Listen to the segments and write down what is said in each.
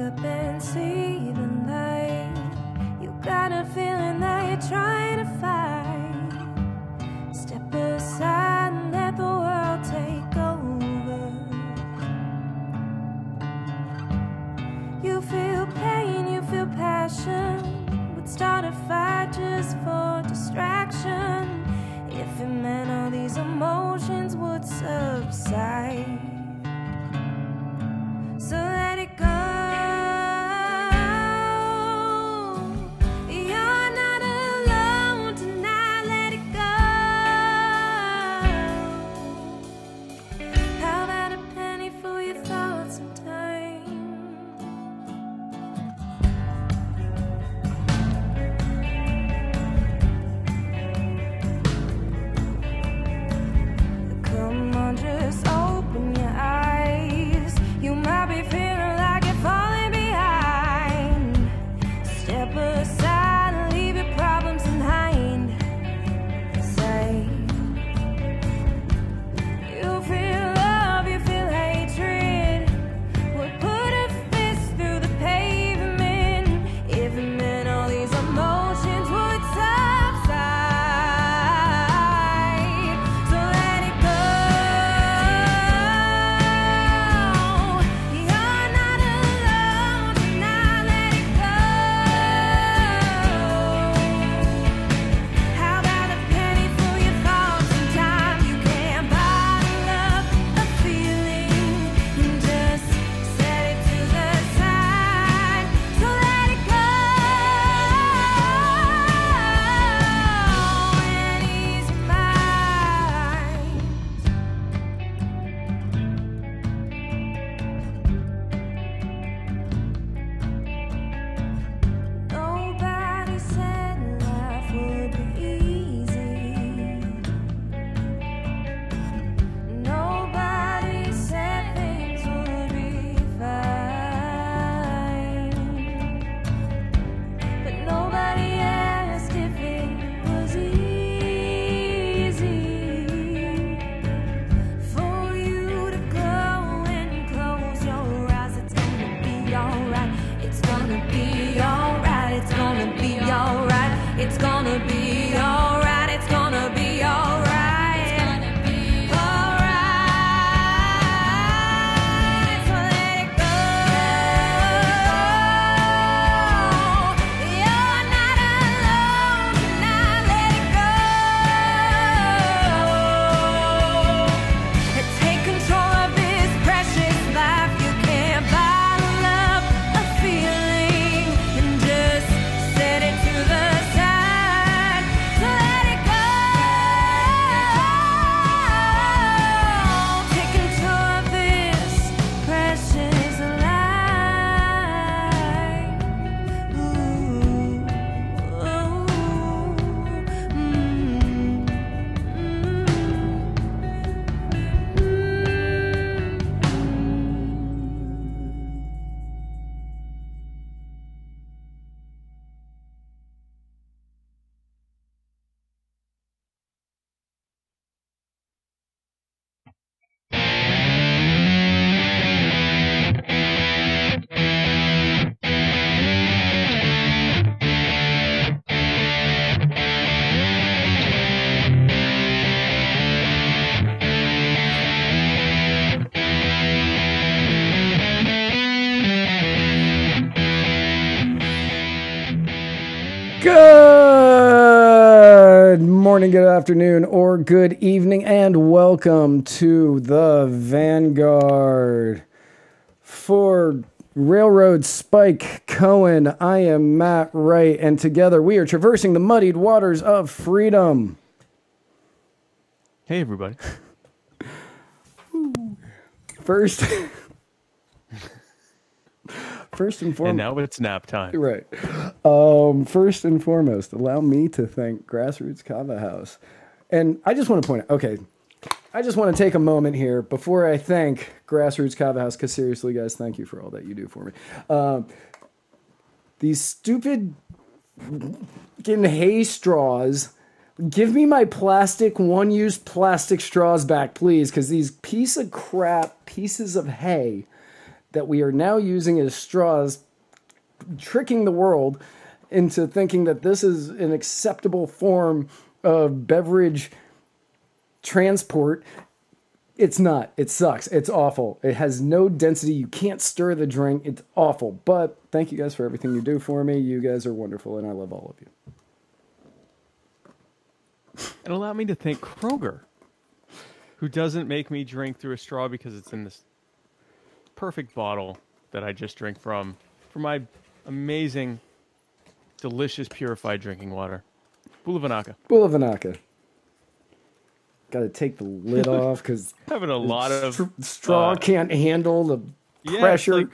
up and see the light. You got a feeling that you're trying to fight. Step aside and let the world take over. You feel pain, you feel passion. Would start a fight just for distraction. If it meant all these emotions would subside. So let it go. You're not alone tonight. Let it go. How about a penny for your thoughts and time? Come on, just open your eyes. You might be feeling like you're falling behind. Step aside and leave your problems behind. Say, you feel love, you feel hatred. Would put a fist through the pavement if it meant all these emotions would subside. So let it go. You're not alone tonight. Let it go. How about a penny for your thoughts and time? You can't bottle up a feeling and just set it to the side. So let it go and ease your mind. Nobody said life would be easy. Nobody said things would be fine. But nobody asked if it was easy for you to go and close your eyes. It's gonna be alright. It's gonna be alright. It's gonna be alright. It's gonna be alright. It's gonna be alright. It's gonna be alright. So let it go. You're not alone tonight. Let it go. Take control of this precious life. You can't bottle up a feeling and just set it to the side. So let it go. Take control of this precious life. Good morning, good afternoon, or good evening, and welcome to the Vanguard. For Railroad Spike Cohen, I am Matt Wright, and together we are traversing the muddied waters of freedom. Hey, everybody. First and foremost. And now it's nap time. Right. First and foremost, allow me to thank Grassroots Kava House. And I just want to point out, okay, I just want to take a moment here before I thank Grassroots Kava House, because seriously, guys, thank you for all that you do for me. These stupid fucking hay straws. Give me my plastic, one-use plastic straws back, please, because these piece of crap pieces of hay that we are now using as straws, tricking the world into thinking that this is an acceptable form of beverage transport. It's not. It sucks. It's awful. It has no density. You can't stir the drink. It's awful. But thank you guys for everything you do for me. You guys are wonderful, and I love all of you. And allow me to thank Kroger, who doesn't make me drink through a straw because it's in this perfect bottle that I just drink from for my amazing, delicious, purified drinking water. Bulavanaka. Bulavanaka. Got to take the lid off because having a lot of straw can't handle the pressure. Like,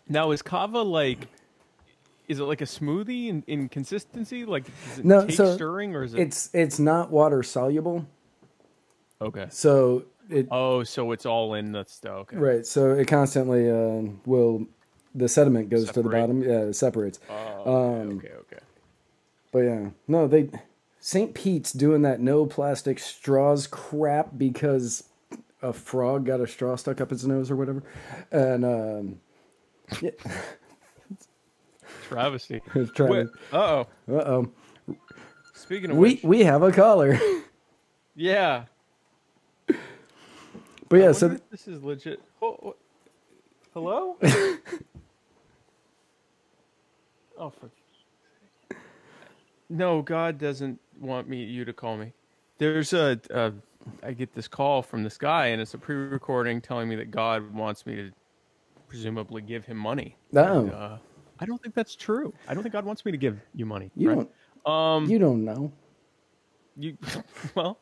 now is kava like? Is it like a smoothie in consistency? Like, does it take stirring, or is it? It's not water soluble. Okay. So so it's all in the stuff. Okay. Right. So it constantly the sediment goes to the bottom. Yeah, it separates. Okay. But yeah, no, St. Pete's doing that no plastic straws crap because a frog got a straw stuck up its nose or whatever, and yeah. Travesty. Uh-oh. Speaking of which, we have a caller. Yeah. But yeah, so this is legit. Hello? Oh, no, God doesn't want you to call me. There's I get this call from this guy, and it's a pre-recording telling me that God wants me to presumably give him money. Oh. And, I don't think that's true. I don't think God wants me to give you money. You don't. You don't know. Well,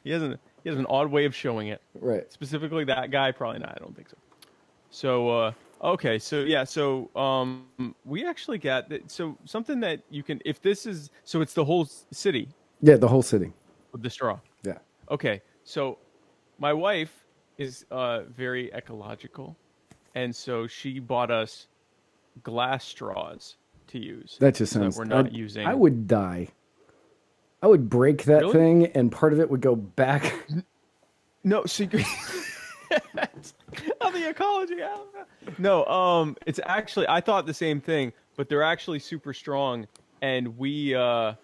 he has an odd way of showing it. Right. Specifically, that guy probably not. I don't think so. So okay. So yeah. So we actually got so something that you can if this is so it's the whole city. Yeah, the whole city with the straw. Yeah. Okay. So my wife is very ecological, and so she bought us glass straws to use. That just sounds. That we're not using. I would die. I would break that thing, and part of it would go back. No, secret. Oh, the ecology. No, it's actually. I thought the same thing, but they're actually super strong, and I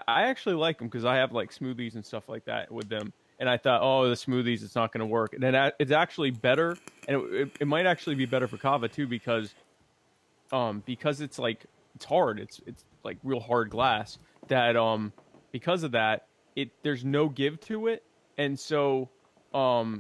actually like them because I have like smoothies and stuff like that with them. And I thought, oh, the smoothies, it's not going to work. And then it's actually better, and it might actually be better for kava too because it's like it's hard. It's like real hard glass that because of that there's no give to it, and so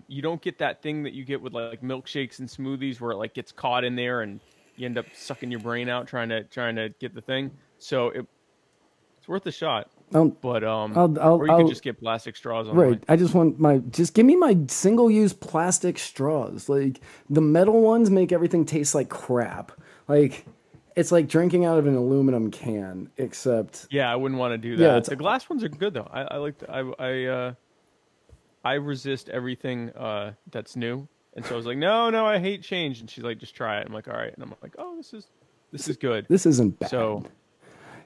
you don't get that thing that you get with like milkshakes and smoothies where it like gets caught in there and you end up sucking your brain out trying to get the thing. So it's worth a shot. But or you could just get plastic straws on. Right. I just want just give me my single-use plastic straws. Like the metal ones make everything taste like crap. Like it's like drinking out of an aluminum can, except yeah, I wouldn't want to do that. Yeah, the glass ones are good though. I like I resist everything that's new, and so I was like, no, I hate change. And she's like, just try it. I'm like, all right, and I'm like, oh, this is good. This isn't bad. So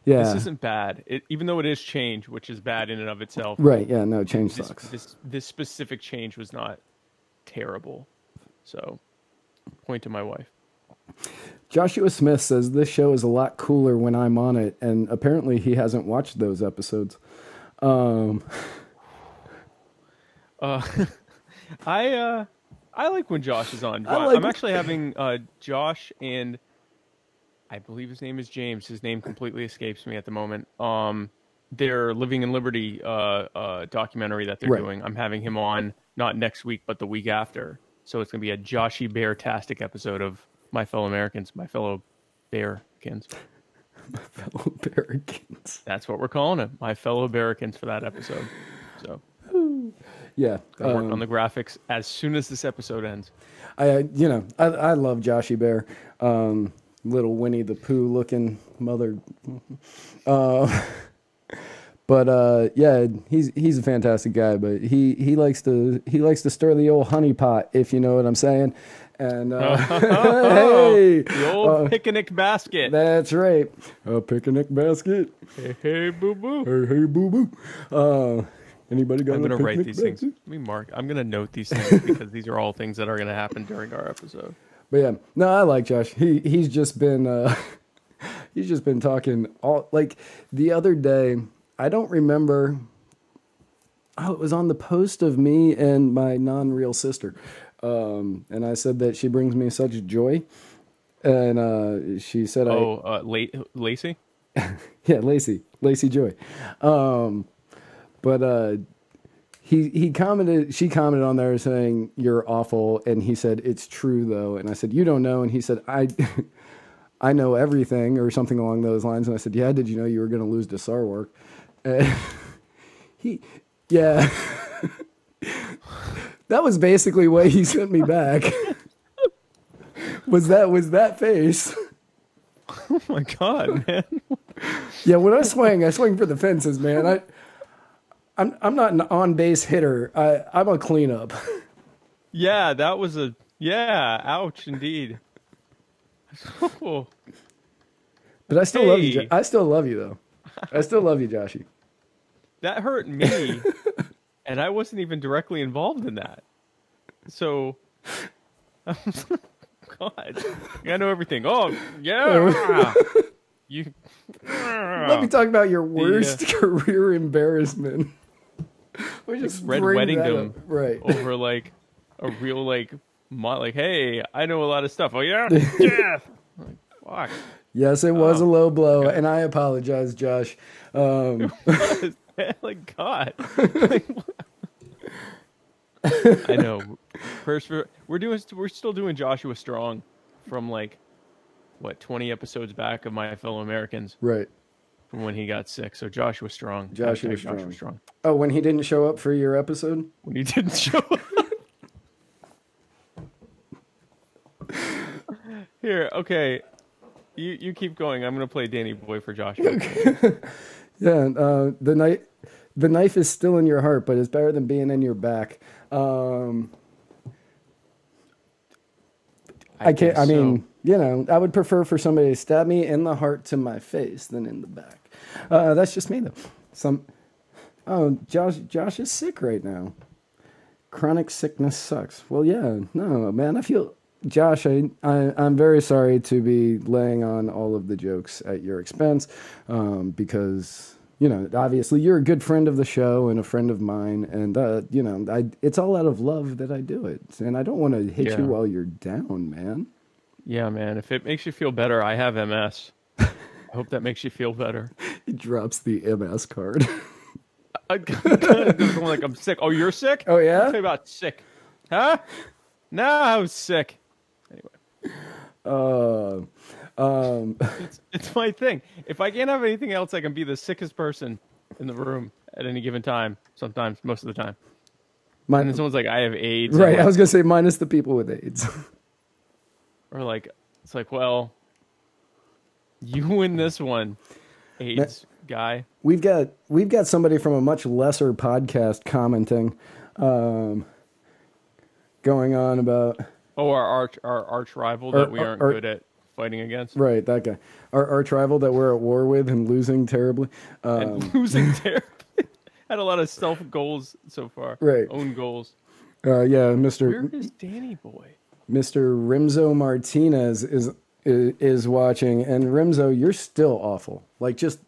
yeah, this isn't bad. Even though it is change, which is bad in and of itself. Right? Yeah, no, change sucks. This specific change was not terrible. So, point to my wife. Joshua Smith says this show is a lot cooler when I'm on it, and apparently he hasn't watched those episodes. I like when Josh is on. I'm actually having Josh and I believe his name is James. His name completely escapes me at the moment. Their Living in Liberty documentary that they're doing. I'm having him on not next week, but the week after. So it's gonna be a Joshy Bear-tastic episode of My Fellow Americans, My Fellow Bearkins. My Fellow Bearkins. That's what we're calling it. My Fellow Bearkins for that episode. So yeah, I'll work on the graphics as soon as this episode ends. I love Joshy Bear. Little Winnie the Pooh looking mother. But yeah, he's a fantastic guy. But he likes to stir the old honey pot, if you know what I'm saying. And hey, the old picnic basket. That's right, a picnic basket. Hey boo boo. Hey boo boo. Anybody got I'm a gonna write picnic these things. basket? Let me mark. I'm gonna note these things because these are all things that are gonna happen during our episode. But yeah, no, I like Josh. He's just been he's just been talking all like the other day. I don't remember. Oh, it was on the post of me and my non-real sister, and I said that she brings me such joy, and she said, Lacey. Yeah, Lacey Joy. But she commented on there saying you're awful, and he said it's true though, and I said you don't know, and he said I know everything or something along those lines, and I said yeah, did you know you were going to lose to Sarwark? Yeah, that was basically what he sent me back. was that face? Oh my god, man! Yeah, when I swing for the fences, man. I'm not an on-base hitter. I'm a cleanup. Yeah, that was ouch indeed. Oh. But I still love you. I still love you though. I still love you, Joshy. That hurt me, and I wasn't even directly involved in that. So, God, I know everything. Oh, yeah. You. Let me talk about your worst career embarrassment. We just Red wedding them right over like a real like hey, I know a lot of stuff. Oh yeah, yeah. Like, fuck. Yes, it was a low blow, okay. And I apologize, Josh. Like God. I know. First, we're still doing Joshua Strong from like what 20 episodes back of My Fellow Americans. Right. From when he got sick. So Joshua Strong. Joshua Strong. Oh, when he didn't show up for your episode? When he didn't show up. Here, okay. You keep going. I'm gonna play Danny Boy for Joshua. Okay. Yeah, the knife is still in your heart, but it's better than being in your back. I can't. I mean, you know, I would prefer for somebody to stab me in the heart to my face than in the back. That's just me, though. Josh is sick right now. Chronic sickness sucks. Well, yeah, no, man. I feel, Josh, I'm very sorry to be laying on all of the jokes at your expense, because, you know, obviously you're a good friend of the show and a friend of mine, and, you know, it's all out of love that I do it, and I don't want to hit you while you're down, man. Yeah, man. If it makes you feel better, I have MS. I hope that makes you feel better. He drops the MS card. I'm like, I'm sick. Oh, you're sick? Oh, yeah? Tell me about sick. Huh? No, I was sick. Anyway. It's my thing. If I can't have anything else, I can be the sickest person in the room at any given time. Sometimes, most of the time. And then someone's like, I have AIDS. Right, I was going to say minus the people with AIDS. Or like, it's like, well, you win this one, AIDS guy. We've got somebody from a much lesser podcast commenting, going on about our arch rival that we aren't good at fighting against. Right, that guy. Our arch rival that we're at war with and losing terribly. And losing terribly. Had a lot of self goals so far. Right. Own goals. Yeah, Mr. Where is Danny Boy? Mr. Rimzo Martinez is watching, and Rimzo, you're still awful. Like, just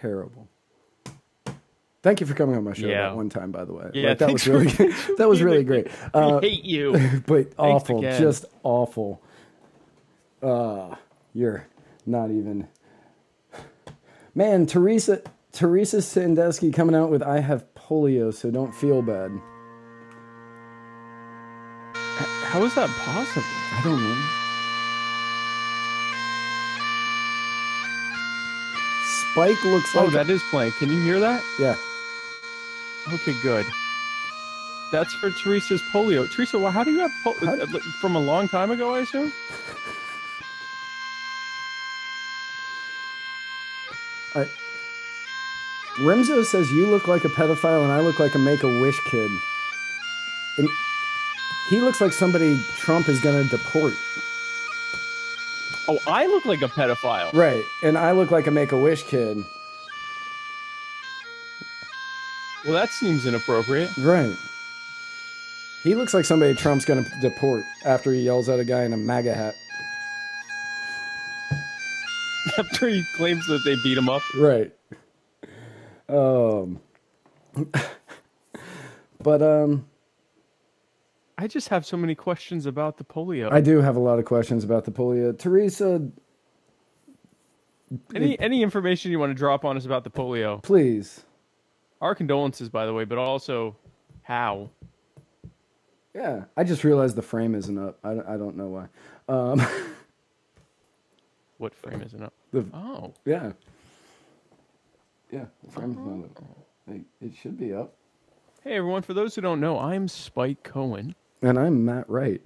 terrible. Thank you for coming on my show that one time, by the way. Yeah, like, that was really that was really great. I hate you. But awful, just awful. You're not even. Man, Teresa Sandusky coming out with "I have polio, so don't feel bad." How is that possible? I don't know. Spike looks like... Oh, that is playing. Can you hear that? Yeah. Okay, good. That's for Teresa's polio. Teresa, well, how do you have polio? From a long time ago, I assume? Rimzo says you look like a pedophile and I look like a Make-A-Wish kid. And he looks like somebody Trump is going to deport. Oh, I look like a pedophile. Right, and I look like a Make-A-Wish kid. Well, that seems inappropriate. Right. He looks like somebody Trump's going to deport after he yells at a guy in a MAGA hat. After he claims that they beat him up. Right. But I just have so many questions about the polio. I do have a lot of questions about the polio. Teresa, Any information you want to drop on us about the polio? please. Our condolences, by the way, but also how? Yeah, I just realized the frame isn't up. I don't know why. What frame isn't up? Oh. Yeah. Yeah, the frame's not up. It should be up. Hey, everyone. For those who don't know, I'm Spike Cohen. And I'm Matt Wright.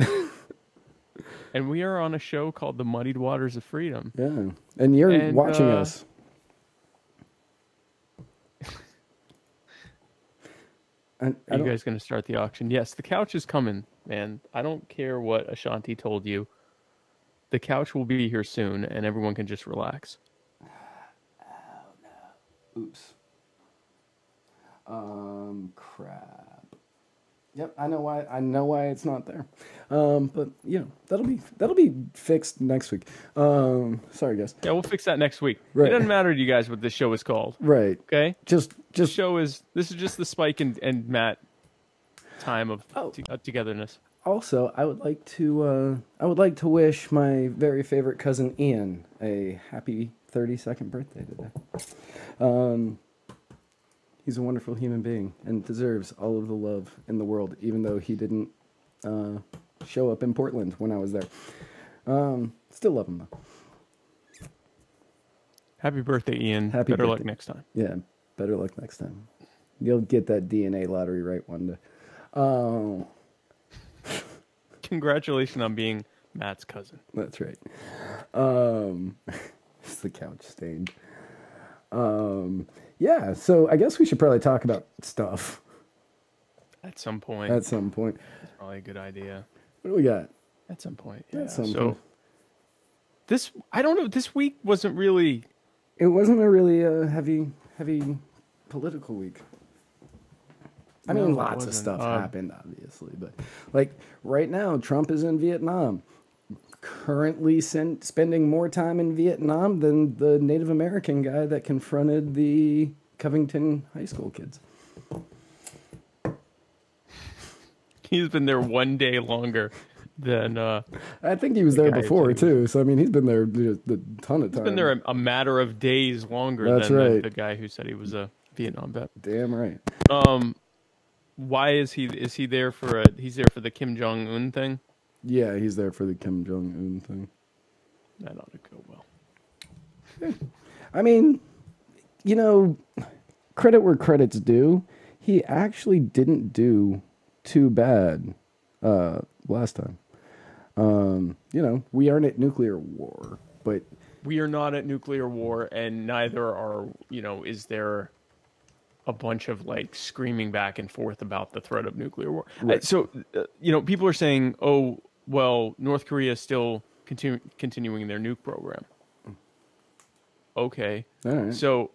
And we are on a show called The Muddied Waters of Freedom. Yeah. And you're watching us. Are you guys going to start the auction? Yes, the couch is coming, man. I don't care what Ashanti told you. The couch will be here soon, and everyone can just relax. Oh, no. Oops. Crap. Yep, I know why it's not there. But that'll be fixed next week. Sorry guys. Yeah, we'll fix that next week. Right. It doesn't matter to you guys what this show is called. Right. Okay? Just This is just the Spike and Matt time of togetherness. Also, I would like to wish my very favorite cousin Ian a happy 32nd birthday today. He's a wonderful human being and deserves all of the love in the world, even though he didn't show up in Portland when I was there. Still love him though. Happy birthday, Ian. Better luck next time. Yeah, better luck next time. You'll get that DNA lottery right one day. Congratulations on being Matt's cousin. That's right. It's the couch stained. Yeah, so I guess we should probably talk about stuff. At some point. At some point. That's probably a good idea. What do we got? At some point. Yeah. At some so point. I don't know, this week wasn't really. It wasn't a really heavy political week. I mean, lots of stuff happened, obviously, but like right now, Trump is in Vietnam, currently spending more time in Vietnam than the Native American guy that confronted the Covington High School kids. He's been there one day longer than. I think he was there before too. So I mean, he's been there a ton of time. He's been there a matter of days longer than the guy who said he was a Vietnam vet. Damn right. Why is he there for he's there for the Kim Jong-un thing? Yeah, he's there for the Kim Jong-un thing. That ought to go well. I mean, credit where credit's due. He actually didn't do too bad last time. We aren't at nuclear war, but we are not at nuclear war, and neither are, is there a bunch of like screaming back and forth about the threat of nuclear war. Right. So, people are saying, oh, well, North Korea is still continuing their nuke program. Okay. All right. So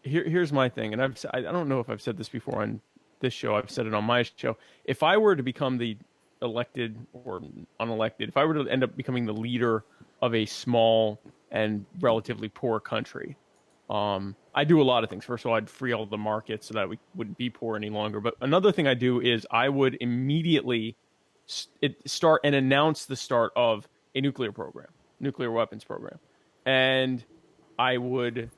here's my thing. And I don't know if I've said this before on this show. I've said it on my show. If I were to become the elected or unelected, if I were to end up becoming the leader of a small and relatively poor country, I do a lot of things. First of all, I'd free all the markets so that we wouldn't be poor any longer. But another thing I do is I would immediately start and announce the start of a nuclear weapons program. And I would,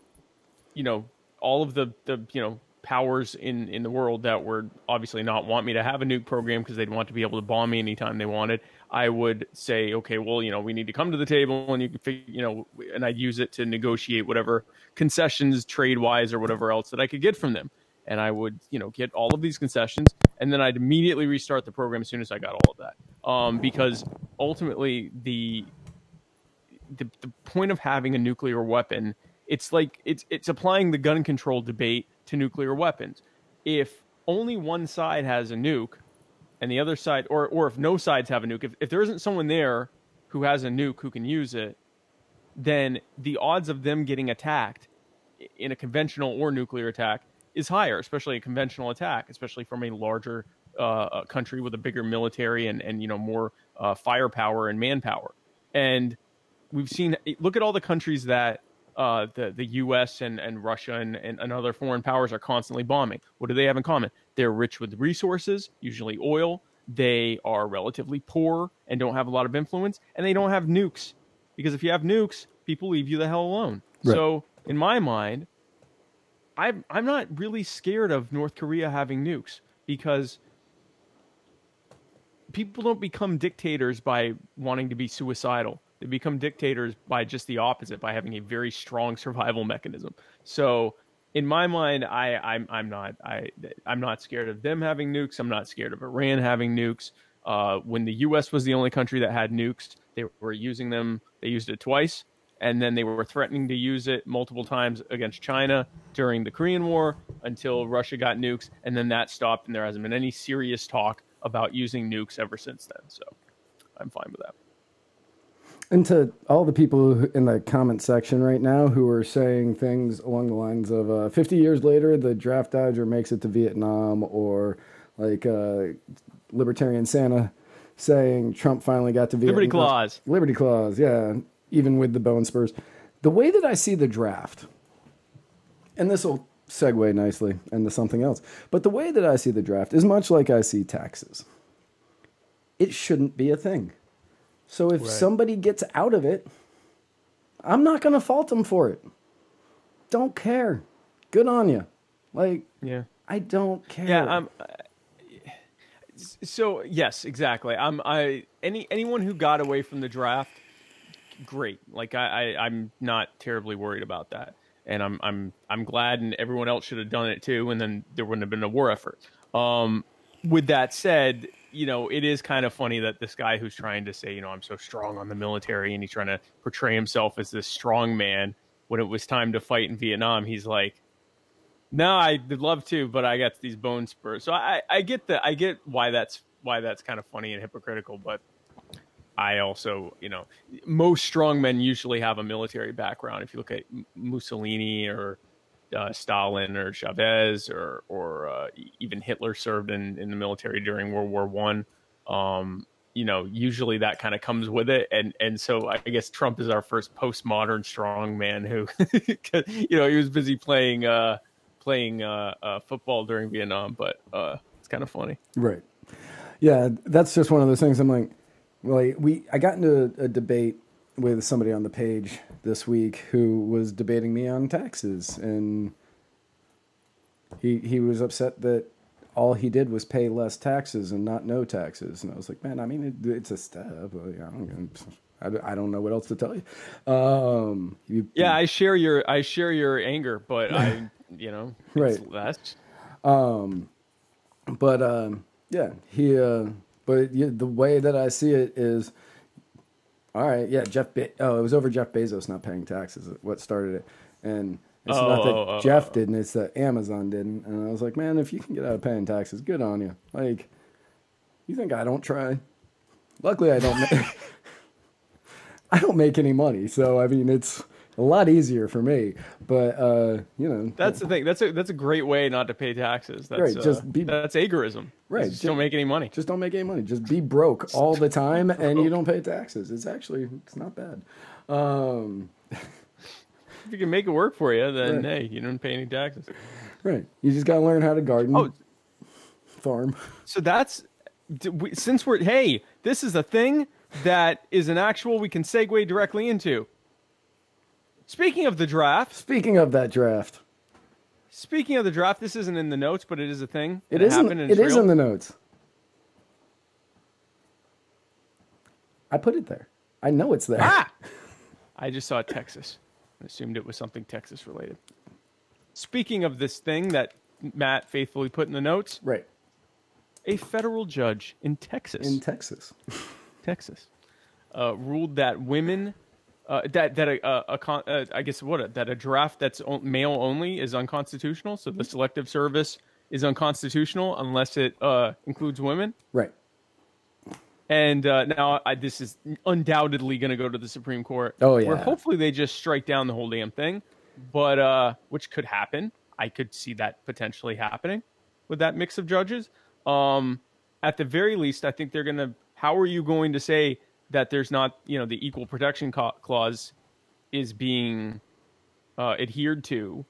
all of the powers in the world that would obviously not want me to have a nuke program because they'd want to be able to bomb me anytime they wanted. I would say, okay, well, we need to come to the table and you can and I'd use it to negotiate whatever concessions trade wise or whatever else that I could get from them. And I would, get all of these concessions and then I'd immediately restart the program as soon as I got all of that. Because ultimately the point of having a nuclear weapon, it's like it's applying the gun control debate to nuclear weapons. If only one side has a nuke and the other side, or if no sides have a nuke, if there isn't someone there who has a nuke who can use it, then the odds of them getting attacked in a conventional or nuclear attack is higher, especially a conventional attack, especially from a larger country with a bigger military and more firepower and manpower. And we've seen, look at all the countries that the U.S. and Russia and other foreign powers are constantly bombing. What do they have in common? They're rich with resources, usually oil. They are relatively poor and don't have a lot of influence, and they don't have nukes. Because if you have nukes, people leave you the hell alone. Right. So in my mind, I'm not really scared of North Korea having nukes, because people don't become dictators by wanting to be suicidal. They become dictators by just the opposite, by having a very strong survival mechanism. So in my mind, I'm not scared of them having nukes. I'm not scared of Iran having nukes. When the U.S. was the only country that had nukes, they were using them. They used it twice, and then they were threatening to use it multiple times against China during the Korean War until Russia got nukes, and then that stopped, and there hasn't been any serious talk about using nukes ever since then. So I'm fine with that. And to all the people in the comment section right now who are saying things along the lines of 50 years later, the draft dodger makes it to Vietnam, or like Libertarian Santa saying Trump finally got to Vietnam. Liberty Clause. Liberty Clause, yeah, even with the bone spurs. The way that I see the draft, and this will segue nicely into something else, but the way that I see the draft is much like I see taxes. It shouldn't be a thing. So if somebody gets out of it, I'm not going to fault them for it. Don't care. Good on you. Like, yeah, I don't care. Yeah. So yes, exactly. Anyone who got away from the draft, great. Like I'm not terribly worried about that, and I'm glad, and everyone else should have done it too, and then there wouldn't have been a war effort. With that said, it is kind of funny that this guy who's trying to say, I'm so strong on the military, and he's trying to portray himself as this strong man, when it was time to fight in Vietnam, he's like, no, I'd love to, but I got these bone spurs. So I get why that's kind of funny and hypocritical, but I also, most strong men usually have a military background. If you look at Mussolini or Stalin or Chavez or even Hitler served in the military during World War I. Usually that kind of comes with it, and so I guess Trump is our first postmodern strong man who, he was busy playing football during Vietnam, but it's kind of funny, right? Yeah, that's just one of those things. I'm like, I got into a debate with somebody on the page this week who was debating me on taxes, and he was upset that all he did was pay less taxes and not no taxes. And I was like, man, I mean, it's a step. I don't know what else to tell you. I share your anger, but right. Less. The way that I see it is, all right, yeah, it was over Jeff Bezos not paying taxes. What started it, and it's not that Jeff didn't; it's that Amazon didn't. And I was like, man, if you can get out of paying taxes, good on you. Like, you think I don't try? Luckily, I don't. I don't make any money, so I mean, it's a lot easier for me. But that's the thing. That's a great way not to pay taxes. That's right. That's agerism. Right. Just don't make any money. Just don't make any money. Just be broke all the time, and you don't pay taxes. It's not bad. If you can make it work for you, then hey, you don't pay any taxes. Right. You just got to learn how to garden, farm. So that's this is a thing that is an actual we can segue directly into. Speaking of the draft. Speaking of that draft. Speaking of the draft, this isn't in the notes, but it is a thing. It is in the notes. I put it there. I know it's there. I just saw Texas. I assumed it was something Texas related. Speaking of this thing that Matt faithfully put in the notes. Right. A federal judge in Texas. Texas. Ruled that women... that a draft that's male only is unconstitutional. So the selective service is unconstitutional unless it includes women. Right. And now this is undoubtedly going to go to the Supreme Court. Oh yeah. Where hopefully they just strike down the whole damn thing, but which could happen. I could see that potentially happening with that mix of judges. At the very least, I think they're going to, how are you going to say that there's not, the equal protection clause is being adhered to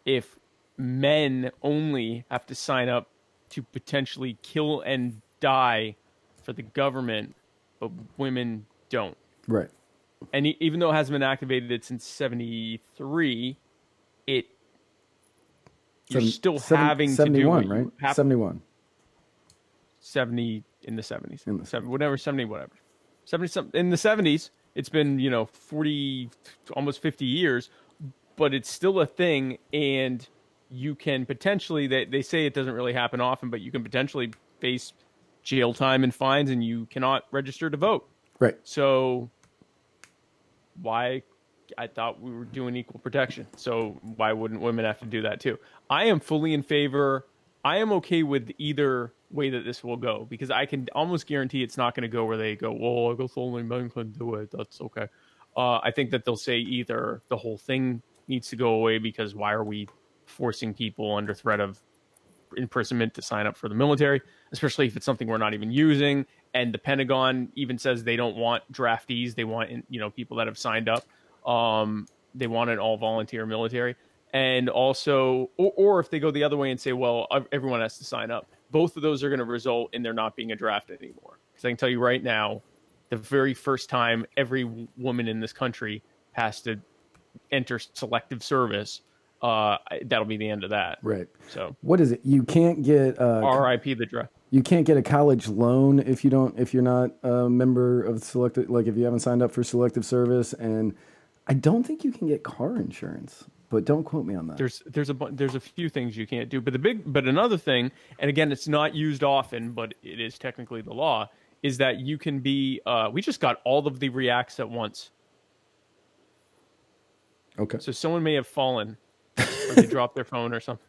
if men only have to sign up to potentially kill and die for the government, but women don't? Right. And even though it hasn't been activated since 73, you're still having 71, to do right? 71. 70 in the 70s. Whatever, 70, whatever. 70 something in the 70s. It's been, 40, almost 50 years, but it's still a thing. And you can potentially, they say it doesn't really happen often, but you can potentially face jail time and fines, and you cannot register to vote. Right. So why? I thought we were doing equal protection. So why wouldn't women have to do that too? I am fully in favor. I am okay with either way that this will go, because I can almost guarantee it's not going to go where they go, well, I guess only men can do it. That's okay. I think that they'll say either the whole thing needs to go away, because why are we forcing people under threat of imprisonment to sign up for the military, especially if it's something we're not even using. And the Pentagon even says they don't want draftees. They want, people that have signed up. They want an all volunteer military. And also, or if they go the other way and say, well, everyone has to sign up, both of those are going to result in there not being a draft anymore. Because I can tell you right now, the very first time every woman in this country has to enter selective service, that'll be the end of that. Right. So what is it? You can't get RIP the draft. You can't get a college loan if you're not a member of selective, like if you haven't signed up for selective service, and I don't think you can get car insurance. But don't quote me on that. There's a few things you can't do, but another thing, and again, it's not used often, but it is technically the law, is that you can be. We just got all of the reacts at once. Okay. So someone may have fallen, or they dropped their phone or something.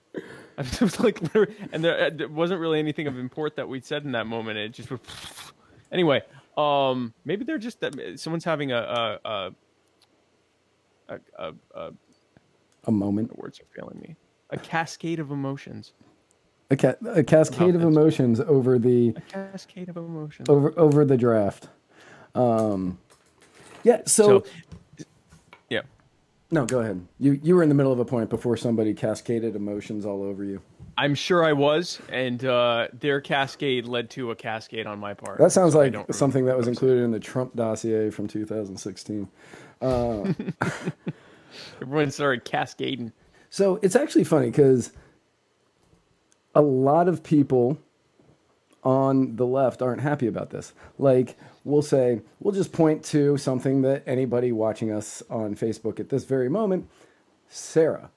It was like, and there wasn't really anything of import that we said in that moment. It just anyway. Maybe they're just that someone's having a moment. The words are failing me. A cascade of emotions. A cascade of emotions over the. A cascade of emotions over the draft. Yeah. So yeah. No, go ahead. You were in the middle of a point before somebody cascaded emotions all over you. I'm sure I was, and their cascade led to a cascade on my part. That sounds like something that was included in the Trump dossier from 2016. Everyone started cascading. So it's actually funny because a lot of people on the left aren't happy about this. Like, we'll just point to something that anybody watching us on Facebook at this very moment, Sarah,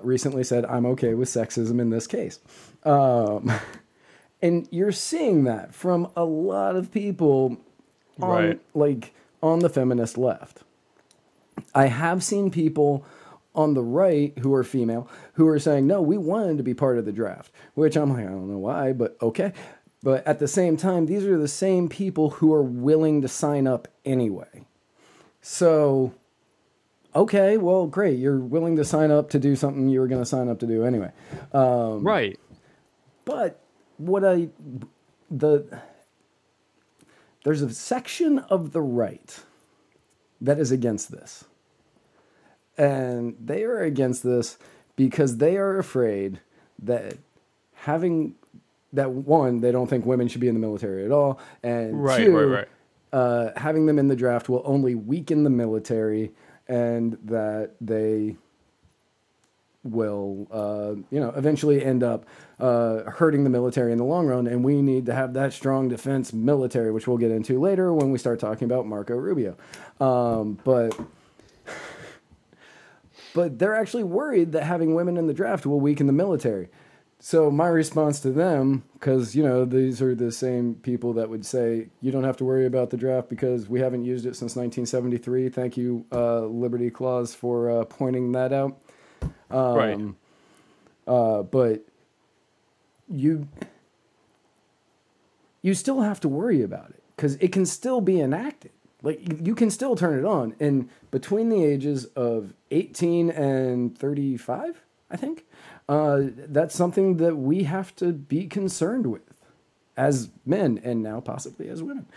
recently said, I'm okay with sexism in this case. And you're seeing that from a lot of people on the feminist left. I have seen people on the right who are female who are saying, no, we wanted to be part of the draft, which I'm like, I don't know why, but okay. But at the same time, these are the same people who are willing to sign up anyway. So, okay, well, great. You're willing to sign up to do something you were going to sign up to do anyway. Right. But there's a section of the right that is against this. And they are against this because they are afraid that one, they don't think women should be in the military at all, and two, having them in the draft will only weaken the military, and that they will, eventually end up hurting the military in the long run, and we need to have that strong defense military, which we'll get into later when we start talking about Marco Rubio. But they're actually worried that having women in the draft will weaken the military. So my response to them, because, these are the same people that would say, you don't have to worry about the draft because we haven't used it since 1973. Thank you, Liberty Clause, for pointing that out. But you still have to worry about it because it can still be enacted. Like, you can still turn it on. And between the ages of 18 and 35, I think. That's something that we have to be concerned with as men and now possibly as women.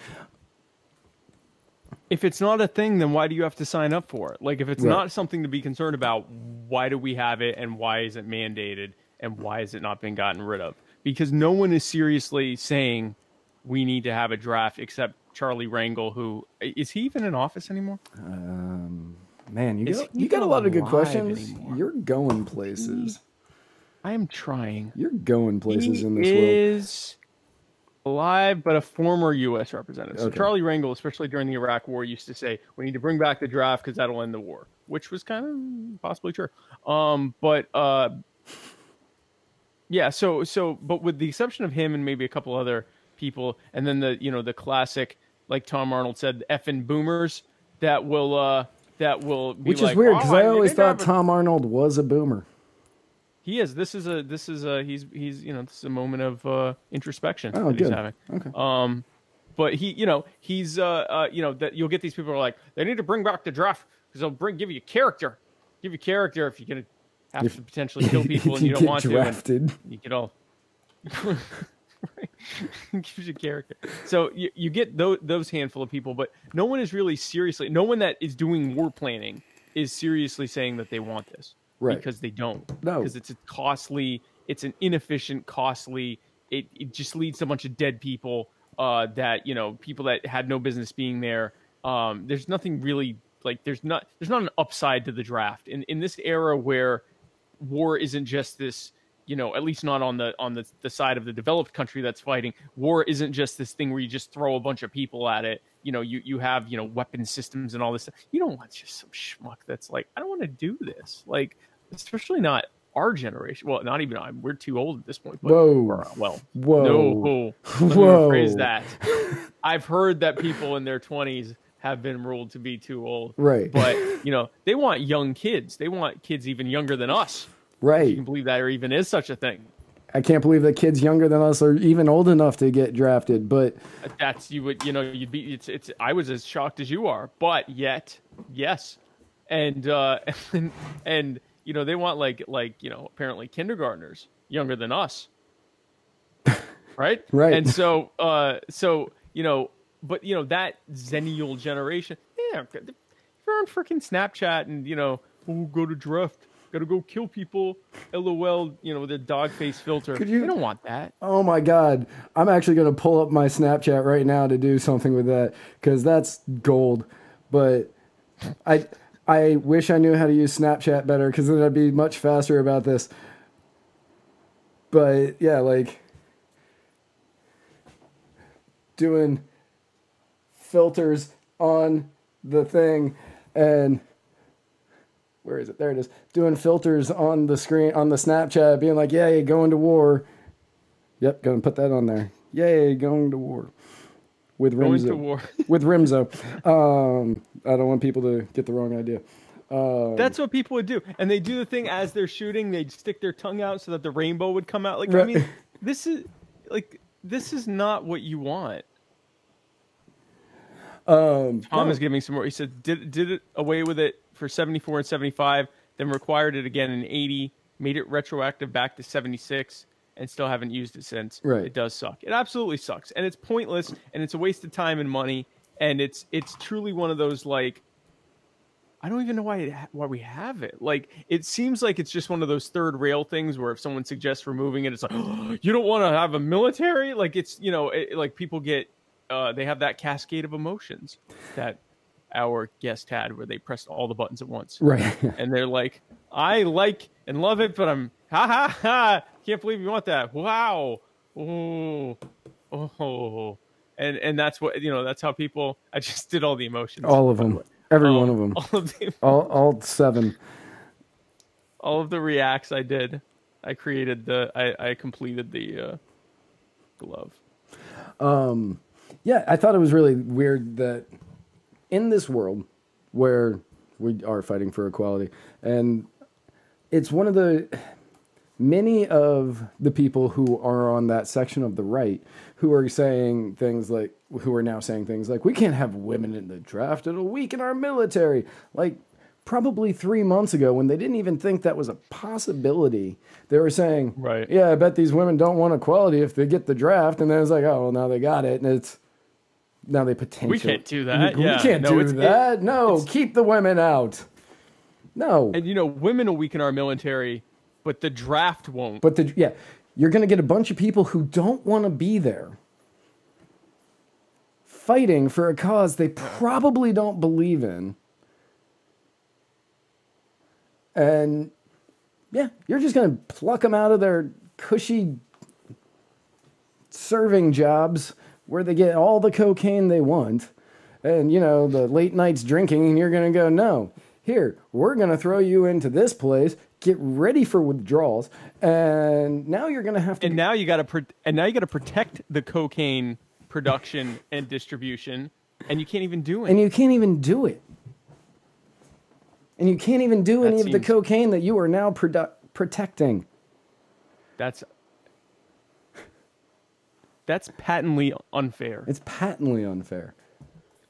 If it's not a thing, then why do you have to sign up for it? Like, if it's not something to be concerned about, why do we have it, and why is it mandated, and why has it not been gotten rid of? Because no one is seriously saying we need to have a draft except Charlie Rangel, who is he even in office anymore? Man, you got a lot of good questions. Anymore? You're going places. I am trying. You're going places in this world. He is alive, but a former U.S. representative. So Okay. Charlie Rangel, especially during the Iraq War, used to say, we need to bring back the draft because that'll end the war, which was kind of possibly true. Yeah, but with the exception of him and maybe a couple other people, and then the classic, like Tom Arnold said, effing boomers that will be which like, is weird because I always thought never... Tom Arnold was a boomer. He is. This is a this is a moment of introspection that he's having. Okay. But he's that you'll get these people who are like, they need to bring back the draft because they'll give you character if you're gonna have to potentially kill people and you don't want drafted. to. You get all right. Gives you character. So you get those handful of people, but no one is really seriously. No one that is doing war planning is seriously saying that they want this. Right. Because they don't. No. Because it's it's an inefficient, costly, it just leads to a bunch of dead people that, people that had no business being there. There's nothing really, like, there's not an upside to the draft. In this era where war isn't just this, at least not on the side of the developed country that's fighting, war isn't just this thing where you just throw a bunch of people at it. You have, weapon systems and all this stuff. You don't want just some schmuck that's like, I don't want to do this. Like, especially not our generation. Well, not even we're too old at this point. But, Whoa. Well, whoa. No. Let me rephrase that. I've heard that people in their 20s have been ruled to be too old. Right. But, they want young kids. They want kids even younger than us. Right. If you can believe that, or even is such a thing. I can't believe that kids younger than us are even old enough to get drafted, but that's you'd be it's I was as shocked as you are, but yet yes. And they want like apparently kindergartners younger than us. Right? Right. And so that Zennial generation, if you're on freaking Snapchat and go to draft. Got to go kill people, LOL, with a dog face filter. You don't want that. Oh my God. I'm actually going to pull up my Snapchat right now to do something with that because that's gold. But I wish I knew how to use Snapchat better because then I'd be much faster about this. But yeah, like doing filters on the thing and... Where is it? There it is. Doing filters on the screen, on the Snapchat, being like, yay, going to war. Yep, going to put that on there. Yay, going to war. With Rimzo. Going to war. With Rimzo. I don't want people to get the wrong idea. That's what people would do. And they do the thing as they're shooting, they'd stick their tongue out so that the rainbow would come out. Like, right. I mean, this is not what you want. Tom is giving some more. He said, did it away with it for 74 and 75, then required it again in 80, made it retroactive back to 76, and still haven't used it since. Right. It does suck. It absolutely sucks. And it's pointless, and it's a waste of time and money, and it's truly one of those, like, I don't even know why we have it. Like, it seems like it's just one of those third rail things where if someone suggests removing it, it's like, oh, you don't want to have a military? Like, it's, like people get, they have that cascade of emotions that our guest had where they pressed all the buttons at once. Right. And they're like, I like and love it, but I'm can't believe you want that. Wow. Oh. And that's what, that's how people, I just did all the emotions. All of them. Every one of them. All of them. All 7. All of the reacts I did. I created I completed the glove. Yeah, I thought it was really weird that in this world where we are fighting for equality, and it's one of the many of the people who are on that section of the right who are now saying things like, we can't have women in the draft, it'll weaken our military. Like, probably 3 months ago, when they didn't even think that was a possibility, they were saying, Right. yeah, I bet these women don't want equality if they get the draft. And then it's like, oh, well, now they got it. And now they potentially. We can't do that. We Yeah. can't No, do that. No, keep the women out. No. And, women will weaken our military, but the draft won't. But you're going to get a bunch of people who don't want to be there fighting for a cause they probably don't believe in. And yeah, you're just going to pluck them out of their cushy serving jobs where they get all the cocaine they want and, the late nights drinking, and you're going to go, no, here, we're going to throw you into this place, get ready for withdrawals, and now you're going to have to... And now you got to protect the cocaine production and distribution, and you can't even do it. And you can't even do it. And you can't even do any of the cocaine that you are now protecting. That's patently unfair. It's patently unfair.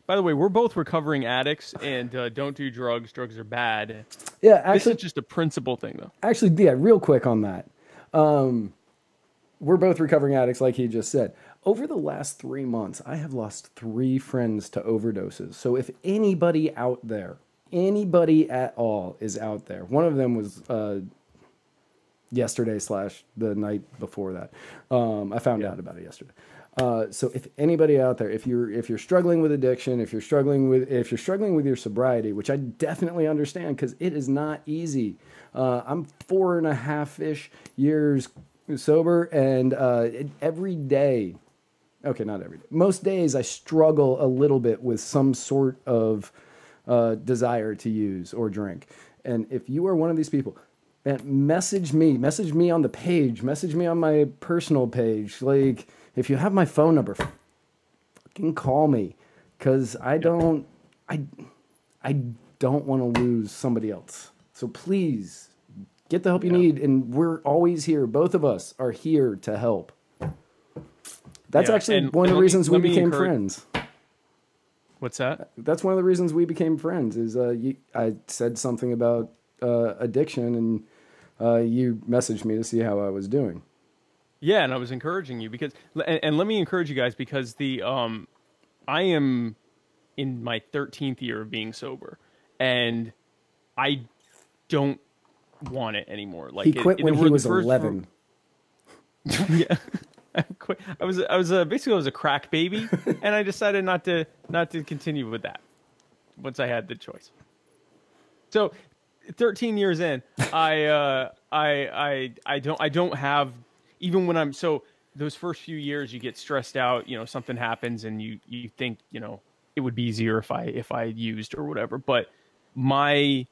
By the way, we're both recovering addicts, and don't do drugs. Drugs are bad. Yeah, actually, this is just a principle thing, though. Actually, yeah, real quick on that. We're both recovering addicts, like he just said. Over the last 3 months, I have lost 3 friends to overdoses. So if anybody out there, anybody at all is out there, one of them was yesterday / the night before that. I found out about it yesterday. So if anybody out there, if you're struggling with addiction, if you're struggling with your sobriety, which I definitely understand because it is not easy. I'm 4.5-ish years sober, and every day. Okay, not every day. Most days I struggle a little bit with some sort of desire to use or drink. And if you are one of these people, man, message me on the page, message me on my personal page. Like, if you have my phone number, fucking call me, because I don't want to lose somebody else. So please get the help you need, and we're always here. Both of us are here to help. That's actually one of the reasons we became friends. What's that? That's one of the reasons we became friends. Is I said something about addiction, and you messaged me to see how I was doing. Yeah, and I was encouraging you because, and let me encourage you guys because I am in my 13th year of being sober, and I don't want it anymore. Like he quit when he was 11. Yeah. I was a crack baby, and I decided not to continue with that once I had the choice. So, 13 years in, I don't have, even when those first few years you get stressed out, something happens and you think, it would be easier if I used or whatever. But for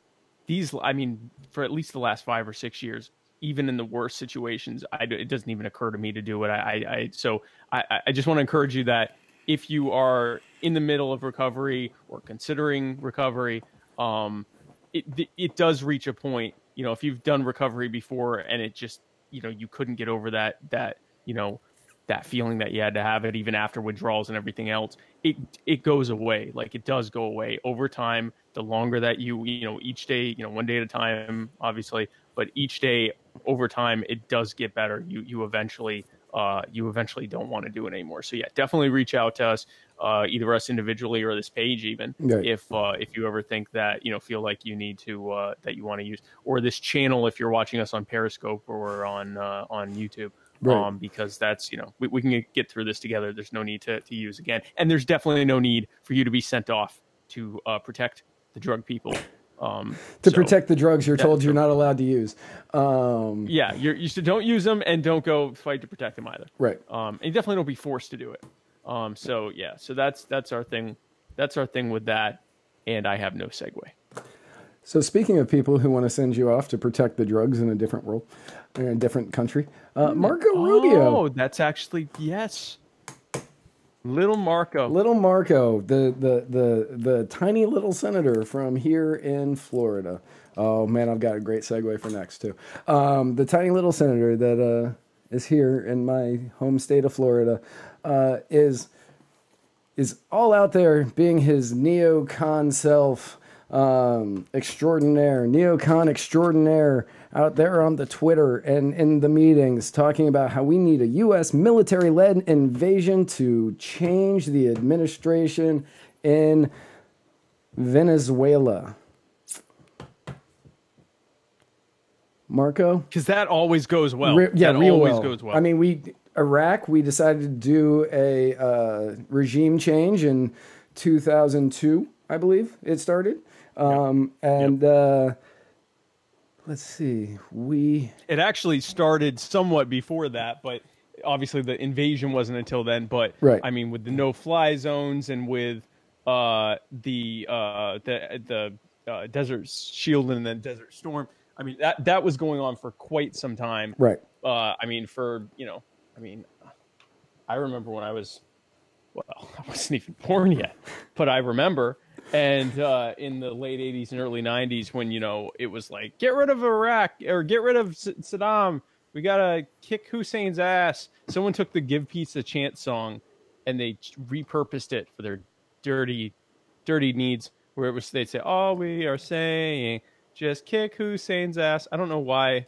at least the last 5 or 6 years, even in the worst situations, it doesn't even occur to me to do it. So I just want to encourage you that if you are in the middle of recovery or considering recovery, it does reach a point, if you've done recovery before and it just, you couldn't get over that feeling that you had to have it even after withdrawals and everything else, it goes away. Like, it does go away over time. The longer that you each day, one day at a time, obviously, but each day over time, it does get better. You eventually don't want to do it anymore. So yeah, definitely reach out to us, either us individually or this page even, right. If you ever think that, feel like you need to, that you want to use, or this channel, if you're watching us on Periscope or on YouTube. Right. Because that's, we can get through this together. There's no need to use again. And there's definitely no need for you to be sent off to protect the drug people. Protect the drugs you're told you're not allowed to use. Yeah, you should don't use them, and don't go fight to protect them either. Right. And you definitely don't be forced to do it. So that's our thing. That's our thing with that. And I have no segue. So speaking of people who want to send you off to protect the drugs in a different world, in a different country, Marco Rubio. Oh, that's actually, yes. Little Marco, the tiny little senator from here in Florida. Oh man, I've got a great segue for next too. The tiny little senator that is here in my home state of Florida is all out there being his neocon self, extraordinaire, neocon extraordinaire out there on the Twitter and in the meetings talking about how we need a U.S. military-led invasion to change the administration in Venezuela. Marco? Because that always goes well. That always well. goes well. I mean, Iraq, we decided to do a regime change in 2002, I believe it started. Let's see, It actually started somewhat before that, but obviously the invasion wasn't until then. But right. I mean, with the no-fly zones and with the Desert Shield and then Desert Storm, I mean that was going on for quite some time. Right. I remember when I wasn't even born yet, but I remember. And in the late 80s and early 90s, when, it was like, get rid of Iraq or get rid of Saddam. We got to kick Hussein's ass. Someone took the Give Peace a Chance song and they repurposed it for their dirty needs, where they'd say, all we are saying, just kick Hussein's ass. I don't know why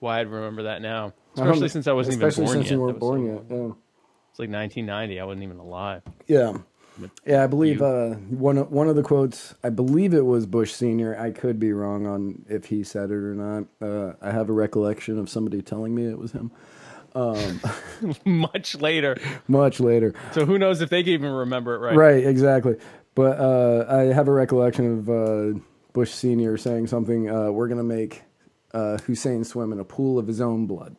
I'd remember that now. Especially since I wasn't even born yet. Especially since you weren't born yet. Yeah. It's like 1990. I wasn't even alive. Yeah. Yeah, I believe one of the quotes, I believe it was Bush Sr. I could be wrong on if he said it or not. I have a recollection of somebody telling me it was him. Much later. So who knows if they can even remember it right. Right, exactly. But I have a recollection of Bush Sr. saying something, we're going to make Hussein swim in a pool of his own blood.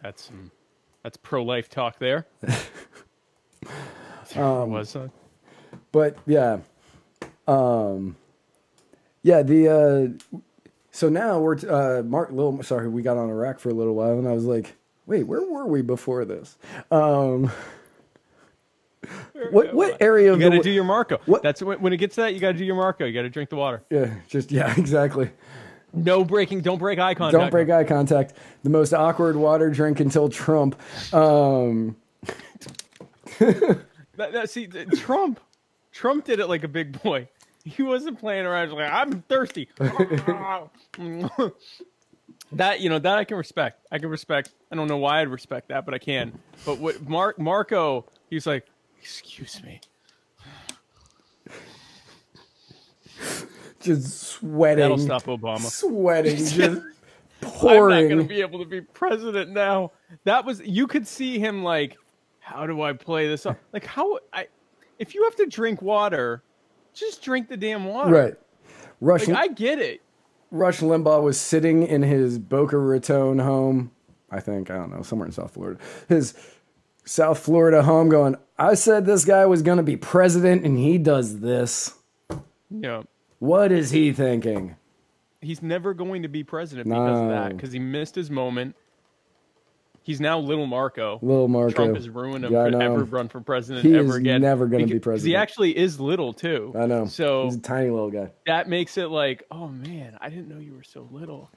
That's pro-life talk there. But yeah, so now we're sorry, we got on Iraq for a little while, and I was like, wait, where were we before this? What area of you got to do your Marco? That's when it gets to that, you got to do your Marco. You got to drink the water. Yeah, exactly. Don't break eye contact. Don't break eye contact. The most awkward water drink until Trump. See, Trump did it like a big boy. He wasn't playing around. He was like, I'm thirsty. that I can respect. I don't know why I'd respect that, but I can. But what Marco, he was like, excuse me. Just sweating. That'll stop Obama. Sweating, just pouring. I'm not going to be able to be president now. You could see him like, how do I play this up? Like, if you have to drink water, just drink the damn water. Right. I get it. Rush Limbaugh was sitting in his Boca Raton home, I don't know, somewhere in South Florida. His South Florida home going, I said this guy was going to be president, and he does this. Yeah. What is he thinking? He's never going to be president because of that, because he missed his moment. He's now Little Marco. Trump has ruined him to ever run for president ever again. He's never going to be president. He actually is little, too. I know. So he's a tiny little guy. That makes it like, oh, man, I didn't know you were so little.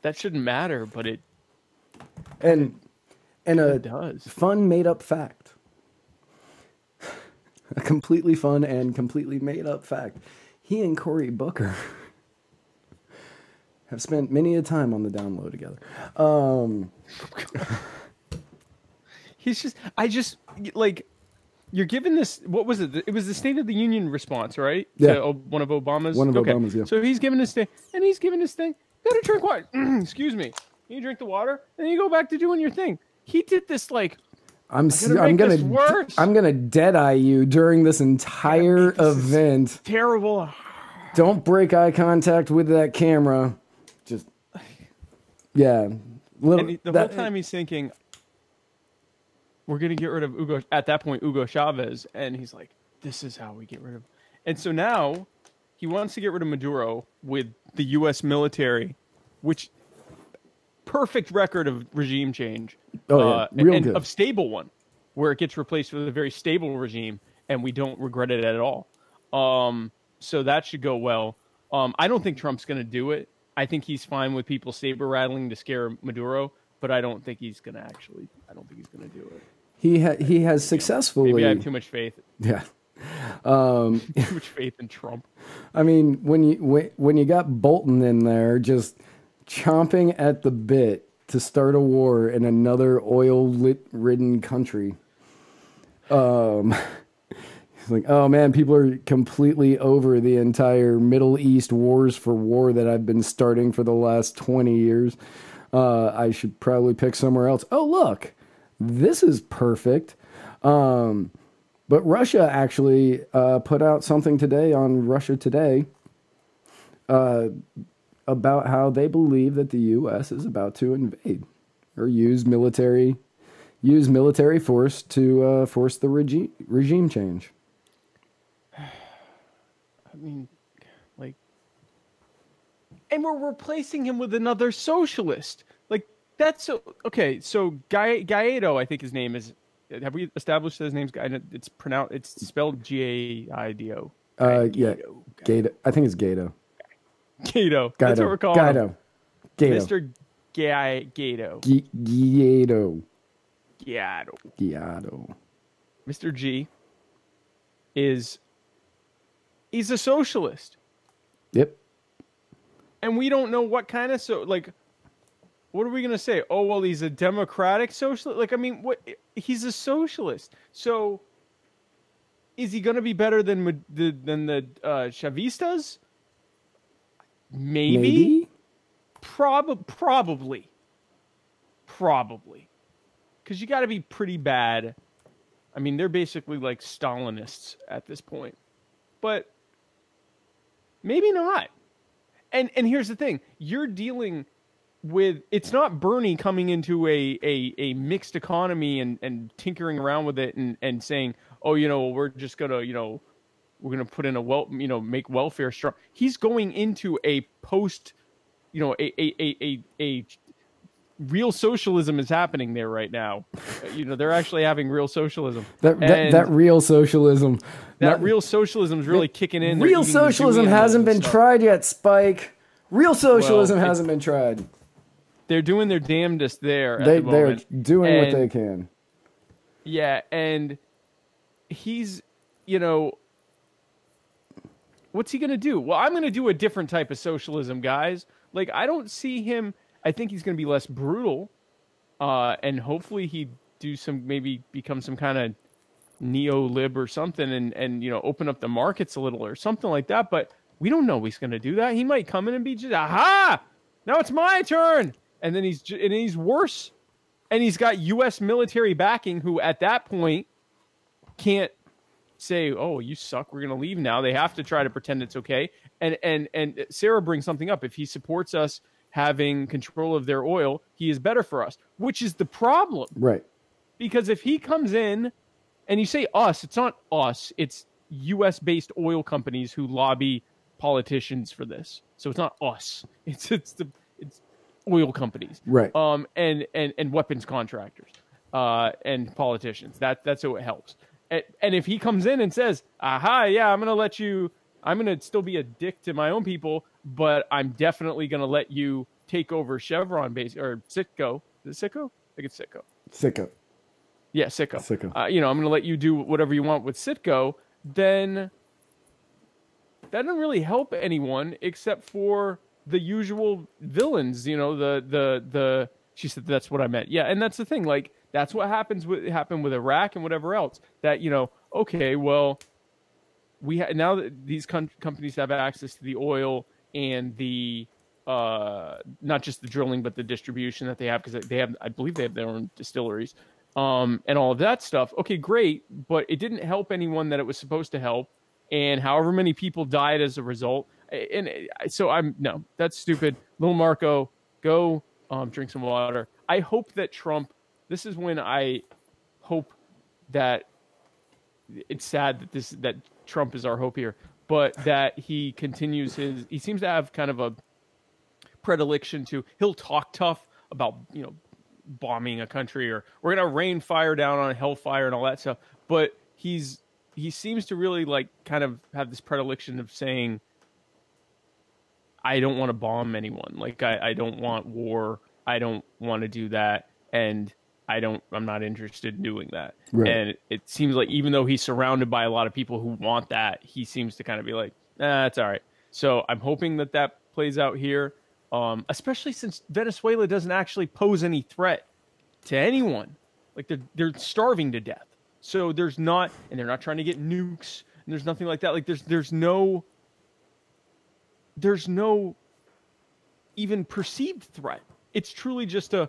That shouldn't matter, but it does. Fun, made-up fact. A completely fun and completely made-up fact. He and Cory Booker have spent many a time on the down low together. You're given this, what was it? It was the State of the Union response, right? Yeah. To one of Obama's? Obama's, yeah. So he's given this thing, and he's given this thing, gotta drink water. Excuse me. You drink the water, and then you go back to doing your thing. He did this like, I'm gonna dead eye you during this entire event. Terrible. Don't break eye contact with that camera. Just the whole time he's thinking, we're gonna get rid of Hugo Chavez, and he's like, this is how we get rid of. And so now he wants to get rid of Maduro with the U.S. military, which perfect record of regime change. Real good. Of stable one, where it gets replaced with a very stable regime, and we don't regret it at all. So that should go well. I don't think Trump's going to do it. I think he's fine with people saber rattling to scare Maduro, but I don't think he's going to do it. He has successfully. Maybe I have too much faith. Yeah. Too much faith in Trump. I mean, when you got Bolton in there just chomping at the bit to start a war in another oil-ridden country, it's like, oh man, people are completely over the entire Middle East wars for war that I've been starting for the last 20 years. I should probably pick somewhere else. Oh, look, this is perfect. But Russia actually put out something today on Russia Today about how they believe that the U.S. is about to invade or use military force to force the regime change. I mean, like, and we're replacing him with another socialist. Like, that's so okay. So Guaido, I think his name is. Have we established his name's Guaido? It's spelled Gaido. Yeah, Guaido. I think it's Guaido. Guaido. That's what we're calling him. Guaido. Mr. Guaido. Guaido. Mr. G he's a socialist. Yep. And we don't know what kind of what are we going to say? Oh, well, he's a democratic socialist. Like, I mean, he's a socialist. So is he going to be better than the Chavistas? Maybe. Probably. Because you got to be pretty bad. I mean, they're basically like Stalinists at this point. But maybe not. And here's the thing. You're dealing with, it's not Bernie coming into a mixed economy and tinkering around with it and saying, oh, we're just going to, we're going to put in make welfare strong. He's going into a post, a real socialism is happening there right now. They're actually having real socialism. That real socialism. Real socialism is really kicking in. Real socialism hasn't been tried yet, Spike. Real socialism hasn't been tried. They're doing their damnedest there. They're doing what they can. Yeah, and he's, what's he going to do? Well, I'm going to do a different type of socialism, guys. Like, I don't see him. I think he's going to be less brutal, and hopefully he'd maybe become some kind of neo-lib or something and open up the markets a little or something like that. But we don't know he's going to do that. He might come in and be just, aha, now it's my turn. And then he's worse. And he's got U.S. military backing who at that point can't say, oh, you suck, we're going to leave now. They have to try to pretend it's okay. And Sarah brings something up. If he supports us having control of their oil, he is better for us, which is the problem. Right. Because if he comes in and you say us, it's not us. It's U.S.-based oil companies who lobby politicians for this. So it's not us. It's oil companies. Right. And weapons contractors and politicians. That's how it helps. And if he comes in and says, aha, yeah, I'm going to still be a dick to my own people, but I'm definitely going to let you take over Chevron base or Citgo. Is it Citgo? I think it's Citgo. Citgo. Yeah, Citgo. I'm going to let you do whatever you want with Citgo. Then that doesn't really help anyone except for the usual villains. She said that's what I meant. Yeah, and that's the thing. Like, that's what happened with Iraq and whatever else. That okay, well, now that these companies have access to the oil and the not just the drilling but the distribution that they have, because I believe they have their own distilleries and all of that stuff. Okay, great, but it didn't help anyone that it was supposed to help, and however many people died as a result. And so no, that's stupid. Little Marco, go drink some water. I hope that Trump. This is when I hope that it's sad that Trump is our hope here, but that he continues he seems to have kind of a predilection he'll talk tough about, bombing a country or we're going to rain fire down on hellfire and all that stuff. But he seems to really kind of have this predilection of saying, I don't want to bomb anyone. Like, I don't want war. I don't want to do that. And I'm not interested in doing that. Right. And it seems like even though he's surrounded by a lot of people who want that, he seems to kind of be like, nah, it's all right. So I'm hoping that plays out here, especially since Venezuela doesn't actually pose any threat to anyone. Like they're starving to death. So they're not trying to get nukes, and there's nothing like that. Like there's no even perceived threat. It's truly just the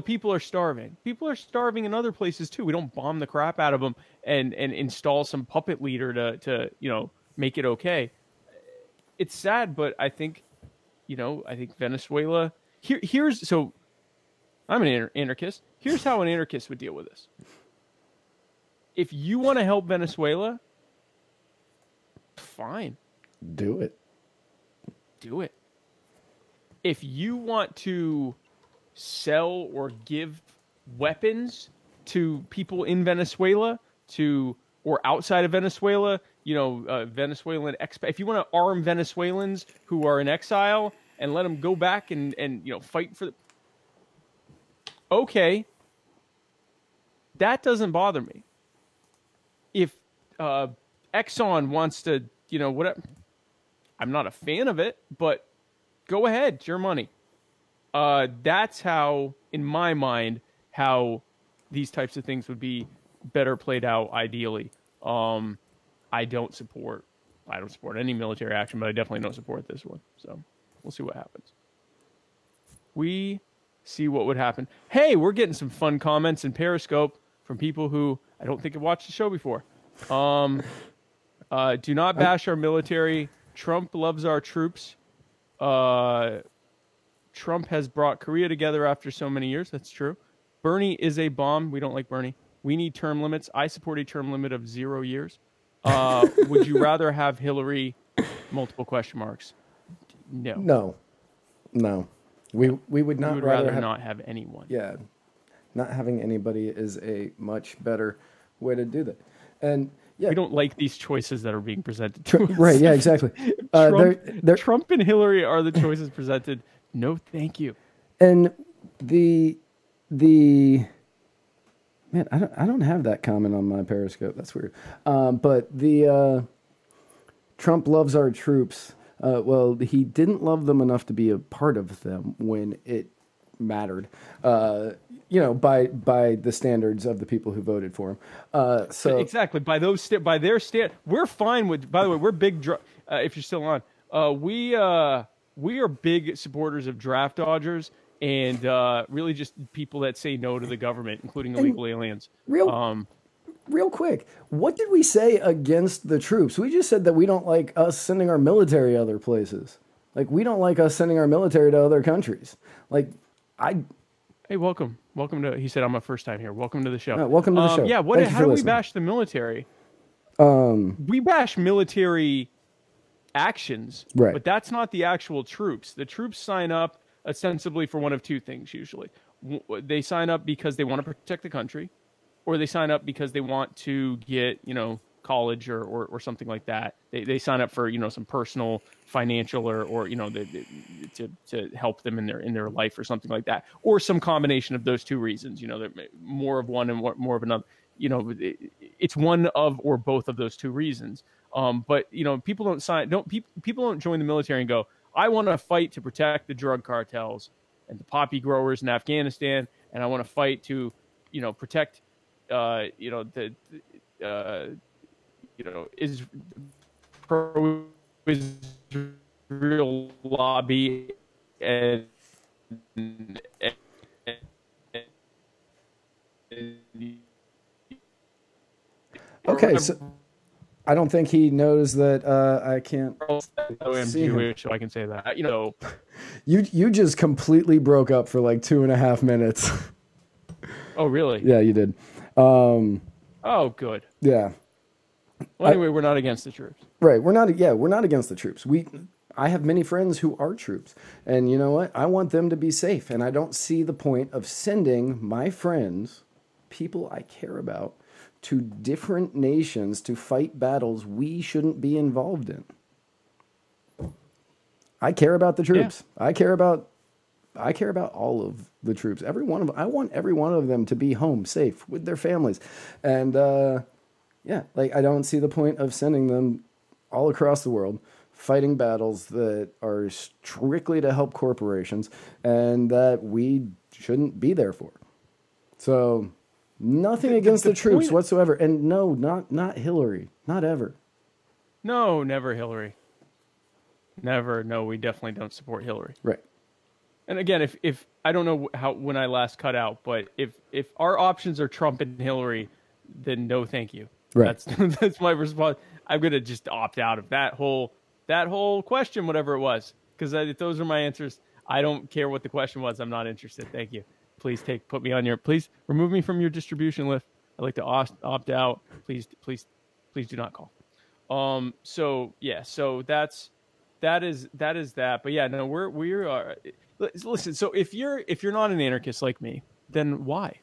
people are starving. People are starving in other places too. We don't bomb the crap out of them and install some puppet leader to make it okay. It's sad, but I think Venezuela so I'm an anarchist. Here's how an anarchist would deal with this. If you want to help Venezuela, fine. Do it. If you want to sell or give weapons to people in Venezuela or outside of Venezuela, Venezuelan expat. If you want to arm Venezuelans who are in exile and let them go back and fight for okay, that doesn't bother me. If Exxon wants to, whatever, I'm not a fan of it, but go ahead, it's your money. That's how, in my mind, how these types of things would be better played out ideally. I don't support any military action, but I definitely don't support this one. So we'll see what happens. We see what would happen. Hey, we're getting some fun comments in Periscope from people who I don't think have watched the show before. Do not bash our military. Trump loves our troops. Trump has brought Korea together after so many years. That's true. Bernie is a bomb. We don't like Bernie. We need term limits. I support a term limit of 0 years. Would you rather have Hillary? Multiple question marks. No. We would not. We would rather not have anyone. Yeah, not having anybody is a much better way to do that. And yeah, we don't like these choices that are being presented to us. Right? Yeah, exactly. Trump and Hillary are the choices presented. No, thank you. And the man, I don't have that comment on my Periscope. That's weird. But the Trump loves our troops. Well, he didn't love them enough to be a part of them when it mattered. By the standards of the people who voted for him. So exactly by their stand, we're fine with. By the way, we're big. If you're still on, we are big supporters of draft dodgers and really just people that say no to the government, including illegal aliens. Real quick, what did we say against the troops? We just said that we don't like us sending our military other places. Like, we don't like us sending our military to other countries. Hey, welcome to. He said, "I'm a first time here. Welcome to the show." Welcome to the show. Yeah. How do we bash the military? We bash military actions, right? But that's not the actual troops. The troops sign up ostensibly for one of two things. Usually, they sign up because they want to protect the country, or they sign up because they want to get college or something like that. They sign up for some personal, financial, or to help them in their life or something like that, or some combination of those two reasons. More of one and more of another. It's one of or both of those two reasons. But people don't join the military and go, I want to fight to protect the drug cartels and the poppy growers in Afghanistan, and I want to fight to protect is pro-Israel lobby and okay, so I don't think he knows that I can't. I'm Jewish, so I can say that. You just completely broke up for like 2.5 minutes. Oh, really? Yeah, you did. Oh, good. Yeah. Well, anyway, we're not against the troops. Right. We're not against the troops. I have many friends who are troops, and you know what? I want them to be safe, and I don't see the point of sending my friends, people I care about, to different nations to fight battles we shouldn't be involved in. I care about the troops. Yeah. I care about I care about all of the troops. Every one of them. I want every one of them to be home safe with their families. And yeah, like I don't see the point of sending them all across the world fighting battles that are strictly to help corporations and that we shouldn't be there for. So nothing against the troops whatsoever. And no, not Hillary. Not ever. No, never Hillary. Never. No, we definitely don't support Hillary. Right. And again, if I don't know when I last cut out, but if our options are Trump and Hillary, then no, thank you. Right. That's my response. I'm gonna just opt out of that whole question, whatever it was, because if those are my answers, I don't care what the question was. I'm not interested. Thank you. Please please remove me from your distribution list. I'd like to opt out. Please do not call. So yeah, so that is that. But yeah, no, we are. Listen, so if you're not an anarchist like me, then why?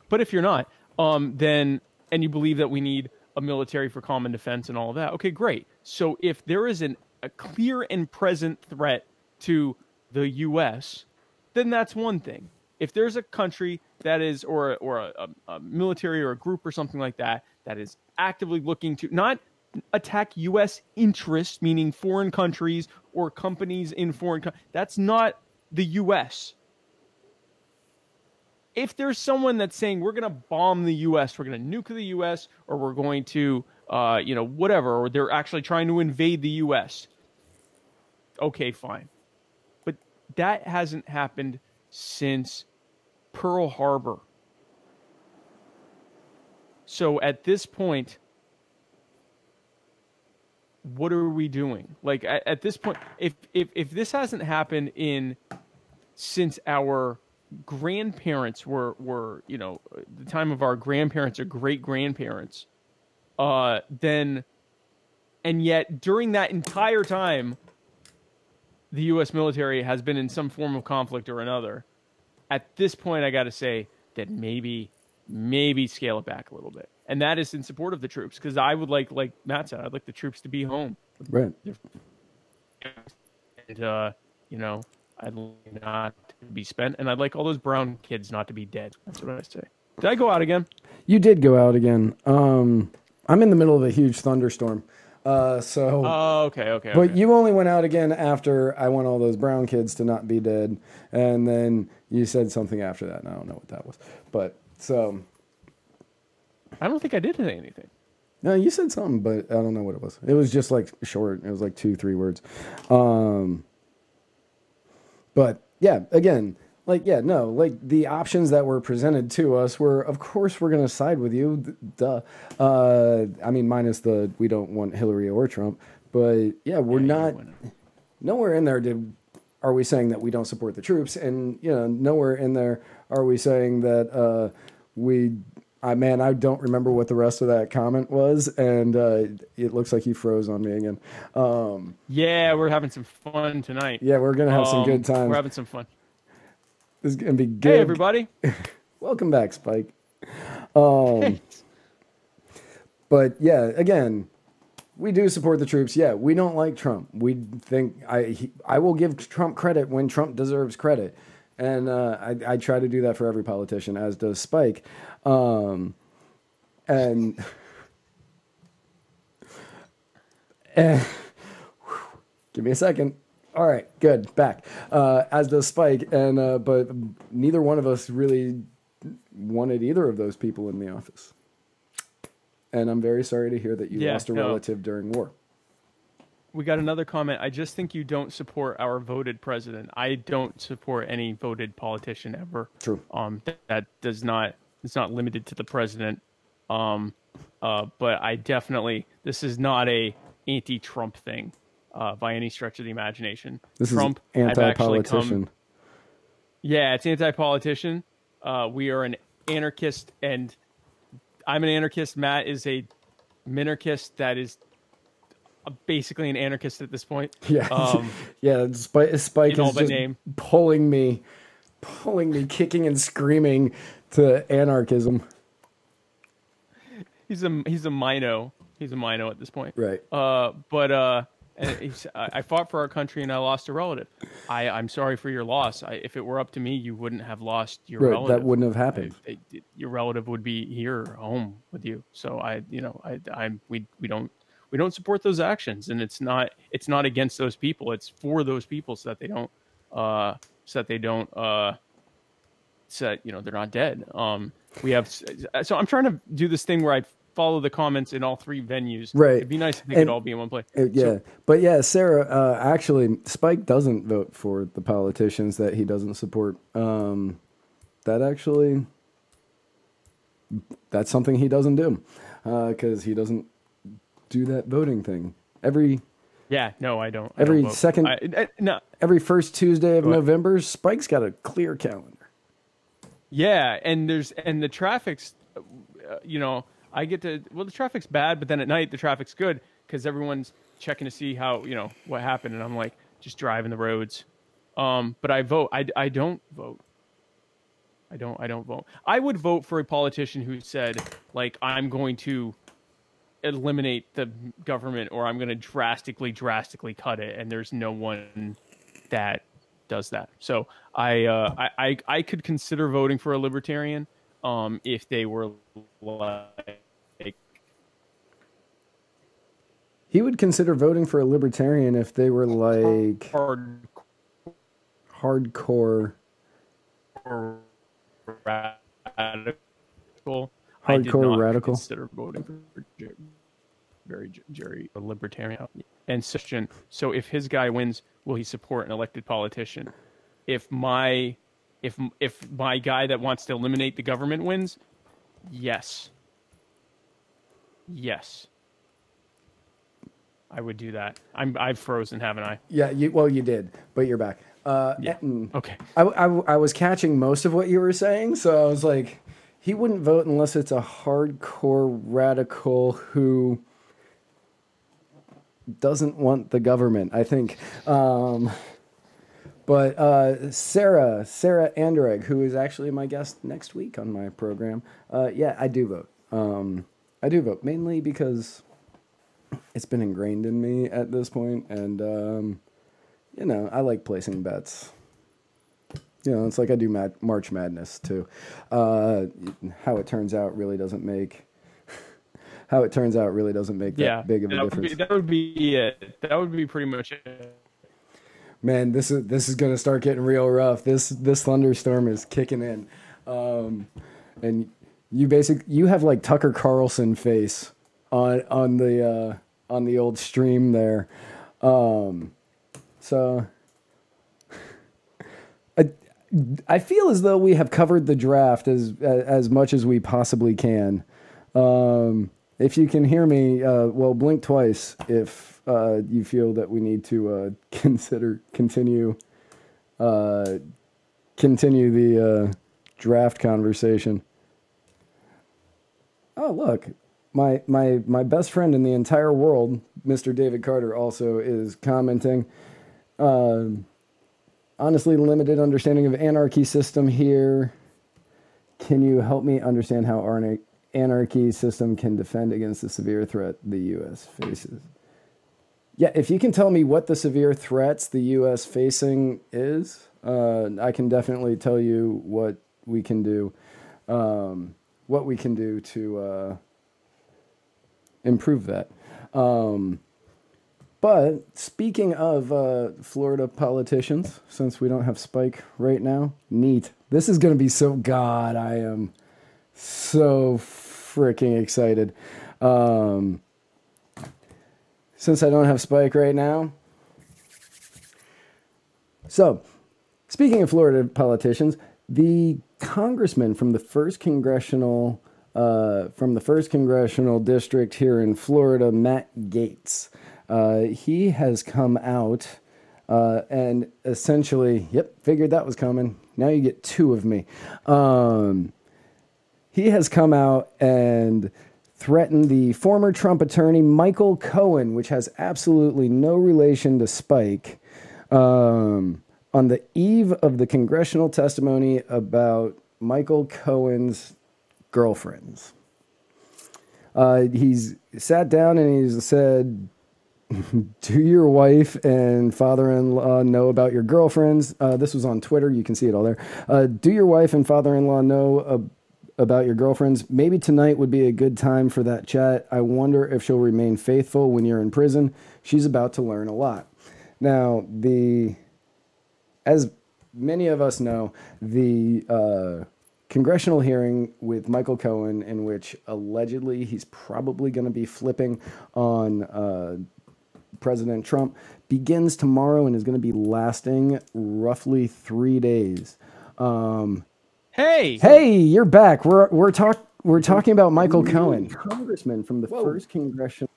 But if you're not, then and you believe that we need a military for common defense and all of that, okay, great. So if there is a clear and present threat to the U.S., then that's one thing. If there's a country that is, or a military or a group or something like that is actively looking to not attack U.S. interests, meaning foreign countries or companies in foreign countries, that's not the U.S. If there's someone that's saying we're going to bomb the U.S., we're going to nuke the U.S., or we're going to, whatever, or they're actually trying to invade the U.S., okay, fine. But that hasn't happened since Pearl Harbor. So at this point, what are we doing? Like at this point, if this hasn't happened since our grandparents were the time of our grandparents or great grandparents, then, and yet during that entire time, the U.S. military has been in some form of conflict or another. At this point, I got to say that maybe scale it back a little bit. And that is in support of the troops, because I would like Matt said, I'd like the troops to be home. Right. And, I'd like not to be spent, and I'd like all those brown kids not to be dead. That's what I say. Did I go out again? You did go out again. I'm in the middle of a huge thunderstorm. Oh, okay. But you only went out again after I want all those brown kids to not be dead, and then you said something after that, and I don't know what that was. But so I don't think I did say anything. No, you said something, but I don't know what it was. It was just like short. It was like 2-3 words. But yeah, again, the options that were presented to us were, of course, we're going to side with you. Duh. I mean, minus we don't want Hillary or Trump. But yeah, we're not. Nowhere in there are we saying that we don't support the troops, and nowhere in there are we saying that I don't remember what the rest of that comment was, and it looks like you froze on me again. Yeah, we're having some fun tonight. Yeah, we're gonna have some good times. We're having some fun. This is gonna be good. Hey, everybody! Welcome back, Spike. But yeah, again, we do support the troops. Yeah, we don't like Trump. We think I will give Trump credit when Trump deserves credit. And I try to do that for every politician, as does Spike. And give me a second. All right, good, back. As does Spike, and but neither one of us really wanted either of those people in the office. And I'm very sorry to hear that you lost a relative during war. We got another comment. I just think you don't support our voted president. I don't support any voted politician ever. True. That does not. It's not limited to the president. But I definitely. This is not a anti-Trump thing, by any stretch of the imagination. This Trump is anti-politician. Yeah, it's anti-politician. We are an anarchist, and I'm an anarchist. Matt is a minarchist. That is basically an anarchist at this point. Yeah, yeah. Spike is just pulling me, kicking and screaming to anarchism. He's a mino. He's a mino at this point. Right. But And I fought for our country and I lost a relative. I'm sorry for your loss. If it were up to me, you wouldn't have lost your Right, relative. that wouldn't have happened. Your relative would be here, home with you. So we don't support those actions, and it's not against those people. It's for those people so that they don't they're not dead. So I'm trying to do this thing where I follow the comments in all three venues. Right. It'd be nice if they could all be in one place. But yeah, Sarah, actually, Spike doesn't vote for the politicians that he doesn't support. That's something he doesn't do, because he doesn't do that voting thing. I don't. Every first Tuesday of November, Spike's got a clear calendar. Yeah, and the traffic's, the traffic's bad, but then at night the traffic's good because everyone's checking to see how, what happened. And I'm like, just driving the roads. But I vote. I don't vote. I don't vote. I would vote for a politician who said, like, I'm going to eliminate the government or I'm going to drastically cut it. And there's no one that does that. So I could consider voting for a libertarian if they were like... He would consider voting for a libertarian if they were like hardcore radical. Radical. Consider voting for Jerry a libertarian. And so if his guy wins, will he support an elected politician? If my guy that wants to eliminate the government wins, yes, I would do that. I've frozen, haven't I? Yeah, you did, but you're back. Yeah. Okay. I was catching most of what you were saying, so I was like, he wouldn't vote unless it's a hardcore radical who doesn't want the government, I think. But Sarah Anderegg, who is actually my guest next week on my program, I do vote. I do vote, mainly because it's been ingrained in me at this point, and, I like placing bets. It's like I do March Madness, too. How it turns out really doesn't make that big of a difference. That would be it. That would be pretty much it. Man, this is gonna start getting real rough. This thunderstorm is kicking in, and you have like Tucker Carlson face on the old stream there, so I feel as though we have covered the draft as much as we possibly can. If you can hear me, blink twice if you feel that we need to continue the draft conversation. Oh, look, my best friend in the entire world, Mr. David Carter, also is commenting. Honestly, limited understanding of anarchy system here. Can you help me understand how our anarchy system can defend against the severe threat the U.S. faces? Yeah, if you can tell me what the severe threats the U.S. facing is, I can definitely tell you what we can do. What we can do to improve that. But speaking of Florida politicians, since we don't have Spike right now, neat. This is going to be so God. I am so freaking excited. Since I don't have Spike right now. So, speaking of Florida politicians, the congressman from the first congressional district here in Florida, Matt Gaetz, he has come out and essentially, figured that was coming. Now you get two of me. He has come out and threatened the former Trump attorney Michael Cohen, which has absolutely no relation to Spike, on the eve of the congressional testimony about Michael Cohen's girlfriends. He's sat down and he's said, Do your wife and father-in-law know about your girlfriends? This was on Twitter. You can see it all there. Do your wife and father-in-law know about your girlfriends? Maybe tonight would be a good time for that chat. I wonder if she'll remain faithful when you're in prison. She's about to learn a lot. Now, as many of us know, the congressional hearing with Michael Cohen, in which allegedly he's probably going to be flipping on President Trump, begins tomorrow and is going to be lasting roughly 3 days. Hey, you're back. We're talking about Michael Cohen, Congressman from the first congressional.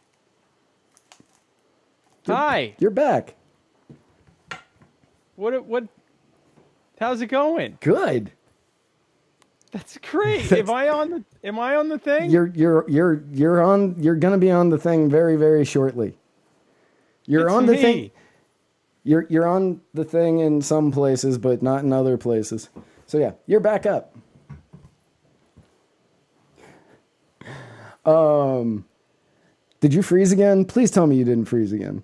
Hi. You're back. What? How's it going? Good. That's great. Am I on the thing? You're on. You're gonna be on the thing very, very shortly. You're on the thing. You're on the thing in some places, but not in other places. So yeah, you're back up. Did you freeze again? Please tell me you didn't freeze again.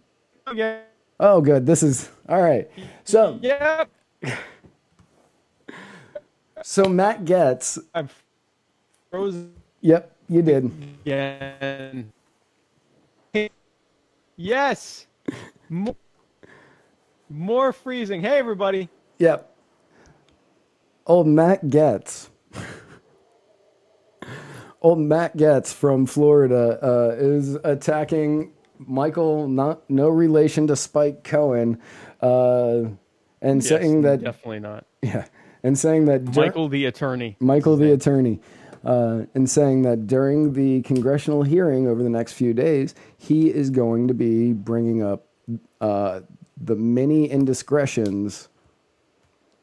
Okay. Oh, good. This is all right. So Yep. So Matt Getz. I've frozen. Yep, you did. Again. Yes. More freezing. Hey, everybody. Yep. Old Matt Getz. Old Matt Getz from Florida is attacking Michael, no relation to Spike Cohen, and Yes, saying that definitely not. yeah, and saying that Michael the attorney. Michael the attorney, and saying that during the congressional hearing over the next few days, he is going to be bringing up the many indiscretions,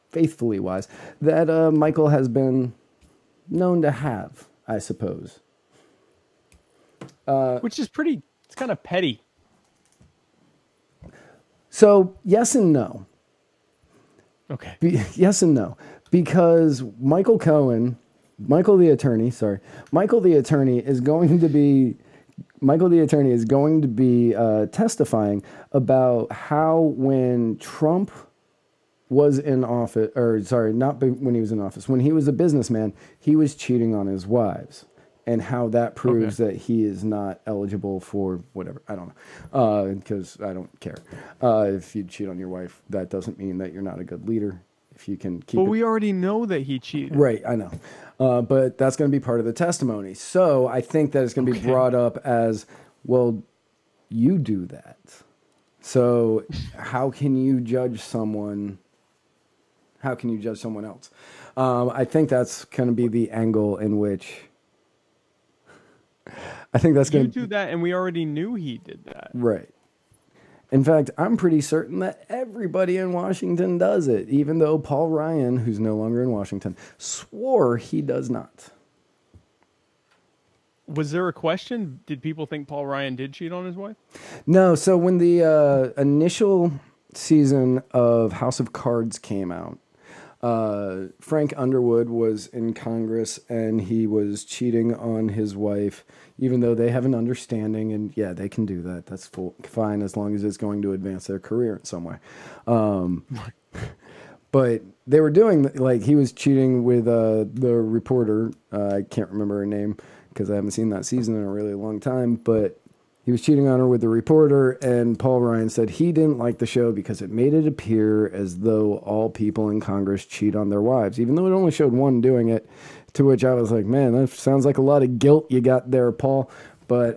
faithfully wise, that Michael has been known to have, I suppose. Which is pretty, it's kind of petty. So, yes and no. Okay. Yes and no. Because Michael the attorney is going to be testifying about how when Trump was in office, or sorry, not when he was in office, when he was a businessman, he was cheating on his wives, and how that proves that he is not eligible for whatever. I don't know, because I don't care. If you cheat on your wife, that doesn't mean that you're not a good leader. If you can keep. But we already know that he cheated. Right, I know. But that's going to be part of the testimony. So I think that it's going to be brought up as, well, you do that. So how can you judge someone? How can you judge someone else? I think that's going to be the angle in which. I think that's going to do that, and we already knew he did that. Right. In fact, I'm pretty certain that everybody in Washington does it, even though Paul Ryan, who's no longer in Washington, swore he does not. Was there a question? Did people think Paul Ryan did cheat on his wife? No. So when the initial season of House of Cards came out, Frank Underwood was in Congress and he was cheating on his wife, even though they have an understanding, and yeah, they can do that. That's fine as long as it's going to advance their career in some way. But they were doing, like, he was cheating with the reporter. I can't remember her name because I haven't seen that season in a really long time, but he was cheating on her with the reporter, and Paul Ryan said he didn't like the show because it made it appear as though all people in Congress cheat on their wives, even though it only showed one doing it, to which I was like, man, that sounds like a lot of guilt you got there, Paul. But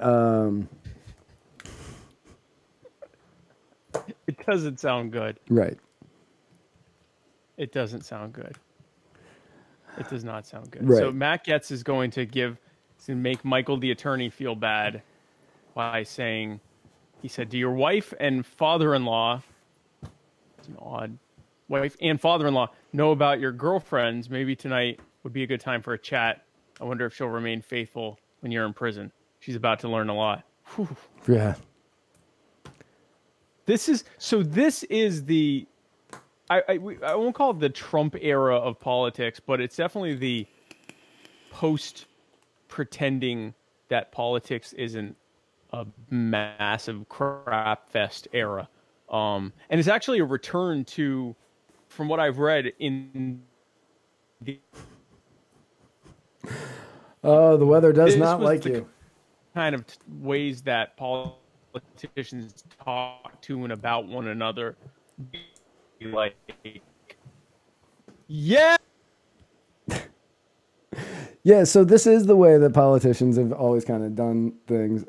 it doesn't sound good. Right. It doesn't sound good. It does not sound good. Right. So Matt Getz is going to make Michael the attorney feel bad by saying, he said, do your wife and father-in-law, it's an odd, wife and father-in-law know about your girlfriends? Maybe tonight would be a good time for a chat. I wonder if she'll remain faithful when you're in prison. She's about to learn a lot. Whew. Yeah. This is the, I won't call it the Trump era of politics, but it's definitely the post pretending that politics isn't a massive crap fest era. And it's actually a return to, from what I've read in the the weather does not like you. Kind of ways that politicians talk to and about one another. Like, yeah. Yeah, so this is the way that politicians have always kind of done things.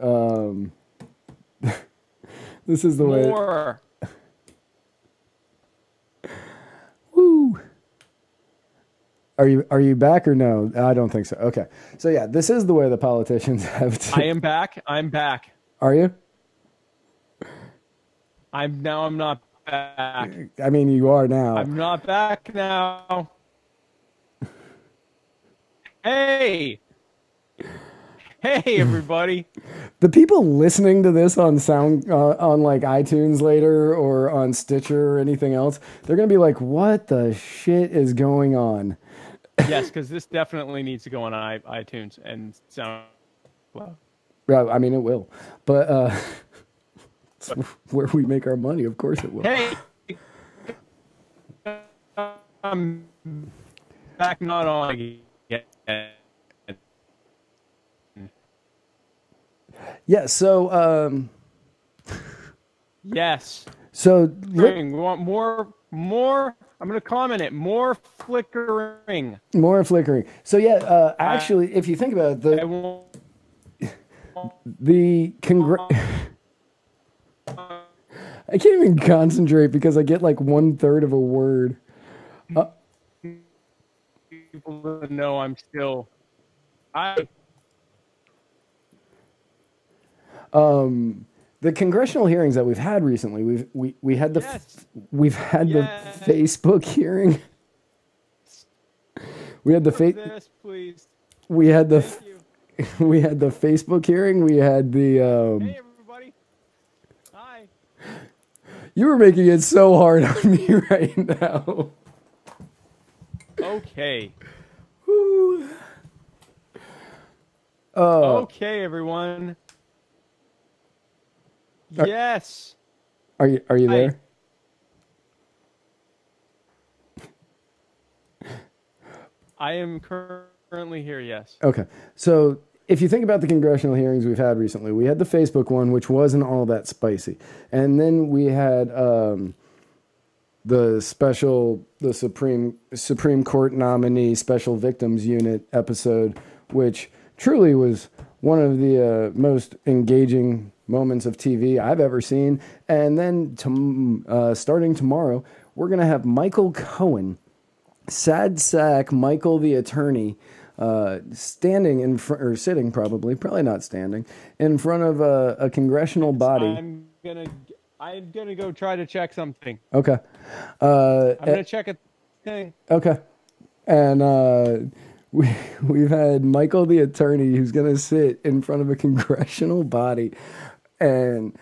This is the More. way. Woo. Are you back or no? I don't think so. Okay. So yeah, this is the way the politicians have to. I am back. I'm back. Are you? I'm not back. I mean, you are now. I'm not back now. Hey, everybody! The people listening to this on on like iTunes later or on Stitcher or anything else, they're gonna be like, "What the shit is going on?" Yes, because this definitely needs to go on iTunes and sound. Well, Yeah, I mean it will, but it's where we make our money. Of course, it will. hey, I'm back not on again. Yeah. So. Yes. So. We want more. I'm going to comment it. More flickering. More flickering. So yeah. Actually, if you think about it, I can't even concentrate because I get like 1/3 of a word. People to know I'm still. The congressional hearings that we've had recently, we had the Yes. we've had Yes. the Facebook hearing. We had the This, please. we had the Thank you. we had the Facebook hearing. We had the Hey, everybody. Hi. You were making it so hard on me right now. Okay. Woo. Okay, everyone. Yes. Are you there? I am currently here, yes. Okay. So if you think about the congressional hearings we've had recently, we had the Facebook one, which wasn't all that spicy. And then we had the Supreme Court nominee Special Victims Unit episode, which truly was one of the most engaging moments of TV I've ever seen. And then starting tomorrow, we're going to have Michael Cohen, sad sack Michael the attorney, standing in front, or sitting probably not standing, in front of a congressional body. I'm gonna go try to check something. Okay. I'm gonna check a thing. Okay. And we've had Michael the attorney who's going to sit in front of a congressional body and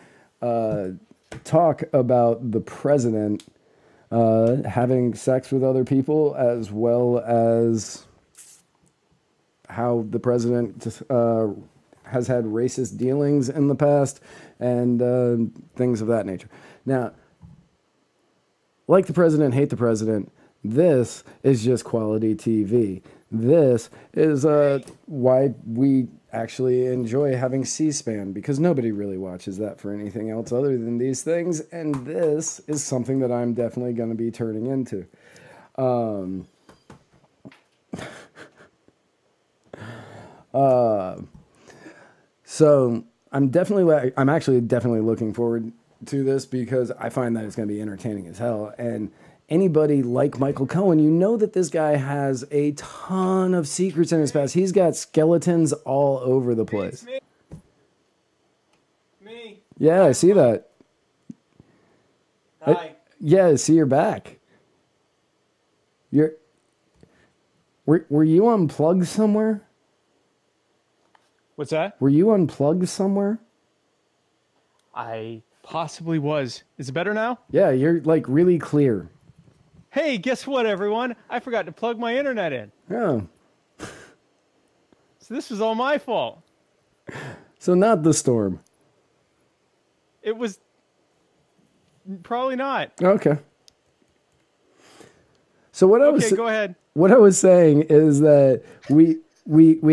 talk about the president having sex with other people, as well as how the president has had racist dealings in the past and things of that nature. Now, like the president, hate the president, this is just quality TV. This is why we actually enjoy having C-SPAN, because nobody really watches that for anything else other than these things, and this is something that I'm definitely going to be turning into. So I'm actually definitely looking forward to this, because I find that it's going to be entertaining as hell. And anybody like Michael Cohen, you know that this guy has a ton of secrets in his past. He's got skeletons all over the place. Me. Yeah, I see that. Hi. Yeah, I see you're back. Were you unplugged somewhere? What's that? Were you unplugged somewhere? I possibly was. Is it better now? Yeah, you're like really clear. Hey, guess what, everyone? I forgot to plug my internet in. Oh. So this was all my fault. So not the storm. It was probably not. Okay. So what Okay, go ahead. What I was saying is that we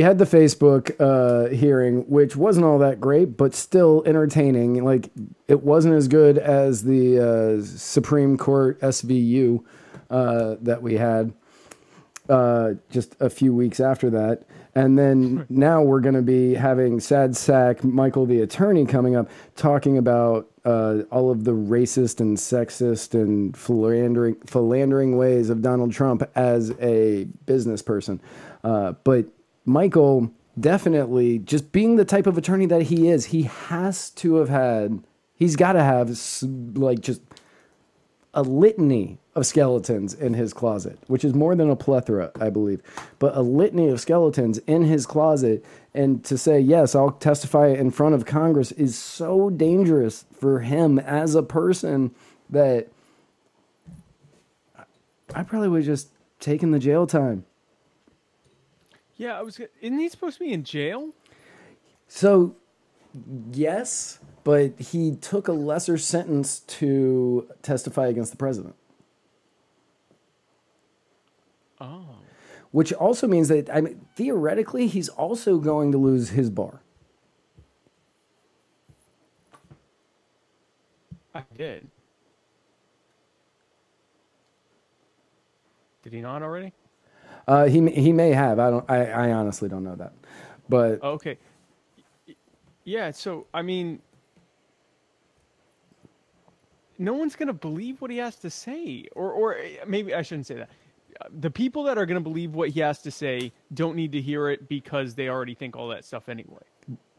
had the Facebook hearing, which wasn't all that great, but still entertaining. Like, it wasn't as good as the Supreme Court SVU that we had just a few weeks after that. And then now we're going to be having Sad Sack Michael the attorney coming up, talking about all of the racist and sexist and philandering ways of Donald Trump as a business person. But Michael, definitely, just being the type of attorney that he is, he's got to have like just a litany of skeletons in his closet, which is more than a plethora, I believe, but a litany of skeletons in his closet. And to say, yes, I'll testify in front of Congress is so dangerous for him as a person that I probably would have just taken the jail time. Yeah, isn't he supposed to be in jail? So, yes, but he took a lesser sentence to testify against the president. Oh. Which also means that, I mean, theoretically, he's also going to lose his bar. I did. Did he not already? He may have. I honestly don't know that. But Okay. Yeah, so, I mean, no one's going to believe what he has to say. Or maybe I shouldn't say that. The people that are going to believe what he has to say don't need to hear it because they already think all that stuff anyway.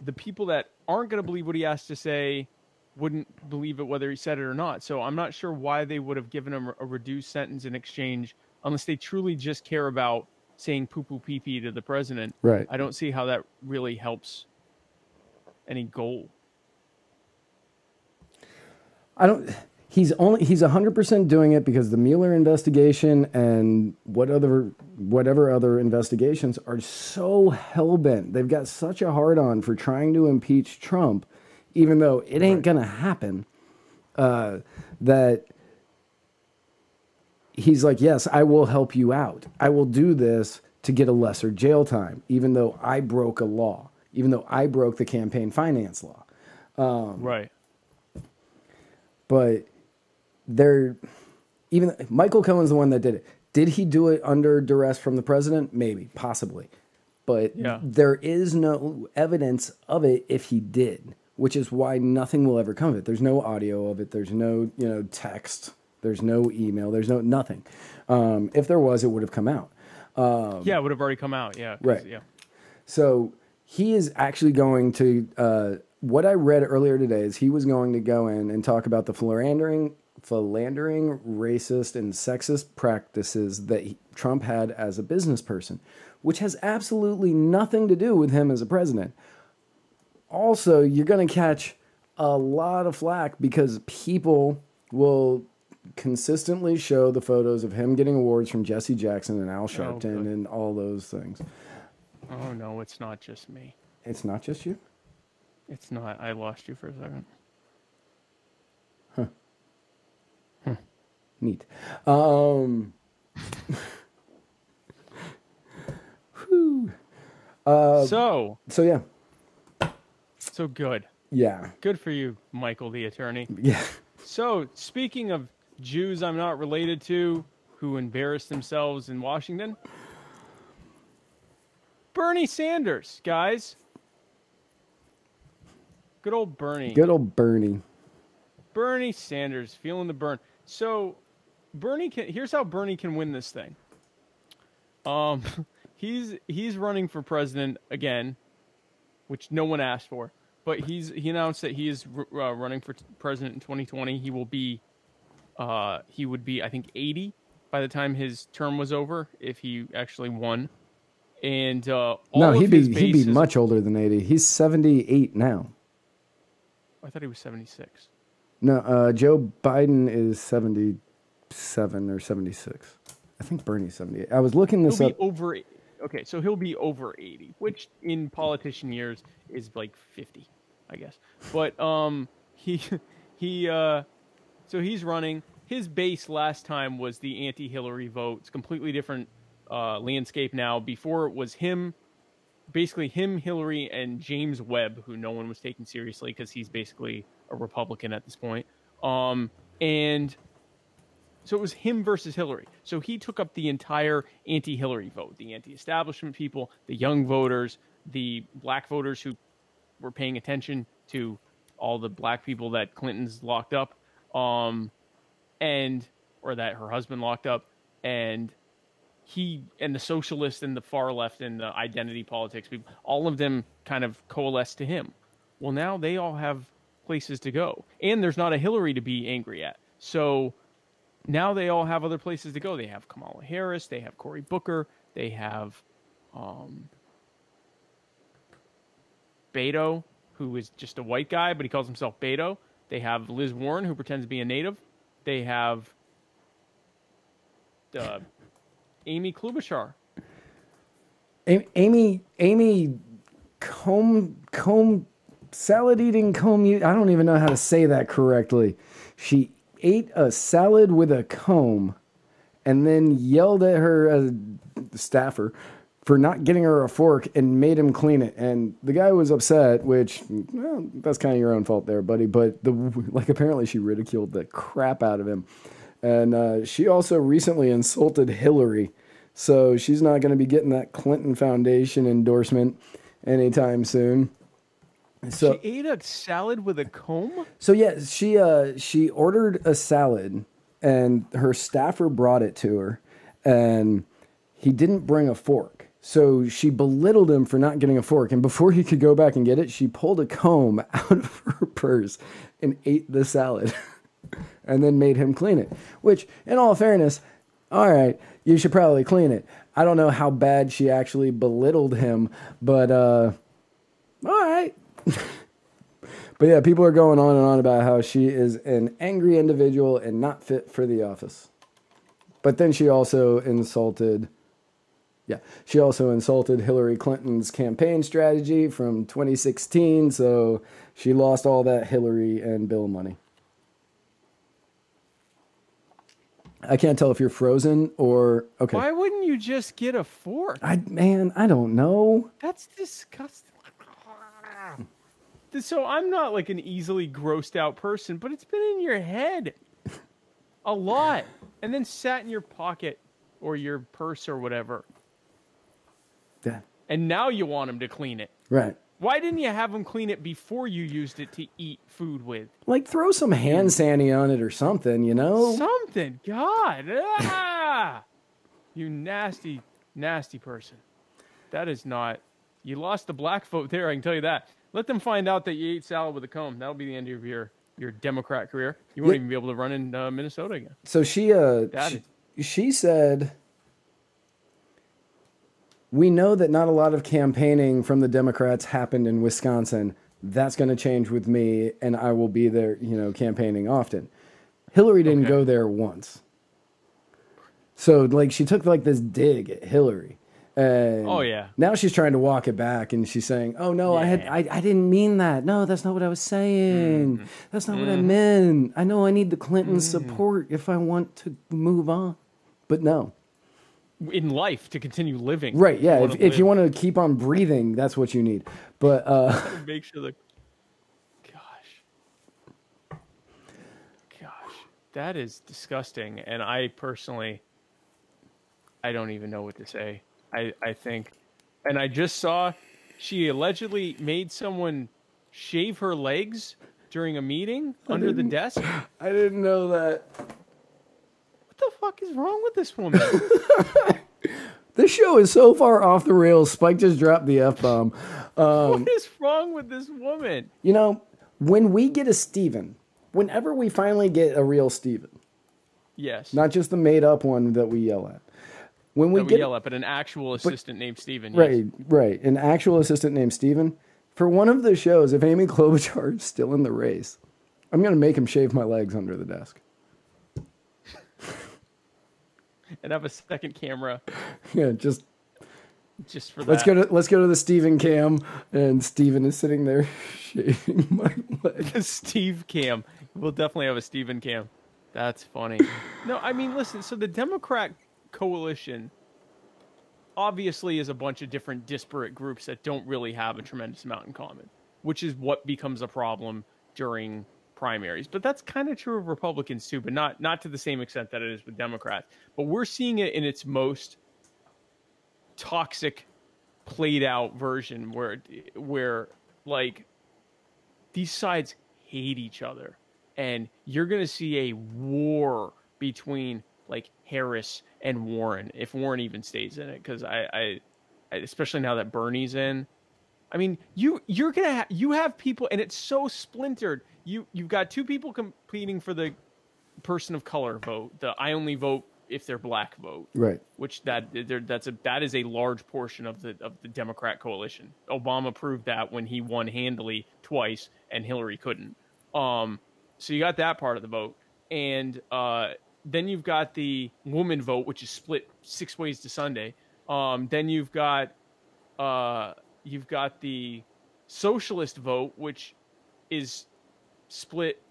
The people that aren't going to believe what he has to say wouldn't believe it whether he said it or not. So I'm not sure why they would have given him a reduced sentence in exchange unless they truly just care about saying poo-poo pee-pee to the president. Right. I don't see how that really helps any goal. He's 100% doing it because the Mueller investigation and whatever other investigations are so hell-bent. They've got such a hard-on for trying to impeach Trump, even though it ain't going to happen, that he's like, yes, I will help you out. I will do this to get a lesser jail time, even though I broke a law, even though I broke the campaign finance law. Right. But even Michael Cohen's the one that did it. Did he do it under duress from the president? Maybe, possibly. But there is no evidence of it if he did, which is why nothing will ever come of it. There's no audio of it. There's no, text. There's no email. There's nothing. If there was, it would have come out. Yeah, it would have already come out. Yeah. Right. Yeah. So he is actually going to, what I read earlier today is he was going to go in and talk about the philandering, racist, and sexist practices that Trump had as a business person, which has absolutely nothing to do with him as a president. Also, you're going to catch a lot of flack because people will consistently show the photos of him getting awards from Jesse Jackson and Al Sharpton and all those things. Oh, no, it's not just me. It's not just you? It's not. I lost you for a second. Neat. Whew. So yeah. So good. Yeah. Good for you, Michael the attorney. Yeah. So, speaking of Jews I'm not related to who embarrassed themselves in Washington, Bernie Sanders, guys. Good old Bernie. Good old Bernie. Bernie Sanders, feeling the burn. So, here's how Bernie can win this thing. He's running for president again, which no one asked for. But he announced that he is running for president in 2020. He would be, I think, 80 by the time his term was over if he actually won. And he'd be much older than 80. He's 78 now. I thought he was 76. No, Joe Biden is 77 or 76. I think Bernie's 78. I was looking this up. Okay, so he'll be over 80, which in politician years is like 50, I guess. But he so he's running. His base last time was the anti-Hillary vote. It's a completely different landscape now. Before it was him, basically him, Hillary, and James Webb, who no one was taking seriously because he's basically a Republican at this point. And so it was him versus Hillary. So he took up the entire anti-Hillary vote, the anti-establishment people, the young voters, the black voters who were paying attention to all the black people that Clinton's locked up, or that her husband locked up, and he and the socialists and the far left and the identity politics people, all of them kind of coalesced to him. Well, now they all have places to go, and there's not a Hillary to be angry at. So now they all have other places to go. They have Kamala Harris, they have Cory Booker, they have Beto, who is just a white guy, but he calls himself Beto. They have Liz Warren, who pretends to be a native. They have Amy Klobuchar. Amy comb salad eating comb. I don't even know how to say that correctly. She ate a salad with a comb, and then yelled at her staffer for not getting her a fork and made him clean it. And the guy was upset, which, well, that's kind of your own fault there, buddy. But apparently she ridiculed the crap out of him. And she also recently insulted Hillary. So she's not going to be getting that Clinton Foundation endorsement anytime soon. So, she ate a salad with a comb? So yeah, she ordered a salad, and her staffer brought it to her, and he didn't bring a fork. So she belittled him for not getting a fork, and before he could go back and get it, she pulled a comb out of her purse and ate the salad and then made him clean it. Which, in all fairness, all right, you should probably clean it. I don't know how bad she actually belittled him, but all right. But yeah, people are going on and on about how she is an angry individual and not fit for the office. But then she also insulted Hillary Clinton's campaign strategy from 2016, so she lost all that Hillary and Bill money. I can't tell if you're frozen or okay. Why wouldn't you just get a fork? I don't know. That's disgusting. So I'm not like an easily grossed out person, but it's been in your head a lot and then sat in your pocket or your purse or whatever. Yeah. And now you want him to clean it. Right. Why didn't you have him clean it before you used it to eat food with? Like throw some hand sani on it or something, you know? Something. God. Ah! You nasty, nasty person. That is not... You lost the black vote there, I can tell you that. Let them find out that you ate salad with a comb. That'll be the end of your Democrat career. You won't even be able to run in Minnesota again. So she said, we know that not a lot of campaigning from the Democrats happened in Wisconsin. That's going to change with me, and I will be there, campaigning often. Hillary didn't go there once. So, she took, this dig at Hillary. And now she's trying to walk it back, and she's saying, "Oh no, Yeah. I didn't mean that. No, that's not what I was saying. That's not what I meant. I know I need the Clinton support if I want to move on, but no, in life to continue living, right? Yeah, if you want to keep on breathing, that's what you need. But make sure that, gosh, that is disgusting, and I personally, I don't even know what to say. I think, and I just saw she allegedly made someone shave her legs during a meeting under the desk. I didn't know that. What the fuck is wrong with this woman? This show is so far off the rails. Spike just dropped the F-bomb. What is wrong with this woman? When we get a Steven, whenever we finally get a real Steven. Yes. Not just the made-up one that we yell at. When we yell at, but an actual assistant named Steven. Right, right. An actual assistant named Steven. For one of the shows, if Amy Klobuchar is still in the race, I'm going to make him shave my legs under the desk. And have a second camera. Yeah, just just for that. Let's go to the Steven cam, and Steven is sitting there shaving my leg. The Steve cam. We'll definitely have a Steven cam. That's funny. No, I mean, listen. So the Democrat coalition obviously is a bunch of different disparate groups that don't really have a tremendous amount in common, which is what becomes a problem during primaries. But that's kind of true of Republicans too, but not to the same extent that it is with Democrats. But we're seeing it in its most toxic, played out version where like these sides hate each other, and you're going to see a war between like Harris and Warren, if Warren even stays in it, because I especially now that Bernie's in. I mean, you have people, and it's so splintered. You've got two people competing for the person of color vote, the I only vote if they're black vote, right? Which that is a large portion of the Democrat coalition. Obama proved that when he won handily twice, and Hillary couldn't. So you got that part of the vote, and then you've got the woman vote, which is split 6 ways to Sunday. Then you've got the socialist vote, which is split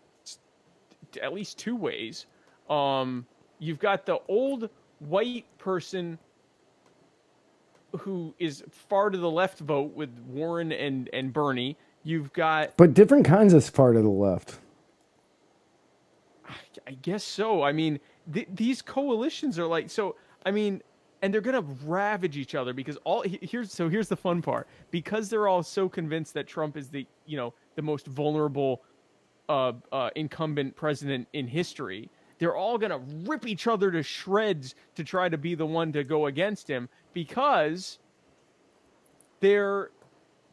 at least 2 ways. You've got the old white person who is far to the left vote with Warren and Bernie. You've got... But different kinds of far to the left. I guess so. I mean, these coalitions are like... So, I mean... And they're going to ravage each other because here's the fun part. Because they're all so convinced that Trump is the most vulnerable incumbent president in history, they're all going to rip each other to shreds to try to be the one to go against him, because they're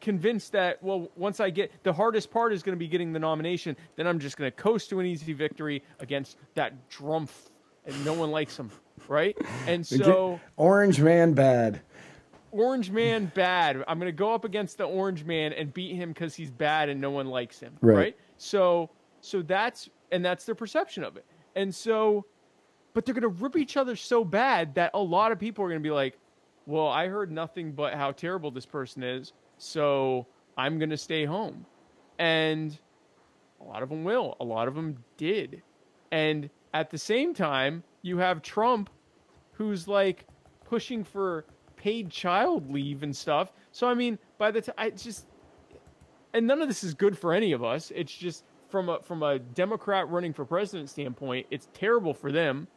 convinced that, well, once I get, the hardest part is going to be getting the nomination, then I'm just going to coast to an easy victory against that drumpf, and no one likes him, right? And so... Orange man bad. Orange man bad. I'm going to go up against the orange man and beat him because he's bad and no one likes him, right? So that's their perception of it. And so, but they're going to rip each other so bad that a lot of people are going to be like, well, I heard nothing but how terrible this person is, so I'm going to stay home. And a lot of them will. A lot of them did. And at the same time, you have Trump, who's like pushing for paid child leave and stuff. So, I mean, by the time, and none of this is good for any of us. It's just from a Democrat running for president standpoint, it's terrible for them,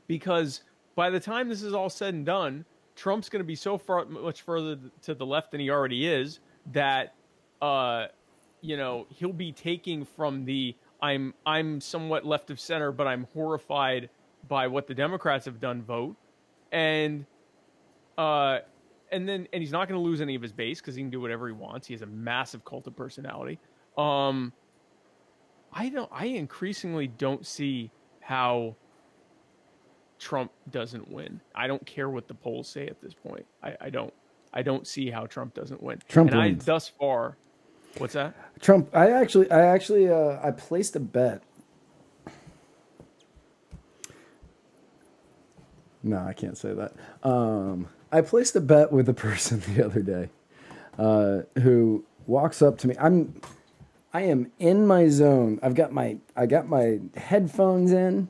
because by the time this is all said and done, Trump's going to be so much further to the left than he already is that, he'll be taking from the I'm somewhat left of center, but I'm horrified by what the Democrats have done vote, and he's not going to lose any of his base because he can do whatever he wants. He has a massive cult of personality. I increasingly don't see how Trump doesn't win. I don't care what the polls say at this point. I don't see how Trump doesn't win. Trump wins. Thus far, what's that? Trump. I placed a bet. No, I can't say that. I placed a bet with a person the other day who walks up to me. I am in my zone. I got my headphones in,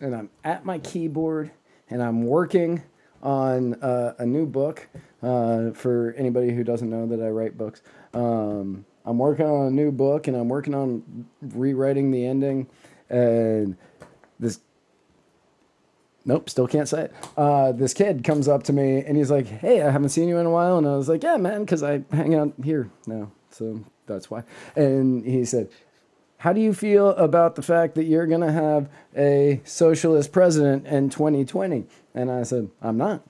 and I'm at my keyboard, and I'm working on a new book. For anybody who doesn't know that I write books, I'm working on a new book, and I'm working on rewriting the ending, and this. Nope, still can't say it. This kid comes up to me, and he's like, hey, I haven't seen you in a while. And I was like, yeah, man, because I hang out here now, so that's why. And he said, how do you feel about the fact that you're going to have a socialist president in 2020? And I said, I'm not.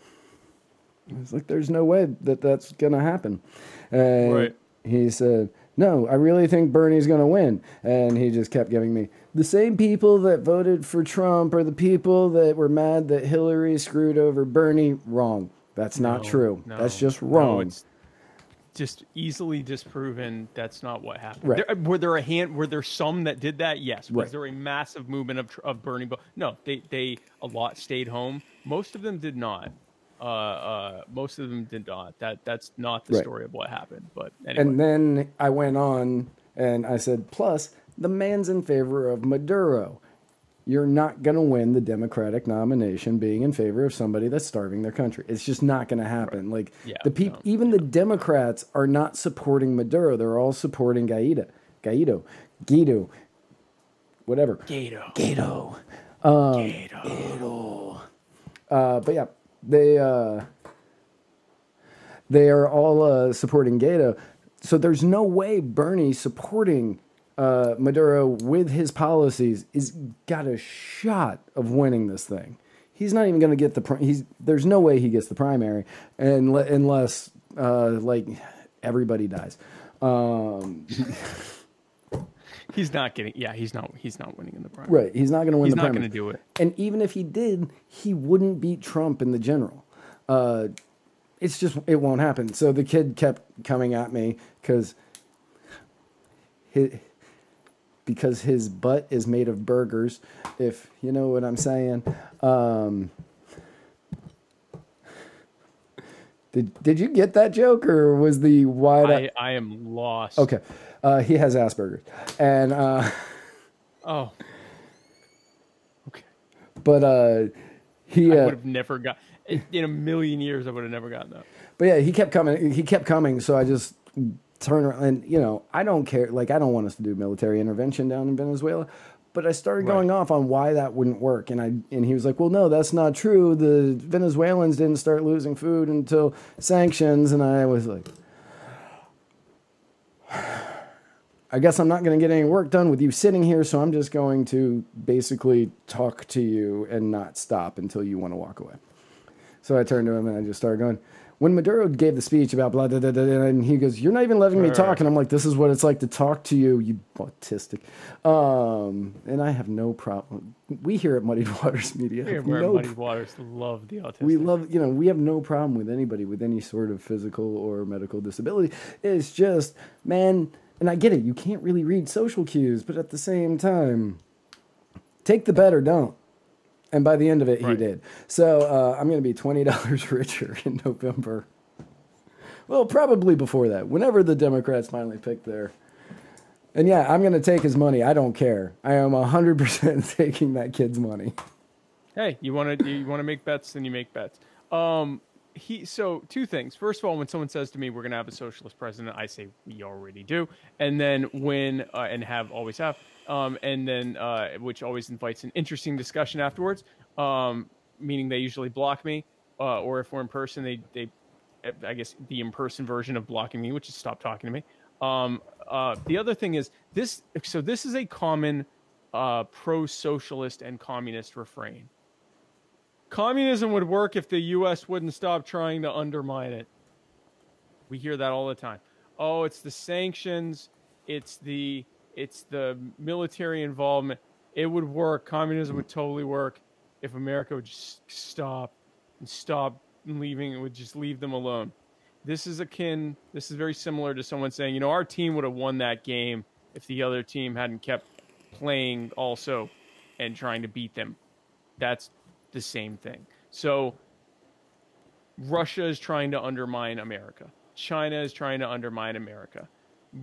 I was like, there's no way that that's going to happen. And he said, no, I really think Bernie's going to win. And he just kept giving me, the same people that voted for Trump are the people that were mad that Hillary screwed over Bernie. Wrong. That's not true. No, that's just wrong. No, it's just easily disproven. That's not what happened. Right. Were there some that did that? Yes. Was there a massive movement of Bernie? No, they a lot stayed home. Most of them did not. Most of them did not. That's not the Right. story of what happened. But anyway. And then I went on and I said, plus, the man's in favor of Maduro. You're not going to win the Democratic nomination being in favor of somebody that's starving their country. It's just not going to happen. Like Yeah, the people, even the Democrats are not supporting Maduro. They're all supporting Guaido, whatever. Guaido. But yeah, they are all supporting Guaido. So there's no way Bernie supporting Maduro with his policies is got a shot of winning this thing. He's not even going to get there's no way he gets the primary unless like everybody dies. He's not getting. Yeah, he's not winning in the primary. Right, he's not going to win the primary. He's not going to do it. And even if he did, he wouldn't beat Trump in the general. It's just it won't happen. So the kid kept coming at me because his butt is made of burgers, if you know what I'm saying. Did you get that joke, or was the wide? I am lost. Okay, he has Asperger's, and oh, okay. But he I would have never got in a million years. I would have never gotten that. But yeah, he kept coming. So I just turned around, and I don't care. Like, I don't want us to do military intervention down in Venezuela. But I started going off on why that wouldn't work, and he was like, "Well, no, that's not true. The Venezuelans didn't start losing food until sanctions." And I was like, "I guess I'm not going to get any work done with you sitting here, so I'm just going to basically talk to you and not stop until you want to walk away." So I turned to him and I just started going, when Maduro gave the speech about blah, blah, blah, blah, and he goes, "You're not even letting me talk." And I'm like, "This is what it's like to talk to you, you autistic." And I have no problem. We here at Muddied Waters Media Muddied Waters love the autistic. We love, we have no problem with anybody with any sort of physical or medical disability. It's just, man, and I get it, you can't really read social cues, but at the same time, take the bet or don't. And by the end of it, he did. So I'm going to be $20 richer in November. Well, probably before that, whenever the Democrats finally pick their. And yeah, I'm going to take his money. I don't care. I am 100% taking that kid's money. Hey, you want to make bets, then you make bets. So two things. First of all, when someone says to me, "We're going to have a socialist president," I say, "We already do." And then when always have. And then which always invites an interesting discussion afterwards, meaning they usually block me, or if we're in person, they I guess the in-person version of blocking me, which is stop talking to me. The other thing is this. So this is a common pro-socialist and communist refrain. Communism would work if the U.S. wouldn't stop trying to undermine it. We hear that all the time. Oh, it's the sanctions. It's the military involvement. It would work. Communism would totally work if America would just stop leaving. It would just leave them alone. This is very similar to someone saying, our team would have won that game if the other team hadn't kept playing also and trying to beat them. That's the same thing. So Russia is trying to undermine America. China is trying to undermine America.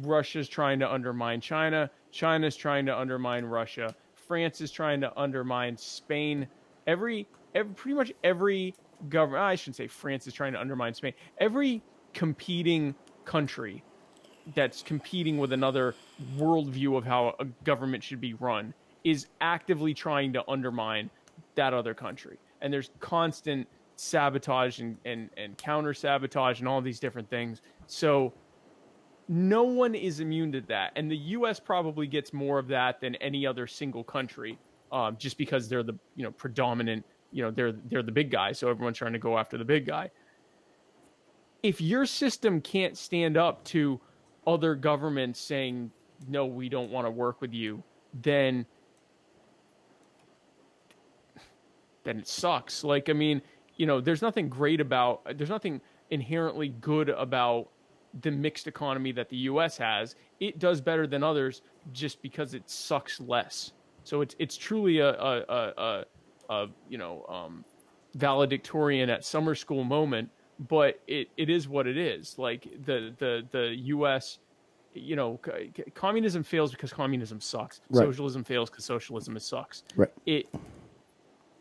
Russia's trying to undermine China. China's trying to undermine Russia. France is trying to undermine Spain. Pretty much every government, I shouldn't say France is trying to undermine Spain. Every competing country that's competing with another worldview of how a government should be run is actively trying to undermine that other country. And there's constant sabotage and counter sabotage and all these different things. So no one is immune to that. And the U.S. probably gets more of that than any other single country, just because they're the predominant, they're the big guy. So everyone's trying to go after the big guy. If your system can't stand up to other governments saying, "No, we don't want to work with you," then it sucks. Like, I mean, there's nothing inherently good about the mixed economy that the U.S. has. It does better than others just because it sucks less. So it's truly a valedictorian at summer school moment, but it is what it is. Like the U.S., you know, communism fails because communism sucks. Right. Socialism fails because socialism sucks. Right.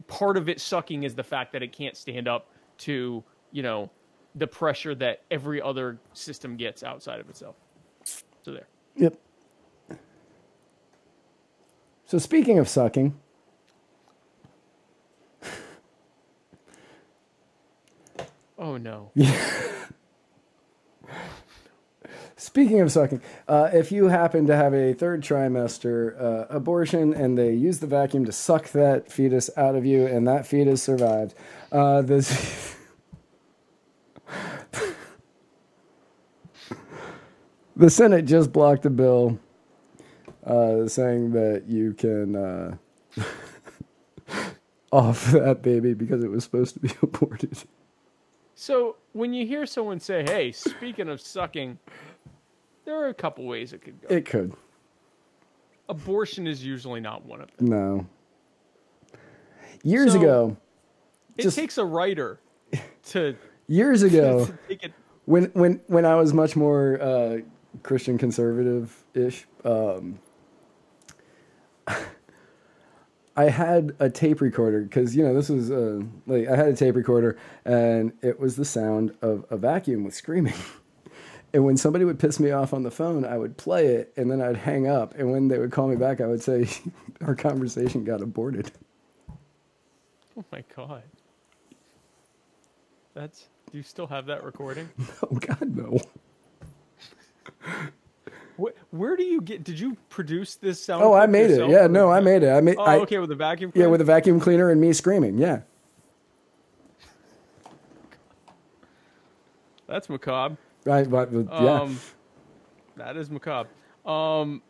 Part of it sucking is the fact that it can't stand up to, you know, the pressure that every other system gets outside of itself. So there. Yep. So speaking of sucking, oh no. Speaking of sucking, if you happen to have a third trimester abortion and they use the vacuum to suck that fetus out of you and that fetus survived, this the Senate just blocked a bill saying that you can off that baby because it was supposed to be aborted. So when you hear someone say, hey, speaking of sucking, there are a couple ways it could go. It could. Abortion is usually not one of them. No. Years ago. It takes a writer to... Years ago, to take it. when I was much more Christian conservative-ish, I had a tape recorder because, you know, this was like I had a tape recorder and it was the sound of a vacuum with screaming. And when somebody would piss me off on the phone, I would play it and then I'd hang up. And when they would call me back, I would say, our conversation got aborted. Oh my God. Do you still have that recording? Oh God, no. Where do you did you produce this sound? Oh, I made it. Yeah, no, I made it. Okay, with a vacuum cleaner? Yeah, with a vacuum cleaner and me screaming. Yeah. That's macabre. Right, but yeah. That is macabre. So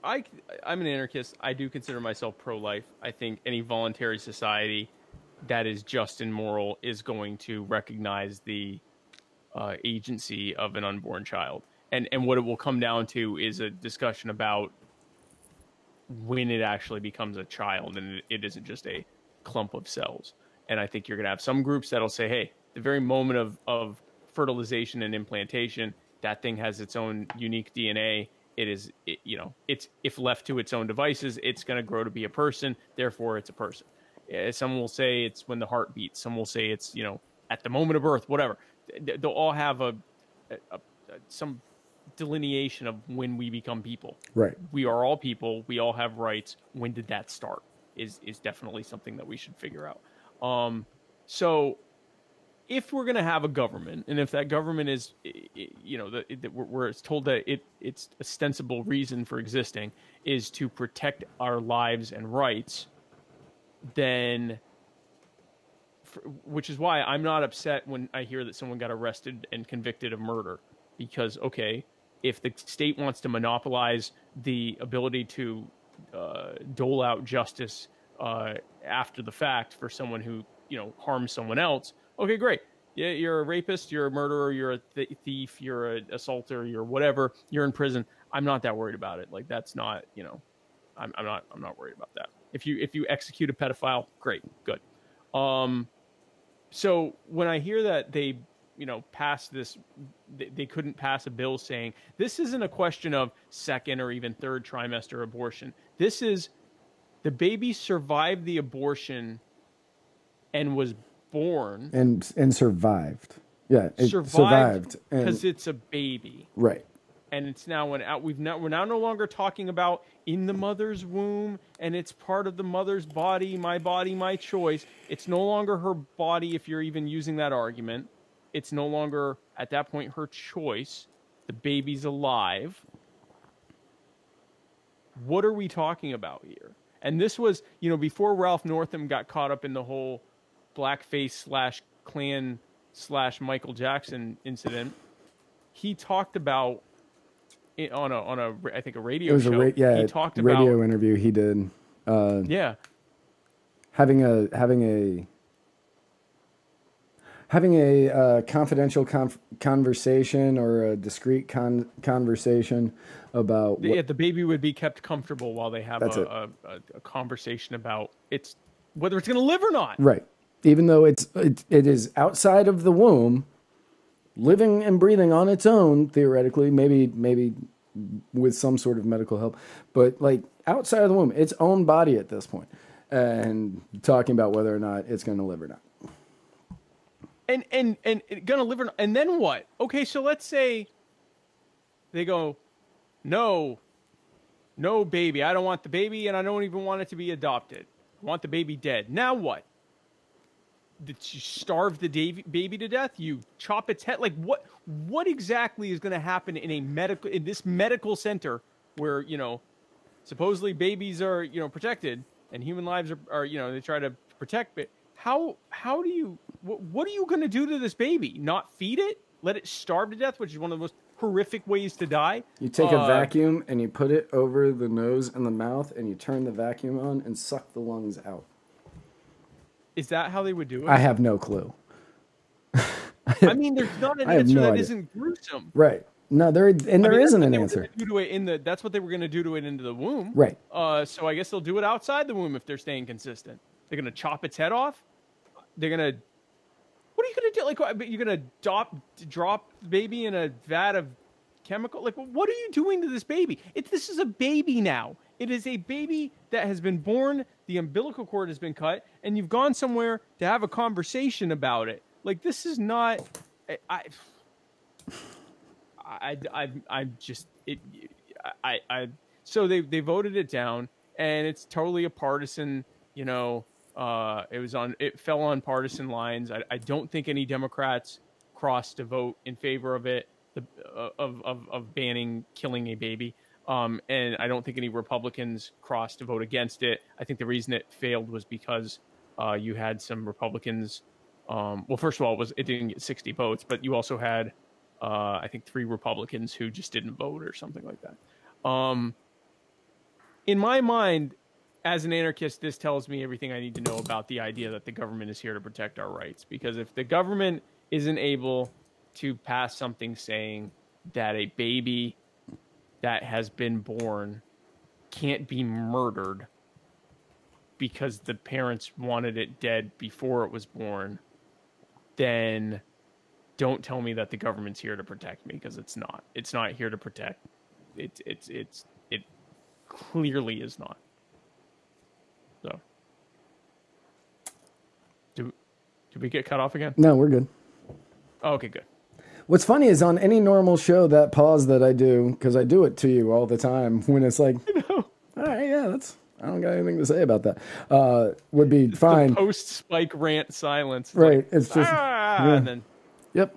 I'm an anarchist. I do consider myself pro-life. I think any voluntary society that is just and moral is going to recognize the agency of an unborn child. And what it will come down to is a discussion about when it actually becomes a child and it isn't just a clump of cells. And I think you're going to have some groups that'll say, hey, the very moment of fertilization and implantation, that thing has its own unique DNA. It's if left to its own devices, it's going to grow to be a person. Therefore, it's a person. Some will say it's when the heart beats. Some will say it's, you know, at the moment of birth, whatever. They'll all have some delineation of when we become people. Right. We are all people. We all have rights. When did that start? Is definitely something that we should figure out. So if we're going to have a government, and if that government is, you know, we're told that its ostensible reason for existing is to protect our lives and rights, then, which is why I'm not upset when I hear that someone got arrested and convicted of murder, because, okay, if the state wants to monopolize the ability to dole out justice after the fact for someone who, you know, harms someone else, okay, great. Yeah, you're a rapist, you're a murderer, you're a thief, you're an assaulter, you're whatever, you're in prison. I'm not that worried about it. Like, that's not, you know, I'm not worried about that. If you execute a pedophile, great, good. So when I hear that they, you know, passed this, they couldn't pass a bill saying this isn't a question of second or even third trimester abortion. This is the baby survived the abortion and was born and survived. Yeah, it survived and, because it's a baby, right? And it's now we're now no longer talking about in the mother's womb and it's part of the mother's body, my choice. It's no longer her body if you're even using that argument. It's no longer at that point her choice. The baby's alive. What are we talking about here? And this was, you know, before Ralph Northam got caught up in the whole blackface / Klan / Michael Jackson incident, he talked about it on a I think a radio show. He talked about radio interview he did. Having a confidential conversation or a discreet conversation about the baby would be kept comfortable while they have a conversation about whether it's going to live or not. Right. even though it is outside of the womb, living and breathing on its own, theoretically, maybe with some sort of medical help, but like outside of the womb, its own body at this point, and talking about whether or not it's going to live or not. And gonna live or not, and then what? Okay, so let's say they go, no, baby, I don't want the baby, and I don't even want it to be adopted. I want the baby dead. Now what? Did you starve the baby to death? You chop its head? Like what exactly is going to happen in this medical center where, you know, supposedly babies are, you know, protected and human lives are you know, they try to protect it. How do you, what are you going to do to this baby? Not feed it? Let it starve to death, which is one of the most horrific ways to die? You take a vacuum and you put it over the nose and the mouth and you turn the vacuum on and suck the lungs out. Is that how they would do it? I have no clue. I mean, there's not an answer that isn't gruesome. Right. No, there isn't an answer. That's what they were going to do to it into the womb. Right. So I guess they'll do it outside the womb if they're staying consistent. They're going to chop its head off. They're going to... What are you going to do? Like, you're going to drop the baby in a vat of chemical? Like, what are you doing to this baby? This is a baby now. It is a baby that has been born. The umbilical cord has been cut, and you've gone somewhere to have a conversation about it. Like, this is not... So they voted it down, and it's totally a partisan, you know, it fell on partisan lines. I don't think any Democrats crossed to vote in favor of it, of banning killing a baby. And I don't think any Republicans crossed to vote against it. I think the reason it failed was because you had some Republicans. Well, first of all, it didn't get 60 votes, but you also had, I think, 3 Republicans who just didn't vote or something like that. In my mind, as an anarchist, this tells me everything I need to know about the idea that the government is here to protect our rights. Because if the government isn't able to pass something saying that a baby that has been born can't be murdered because the parents wanted it dead before it was born, then don't tell me that the government's here to protect me, because it's not. It's not here to protect. It clearly is not. So, did we get cut off again? No, we're good. Oh, okay, good. What's funny is on any normal show, that pause that I do, because I do it to you all the time, when it's like, all right, yeah, I don't got anything to say about that, would be fine. The post-spike rant silence. Right. Like, it's just, yeah. And then. Yep.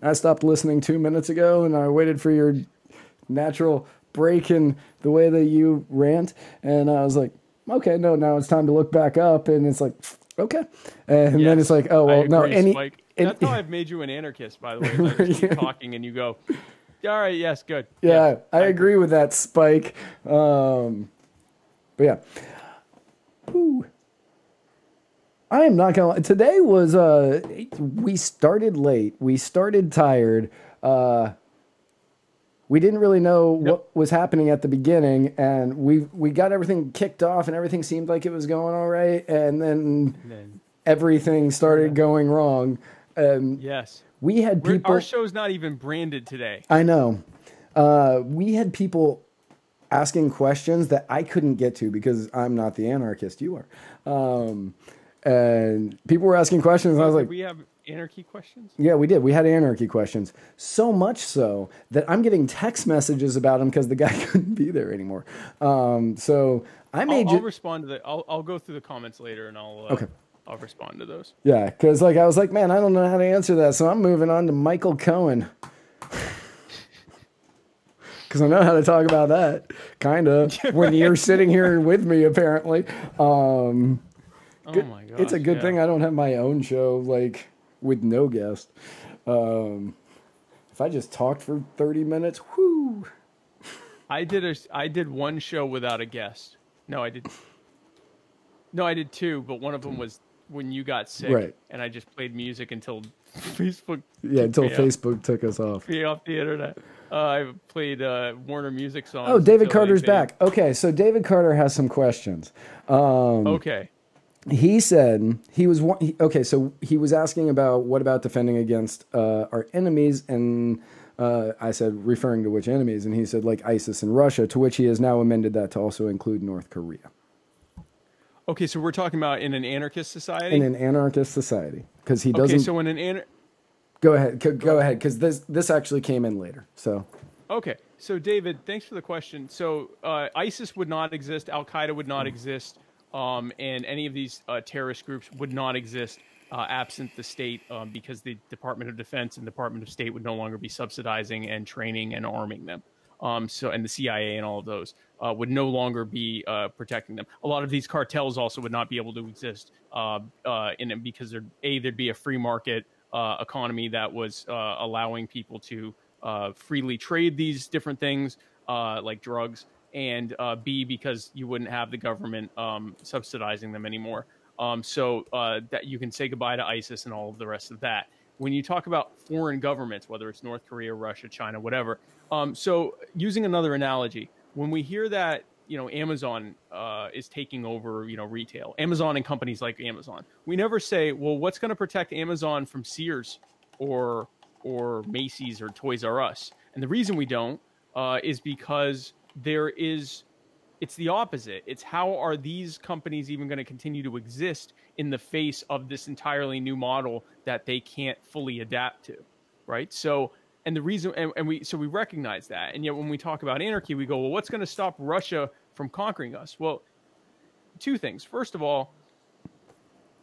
I stopped listening 2 minutes ago, and I waited for your natural break in the way that you rant, and I was like, okay, no, now it's time to look back up, and it's like, okay. And then it's like, oh, well, no, that's how I've made you an anarchist, by the way. Like, just keep talking, and you go, all right, yes, good. Yeah, yes, I agree with that, Spike. But yeah. Whew. I am not going to lie. Today was, we started late. We started tired. We didn't really know what was happening at the beginning, and we got everything kicked off, and everything seemed like it was going all right, and then everything started going wrong. Yes. We had people... Our show's not even branded today. I know. We had people asking questions that I couldn't get to because I'm not the anarchist. You are. And people were asking questions, and I was like... We have anarchy questions? Yeah, we did. We had anarchy questions. So much so that I'm getting text messages about them because the guy couldn't be there anymore. So I'll respond to I'll go through the comments later, and I'll respond to those. Yeah, because I was like, man, I don't know how to answer that, so I'm moving on to Michael Cohen. Because I know how to talk about that, kind of, when you're sitting here with me, apparently. Oh my gosh, it's a good thing I don't have my own show, like, with no guest. If I just talked for 30 minutes, whoo. I did one show without a guest. No, I did 2, but one of them was when you got sick, right? And I just played music until Facebook. Facebook took us off. Me off the internet. I played Warner Music songs. Oh, David Carter's back. Okay, so David Carter has some questions. Okay. he said okay. So he was asking about what about defending against our enemies, and I said referring to which enemies, and he said like ISIS and Russia. To which he has now amended that to also include North Korea. Okay, so we're talking about in an anarchist society. In an anarchist society, because he doesn't. Okay, so in an Go ahead, go ahead, because this actually came in later. So. Okay, so David, thanks for the question. So ISIS would not exist, Al Qaeda would not exist, and any of these terrorist groups would not exist absent the state, because the Department of Defense and Department of State would no longer be subsidizing and training and arming them. And the CIA and all of those would no longer be protecting them. A lot of these cartels also would not be able to exist because there'd be a free market economy that was allowing people to freely trade these different things like drugs, and B, because you wouldn't have the government subsidizing them anymore. So that you can say goodbye to ISIS and all of the rest of that. When you talk about foreign governments, whether it's North Korea, Russia, China, whatever. So using another analogy, when we hear that, Amazon is taking over, retail, Amazon and companies like Amazon, we never say, well, what's going to protect Amazon from Sears or Macy's or Toys R Us? And the reason we don't is because it's the opposite. It's how are these companies even going to continue to exist in the face of this entirely new model that they can't fully adapt to, right? So, and the reason, we recognize that. And yet when we talk about anarchy, we go, well, what's going to stop Russia from conquering us? Well, two things. First of all,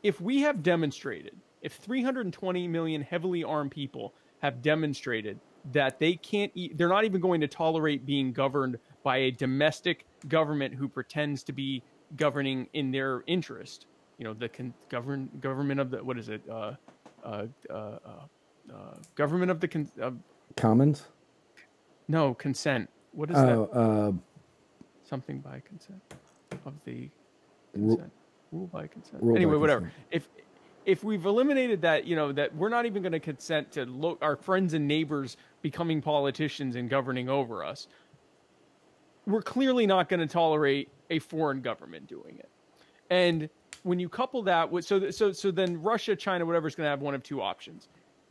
if we have demonstrated, if 320 million heavily armed people have demonstrated that they're not even going to tolerate being governed by a domestic government who pretends to be governing in their interest. Government of the, what is it? Government of the Commons? No, consent. What is that? Something by consent of the consent. Rule by consent. Anyway, whatever. If we've eliminated that, that we're not even going to consent to our friends and neighbors becoming politicians and governing over us, we're clearly not going to tolerate a foreign government doing it. And when you couple that with, so then Russia, China, whatever, is going to have one of two options: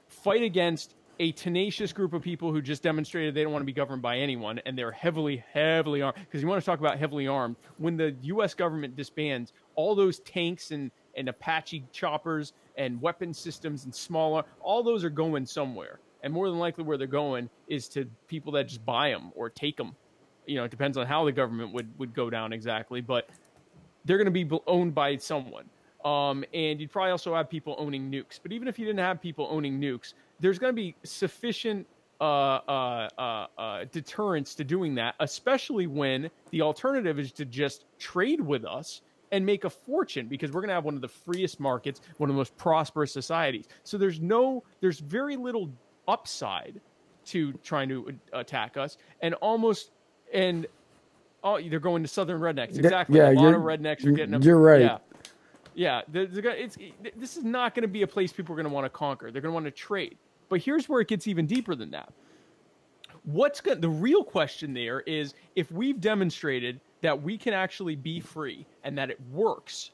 fight against a tenacious group of people who just demonstrated they don't want to be governed by anyone, and they're heavily armed. Because you want to talk about heavily armed, when the U.S. government disbands, all those tanks and Apache choppers and weapon systems and smaller, all those are going somewhere. And more than likely where they're going is to people that just buy them or take them. It depends on how the government would go down exactly, but they're going to be owned by someone. And you'd probably also have people owning nukes. But even if you didn't have people owning nukes, there's going to be sufficient deterrence to doing that, especially when the alternative is to just trade with us and make a fortune, because we're going to have one of the freest markets, one of the most prosperous societies. So there's very little upside to trying to attack us, and they're going to southern rednecks. Exactly. Yeah, a lot of rednecks are getting them. You're right. Yeah. This is not going to be a place people are going to want to conquer. They're going to want to trade. But here's where it gets even deeper than that. The real question there is, if we've demonstrated that we can actually be free and that it works,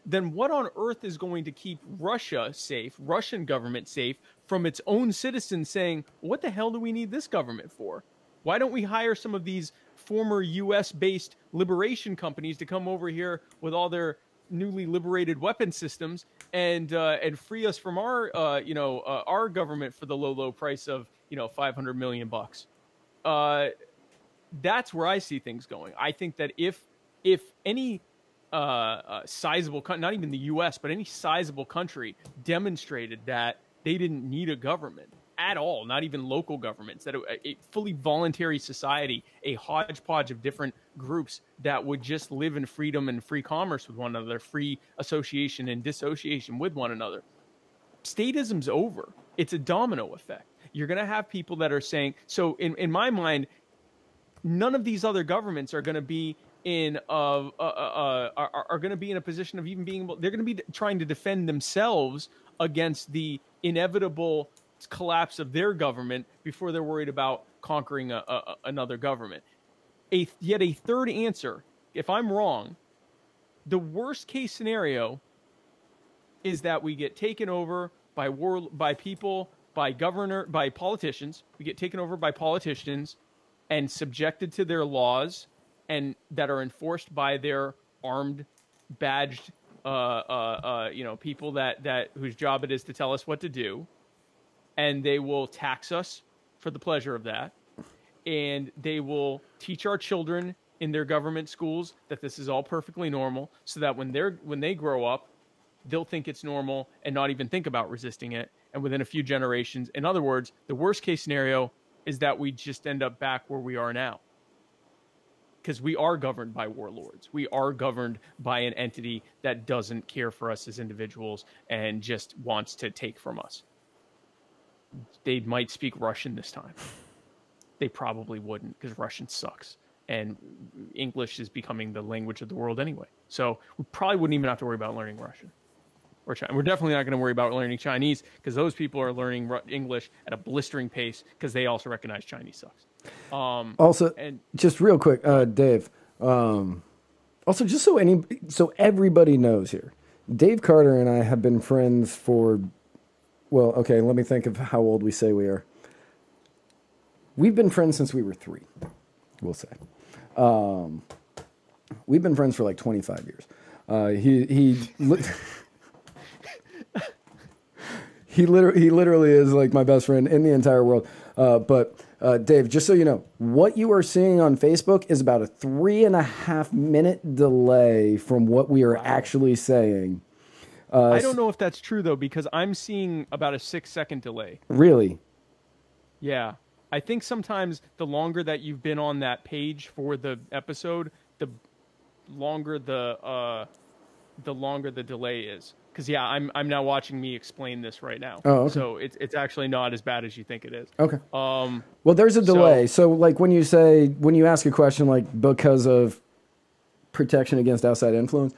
then what on earth is going to keep Russia safe, Russian government safe, from its own citizens saying, what the hell do we need this government for? Why don't we hire some of these former U.S.-based liberation companies to come over here with all their newly liberated weapon systems and free us from our government for the low price of $500 million bucks? That's where I see things going. I think that if any sizable, not even the U.S., but any sizable country demonstrated that they didn't need a government at all, not even local governments, that a fully voluntary society, a hodgepodge of different groups that would just live in freedom and free commerce with one another, free association and dissociation with one another, statism's over. It's a domino effect. You're going to have people that are saying, so in my mind, none of these other governments are going to be in are going to be in a position of even being able, they're going to be trying to defend themselves against the inevitable collapse of their government before they're worried about conquering another government. Yet a third answer, if I'm wrong, the worst case scenario is that we get taken over by people, by politicians. We get taken over by politicians and subjected to their laws, and that are enforced by their armed, badged, people that whose job it is to tell us what to do, and they will tax us for the pleasure of that, and they will teach our children in their government schools that this is all perfectly normal, so that when they grow up, they'll think it's normal and not even think about resisting it. And within a few generations, in other words, the worst case scenario is that we just end up back where we are now. Because we are governed by warlords. We are governed by an entity that doesn't care for us as individuals and just wants to take from us. They might speak Russian this time. They probably wouldn't, because Russian sucks. And English is becoming the language of the world anyway. So we probably wouldn't even have to worry about learning Russian. Or China. We're definitely not going to worry about learning Chinese, because those people are learning English at a blistering pace, because they also recognize Chinese sucks. Also, and just real quick, Dave. Also, just so everybody knows here, Dave Carter and I have been friends for, well, okay, let me think of how old we say we are. We've been friends since we were 3, we'll say. We've been friends for like 25 years. He literally is like my best friend in the entire world. But Dave, just so you know, what you are seeing on Facebook is about a 3.5 minute delay from what we are actually saying. I don't know if that's true though, because I'm seeing about a 6-second delay. Really? Yeah. I think sometimes the longer that you've been on that page for the episode, the longer the delay is. Because yeah, I'm now watching me explain this right now. Oh, okay. So it's actually not as bad as you think it is. Okay. Well, there's a delay. So like when you ask a question like because of protection against outside influence,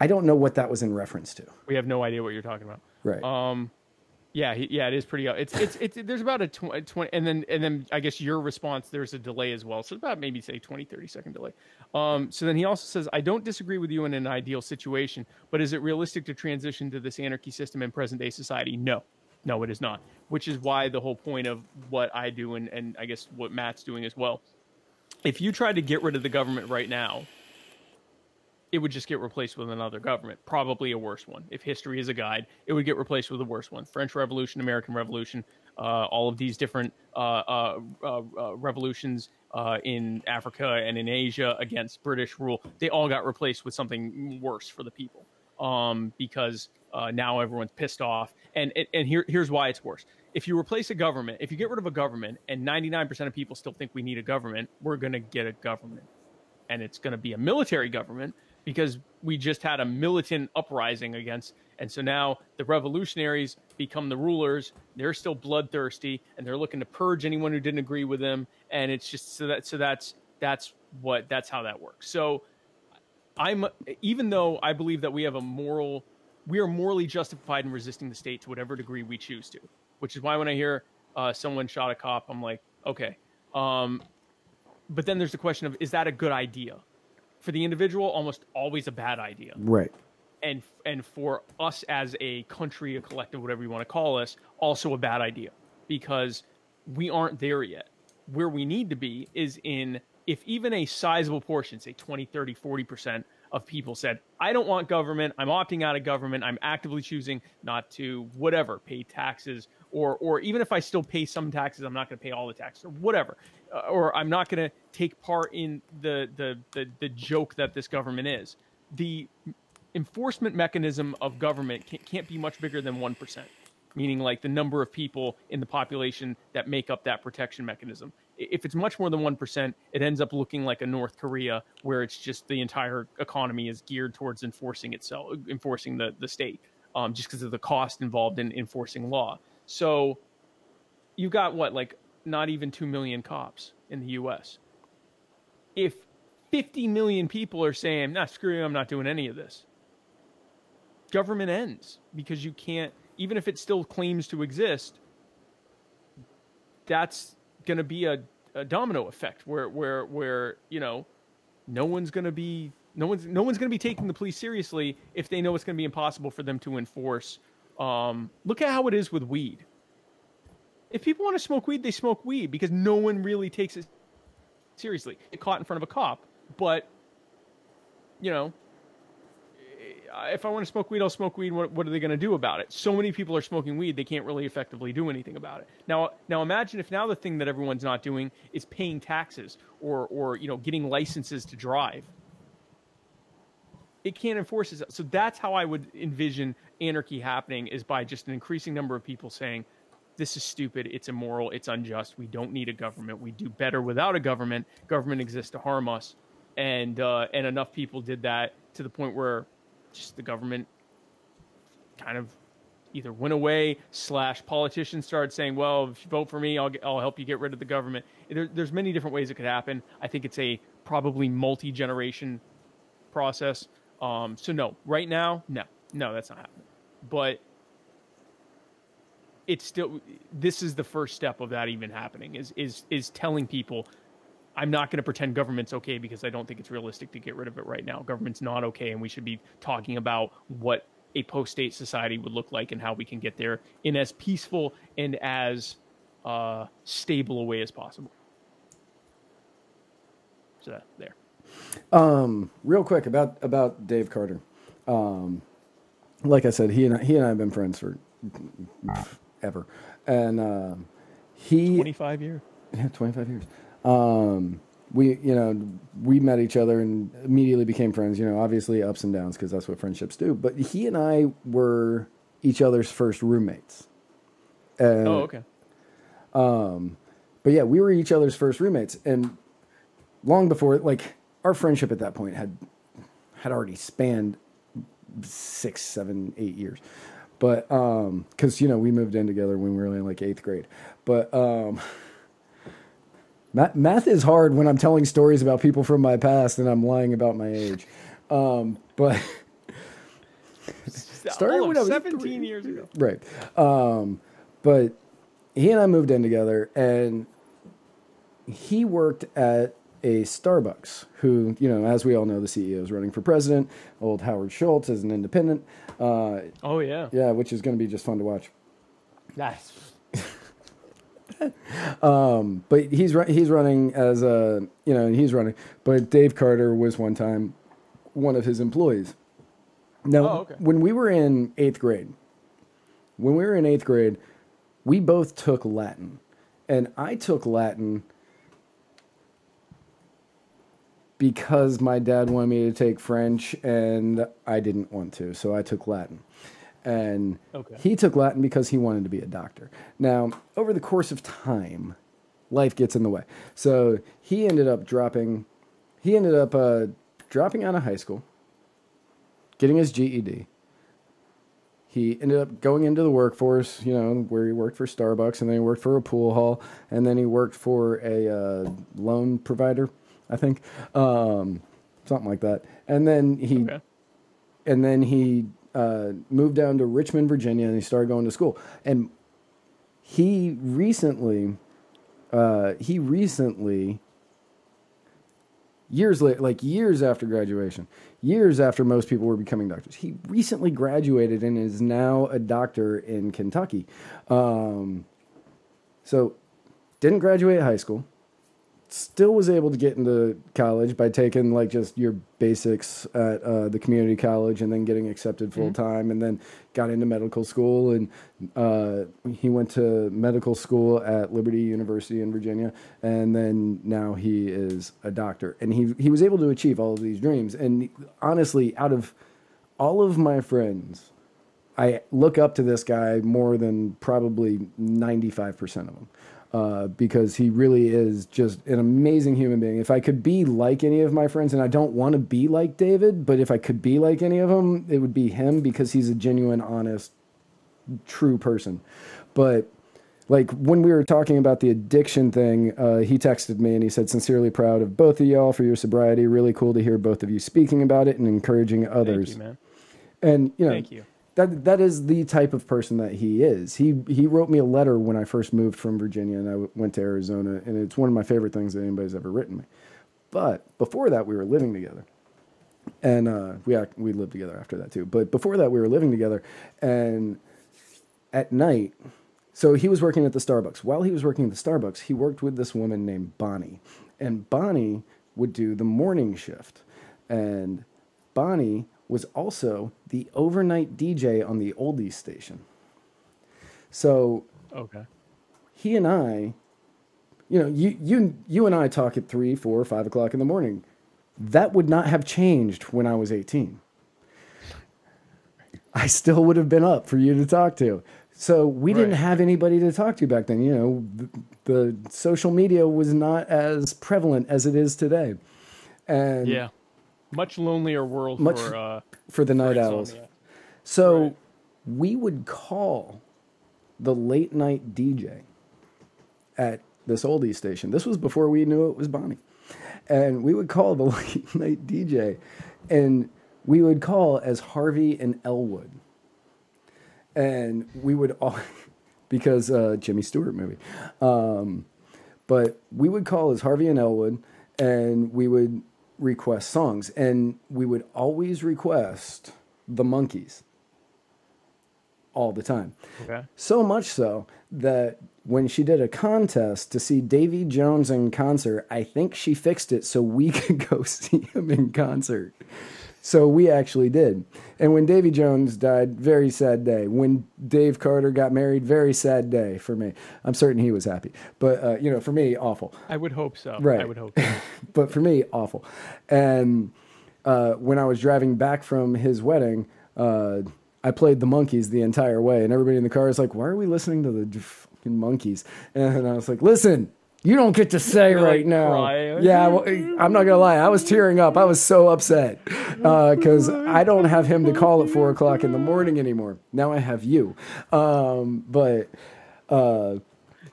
I don't know what that was in reference to. We have no idea what you're talking about. Right. Yeah, it is pretty. It's there's about a 20, and then I guess your response, there's a delay as well. So about maybe say 20-30 second delay. So then he also says, I don't disagree with you in an ideal situation, but is it realistic to transition to this anarchy system in present day society? No, it is not. Which is why the whole point of what I do and I guess what Matt's doing as well. If you tried to get rid of the government right now, it would just get replaced with another government, probably a worse one. If history is a guide, it would get replaced with a worse one. French Revolution, American Revolution, all of these different revolutions in Africa and in Asia against British rule, they all got replaced with something worse for the people because now everyone's pissed off. And here's why it's worse. If you replace a government, if you get rid of a government and 99% of people still think we need a government, we're going to get a government. And it's going to be a military government, because we just had a militant uprising against, and so now the revolutionaries become the rulers. They're still bloodthirsty, and they're looking to purge anyone who didn't agree with them. And it's just that's how that works. So even though I believe that we are morally justified in resisting the state to whatever degree we choose to, which is why when I hear someone shot a cop, I'm like, okay. But then there's the question of, is that a good idea? For the individual, almost always a bad idea. Right. And for us as a country, a collective, whatever you want to call us, also a bad idea, because we aren't there yet. Where we need to be is if even a sizable portion, say 20, 30, 40% of people said, I don't want government, I'm opting out of government, I'm actively choosing not to, whatever, pay taxes, or even if I still pay some taxes, I'm not going to pay all the taxes, or whatever. Or I'm not going to take part in the joke that this government is. The enforcement mechanism of government can't be much bigger than 1%, meaning like the number of people in the population that make up that protection mechanism. If it's much more than 1%, it ends up looking like a North Korea, where it's just the entire economy is geared towards enforcing the state, just because of the cost involved in enforcing law. So you've got not even 2 million cops in the U.S. If 50 million people are saying, nah, screw you, I'm not doing any of this, government ends, because you can't, even if it still claims to exist, that's going to be a domino effect where no one's going to be No one's going to be taking the police seriously if they know it's going to be impossible for them to enforce. Look at how it is with weed. If people want to smoke weed, they smoke weed because no one really takes it seriously. Get caught in front of a cop, but you know, if I want to smoke weed, I'll smoke weed. What are they going to do about it? So many people are smoking weed, they can't really effectively do anything about it. Now imagine if now the thing that everyone's not doing is paying taxes or getting licenses to drive. It can't enforce it. So that's how I would envision anarchy happening, is by just an increasing number of people saying, this is stupid, it's immoral, it's unjust, we don't need a government, we do better without a government, government exists to harm us. And enough people did that to the point where just the government kind of either went away / politicians started saying, well, if you vote for me, I'll help you get rid of the government. There's many different ways it could happen. I think it's a probably multi-generation process. So no, right now, no, that's not happening. But it's still, this is the first step of that even happening, is telling people, I'm not going to pretend government's okay because I don't think it's realistic to get rid of it right now. Government's not okay, and we should be talking about what a post-state society would look like and how we can get there in as peaceful and as stable a way as possible. So there. Real quick about Dave Carter. Like I said, he and I have been friends for ever, and 25 years. Yeah, 25 years. We met each other and immediately became friends. Obviously ups and downs because that's what friendships do. But he and I were each other's first roommates. Okay. But yeah, we were each other's first roommates, and long before, like, our friendship at that point had already spanned 6, 7, 8 years. But because we moved in together when we were in like 8th grade. But math is hard when I'm telling stories about people from my past and I'm lying about my age. But started when I was 17 years ago. Right. But he and I moved in together, and he worked at a Starbucks, who, as we all know, the CEO is running for president. Old Howard Schultz is an independent. Oh, yeah. Yeah, which is going to be just fun to watch. Nice. But he's running as he's running. But Dave Carter was one time one of his employees. Now, when we were in 8th grade, we both took Latin, and I took Latin because my dad wanted me to take French, and I didn't want to, so I took Latin. And he took Latin because he wanted to be a doctor. Now, over the course of time, life gets in the way. So he ended up dropping out of high school, getting his GED. He ended up going into the workforce, where he worked for Starbucks, and then he worked for a pool hall, and then he worked for a loan provider, I think, something like that. And then he moved down to Richmond, Virginia, and he started going to school. And he recently, years later, like years after graduation, years after most people were becoming doctors, he recently graduated and is now a doctor in Kentucky. So didn't graduate high school. Still was able to get into college by taking like just your basics at the community college and then getting accepted full time, and then got into medical school, and he went to medical school at Liberty University in Virginia, and then now he is a doctor, and he was able to achieve all of these dreams. And honestly, out of all of my friends, I look up to this guy more than probably 95% of them. Because he really is just an amazing human being. If I could be like any of my friends, and I don't want to be like David, but if I could be like any of them, it would be him, because he's a genuine, honest, true person. But like when we were talking about the addiction thing, he texted me and he said, "Sincerely proud of both of y'all for your sobriety. Really cool to hear both of you speaking about it and encouraging others." Thank you, man. And Thank you. That is the type of person that he is. He wrote me a letter when I first moved from Virginia and I went to Arizona, and it's one of my favorite things that anybody's ever written me. But before that, we were living together. And we lived together after that too. But before that, we were living together, and at night, so he was working at the Starbucks. While he was working at the Starbucks, he worked with this woman named Bonnie, and Bonnie would do the morning shift, and Bonnie was also the overnight DJ on the oldies station. So Okay. he and I, you and I talk at 3, 4, 5 o'clock in the morning. That would not have changed when I was 18. I still would have been up for you to talk to. So we didn't have anybody to talk to back then. The social media was not as prevalent as it is today. And Yeah. Much lonelier world for the night owls. insomnia. So we would call the late night DJ at this oldie station. This was before we knew it was Bonnie. And we would call the late night DJ, and we would call as Harvey and Elwood. And we would all, because Jimmy Stewart movie. But we would call as Harvey and Elwood, and we would request songs. And we would always request the Monkees all the time. Okay. So much so that when she did a contest to see Davy Jones in concert, I think she fixed it so we could go see him in concert. So we actually did. And when Davy Jones died, very sad day. When Dave Carter got married, very sad day for me. I'm certain he was happy. But, for me, awful. I would hope so. Right. I would hope so. But for me, awful. And when I was driving back from his wedding, I played the Monkees the entire way. And everybody in the car is like, why are we listening to the fucking Monkees? And I was like, listen, you don't get to say right now. Cry. Yeah, well, I'm not going to lie. I was tearing up. I was so upset because I don't have him to call at 4 o'clock in the morning anymore. Now I have you. And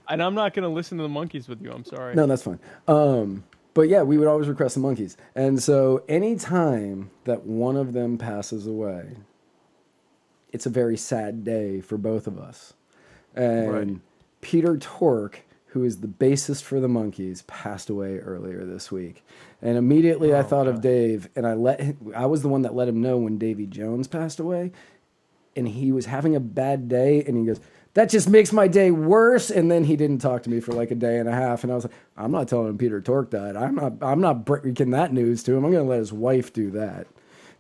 I'm not going to listen to the Monkees with you. I'm sorry. No, that's fine. But yeah, we would always request the Monkees. And so anytime that one of them passes away, it's a very sad day for both of us. And Peter Tork, who is the bassist for the Monkees, passed away earlier this week. And immediately I thought of Dave, and I was the one that let him know when Davy Jones passed away. And he was having a bad day, and he goes, that just makes my day worse. And then he didn't talk to me for like a day and a half. And I was like, I'm not telling him Peter Tork died. I'm not breaking that news to him. I'm going to let his wife do that,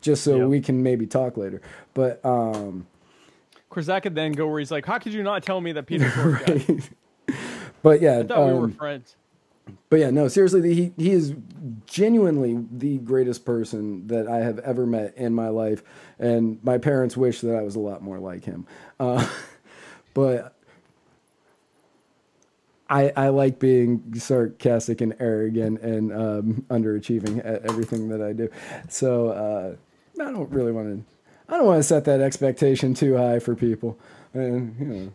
just so we can maybe talk later. But of course, that could then go where he's like, how could you not tell me that Peter Tork died? But yeah, I thought we were friends. But yeah, no, seriously, he is genuinely the greatest person that I have ever met in my life. And my parents wish that I was a lot more like him. But I like being sarcastic and arrogant and underachieving at everything that I do. So I don't want to set that expectation too high for people. And,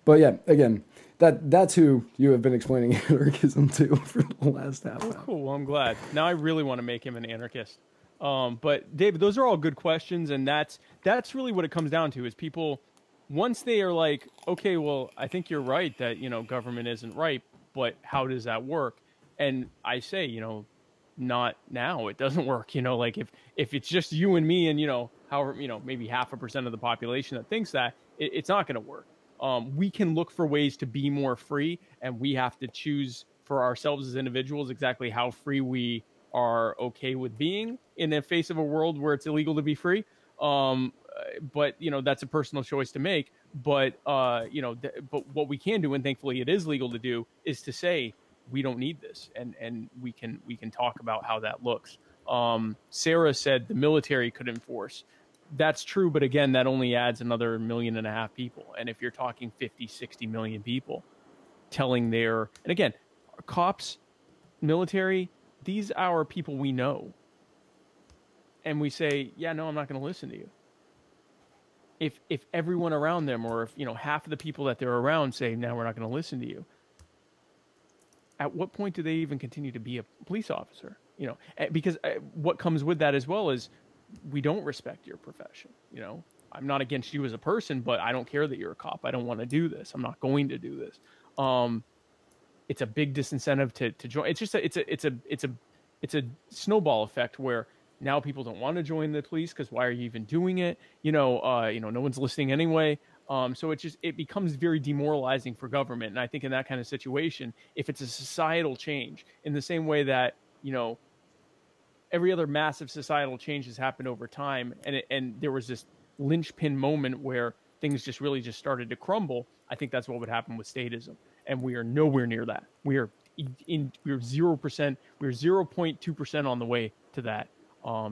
But yeah, again, that's who you have been explaining anarchism to for the last half hour. Cool. Well, I'm glad. Now I really want to make him an anarchist. But David, those are all good questions, and that's really what it comes down to is people, once they are like, okay, well, I think you're right that, government isn't right, but how does that work? And I say, not now. It doesn't work. Like if it's just you and me and, however, maybe 0.5% of the population that thinks that, it's not going to work. We can look for ways to be more free, and we have to choose for ourselves as individuals exactly how free we are okay with being in the face of a world where it's illegal to be free. But that's a personal choice to make. But but what we can do, and thankfully it is legal to do, is to say we don't need this, and we can talk about how that looks. Sarah said the military could enforce. That's true, but again, that only adds another 1.5 million people. And if you're talking 50, 60 million people telling and again, cops, military, these are people we know. And we say, yeah, no, I'm not going to listen to you. If everyone around them, or if, half of the people that they're around say, no, we're not going to listen to you. At what point do they even continue to be a police officer? Because what comes with that as well is, we don't respect your profession. I'm not against you as a person, but I don't care that you're a cop. I don't want to do this. I'm not going to do this. It's a big disincentive to join. It's just it's a snowball effect where now people don't want to join the police because why are you even doing it? No one's listening anyway. So it becomes very demoralizing for government. And I think in that kind of situation, if it's a societal change, in the same way that every other massive societal change has happened over time, and there was this linchpin moment where things just really just started to crumble, I think that's what would happen with statism. And we are nowhere near that. We're 0%, we're 0.2% on the way to that.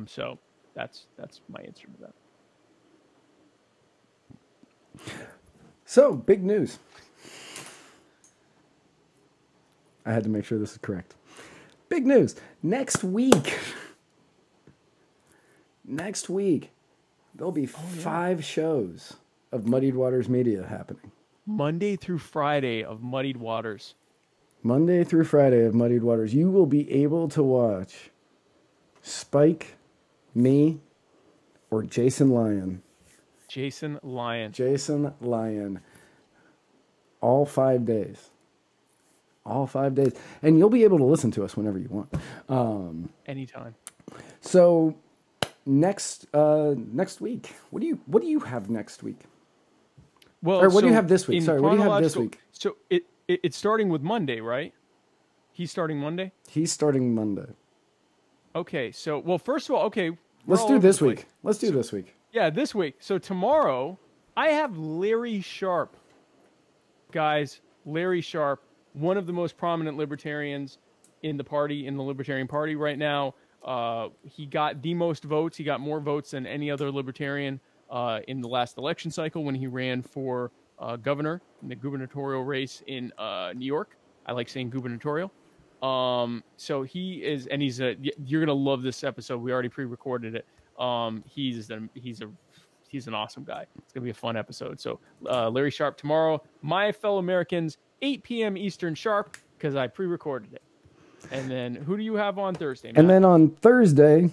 So that's my answer to that. So, big news. I had to make sure this is correct. Big news. Next week, there'll be 5 shows of Muddied Waters Media happening. Monday through Friday of Muddied Waters. Monday through Friday of Muddied Waters. You will be able to watch Spike, me, or Jason Lyon. Jason Lyon. All 5 days. And you'll be able to listen to us whenever you want. Anytime. So next week, what do you have next week? Well, or what do you have this week? Sorry, what do you have this week? So it's starting with Monday, right? He's starting Monday? He's starting Monday. Okay, so, well, first of all, okay. Let's do this week. This week. Yeah, this week. So tomorrow, I have Larry Sharp. Guys, Larry Sharp, one of the most prominent libertarians in the Libertarian Party right now. He got the most votes. He got more votes than any other libertarian in the last election cycle when he ran for governor in the gubernatorial race in New York. I like saying gubernatorial. So he is, and you're going to love this episode. We already pre-recorded it. He's an awesome guy. It's going to be a fun episode. So, Larry Sharp tomorrow, my fellow Americans, 8 p.m. Eastern sharp, because I pre-recorded it. And then who do you have on Thursday, Matt? And then on Thursday,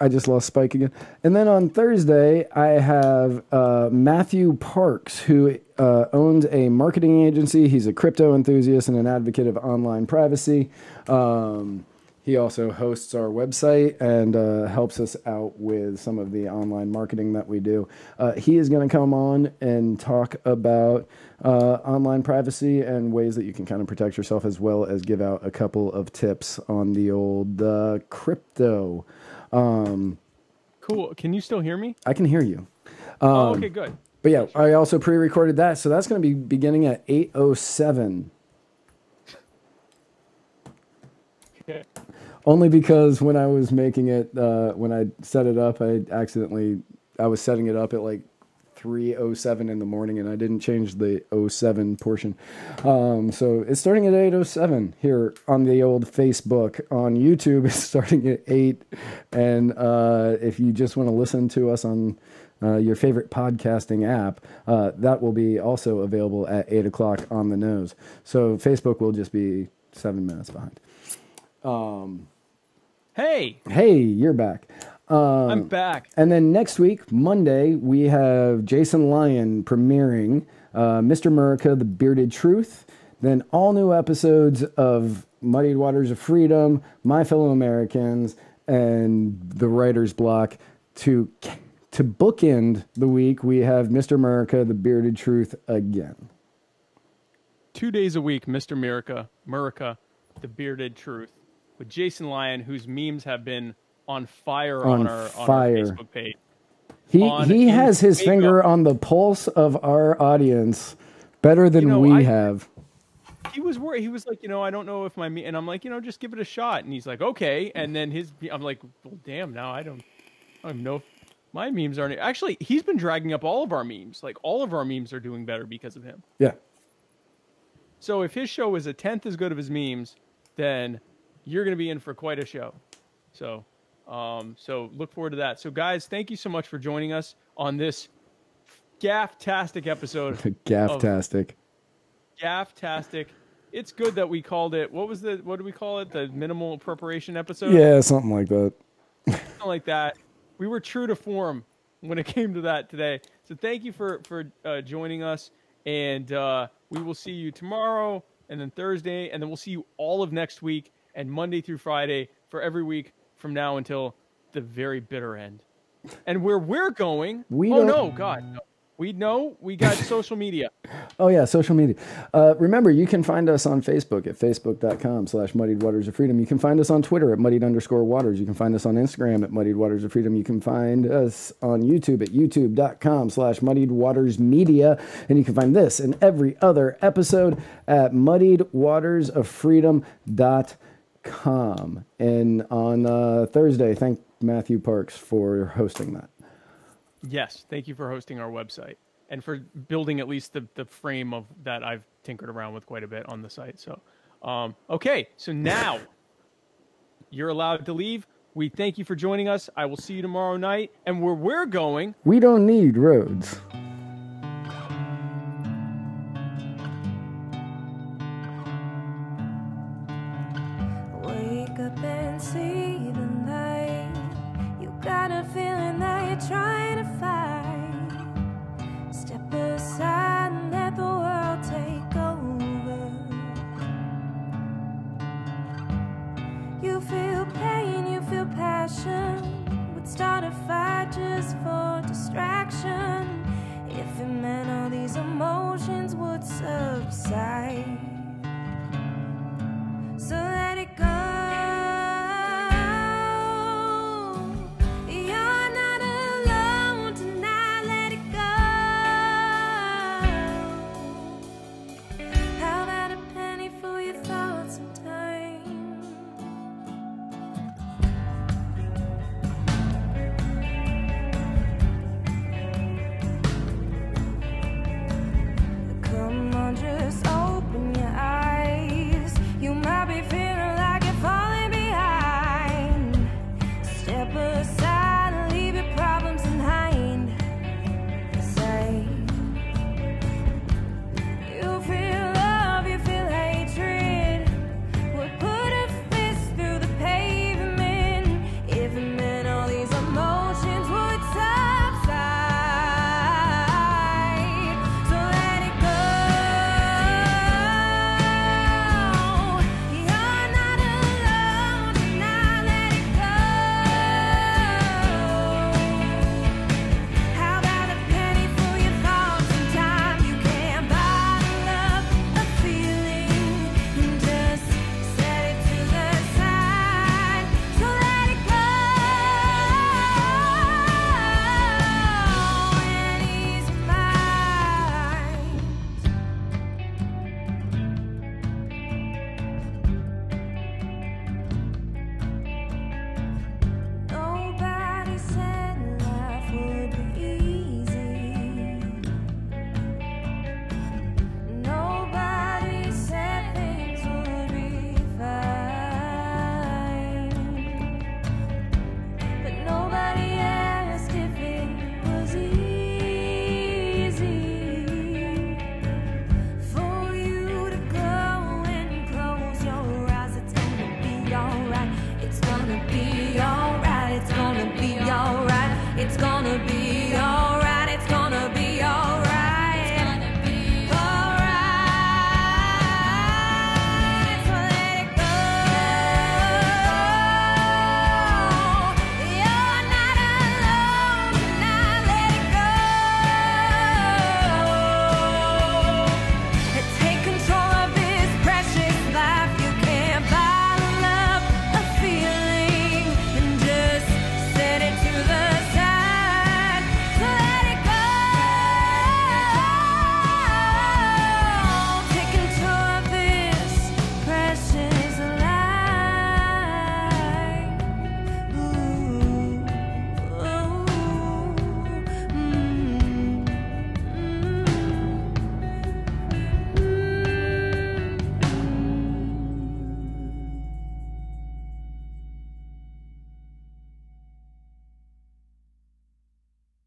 I just lost Spike again. And then on Thursday, I have Matthew Parks, who owns a marketing agency. He's a crypto enthusiast and an advocate of online privacy. He also hosts our website and helps us out with some of the online marketing that we do. He is going to come on and talk about online privacy and ways that you can kind of protect yourself, as well as give out a couple of tips on the old crypto. Cool. Can you still hear me? I can hear you. Okay, good. But yeah, I also pre-recorded that, so that's going to be beginning at 8:07. Okay. Only because when I was making it, when I set it up, I was setting it up at like 3:07 in the morning, and I didn't change the 07 portion. So it's starting at 8:07 here on the old Facebook. On YouTube, it's starting at 8. And if you just want to listen to us on your favorite podcasting app, that will be also available at 8 o'clock on the nose. So Facebook will just be 7 minutes behind. Hey, you're back. I'm back. And then next week, Monday, we have Jason Lyon premiering Mr. America, The Bearded Truth. Then all new episodes of Muddied Waters of Freedom, My Fellow Americans, and The Writer's Block. To bookend the week, we have Mr. America, The Bearded Truth again. 2 days a week, Mr. America, The Bearded Truth, with Jason Lyon, whose memes have been on fire on our Facebook page. He has his finger on the pulse of our audience better than we have. He was worried. He was like, I don't know if my meme, and I'm like, just give it a shot. And he's like, okay. And then I'm like, well, damn, now I don't even know if my memes aren't. Actually, he's been dragging up all of our memes. Like, all of our memes are doing better because of him. Yeah. So if his show is a tenth as good of his memes, then you're going to be in for quite a show. So look forward to that. So guys, thank you so much for joining us on this gaff-tastic episode. Gaff-tastic. It's good that we called it, what do we call it? The minimal appropriation episode? Yeah, something like that. Something like that. We were true to form when it came to that today. So thank you for joining us. And we will see you tomorrow and then Thursday. And then we'll see you all of next week and Monday through Friday for every week from now until the very bitter end. And where we're going, We oh don't- no, God, no. We got social media. Oh yeah, social media. Remember, you can find us on Facebook at facebook.com/Muddied Waters of Freedom. You can find us on Twitter at Muddied_Waters. You can find us on Instagram at Muddied Waters of Freedom. You can find us on YouTube at youtube.com/Muddied Waters Media. And you can find this and every other episode at muddiedwatersofreedom.com. And on Thursday, thank Matthew Parks for hosting that. Yes, thank you for hosting our website and for building at least the frame of that I've tinkered around with quite a bit on the site. So, okay, so now you're allowed to leave. We thank you for joining us. I will see you tomorrow night. And where we're going, We don't need roads. Wake up and see the light. You got a feeling that you're trying to fight. Step aside and let the world take over. You feel pain, you feel passion. Would start a fight just for distraction. If it meant all these emotions would subside.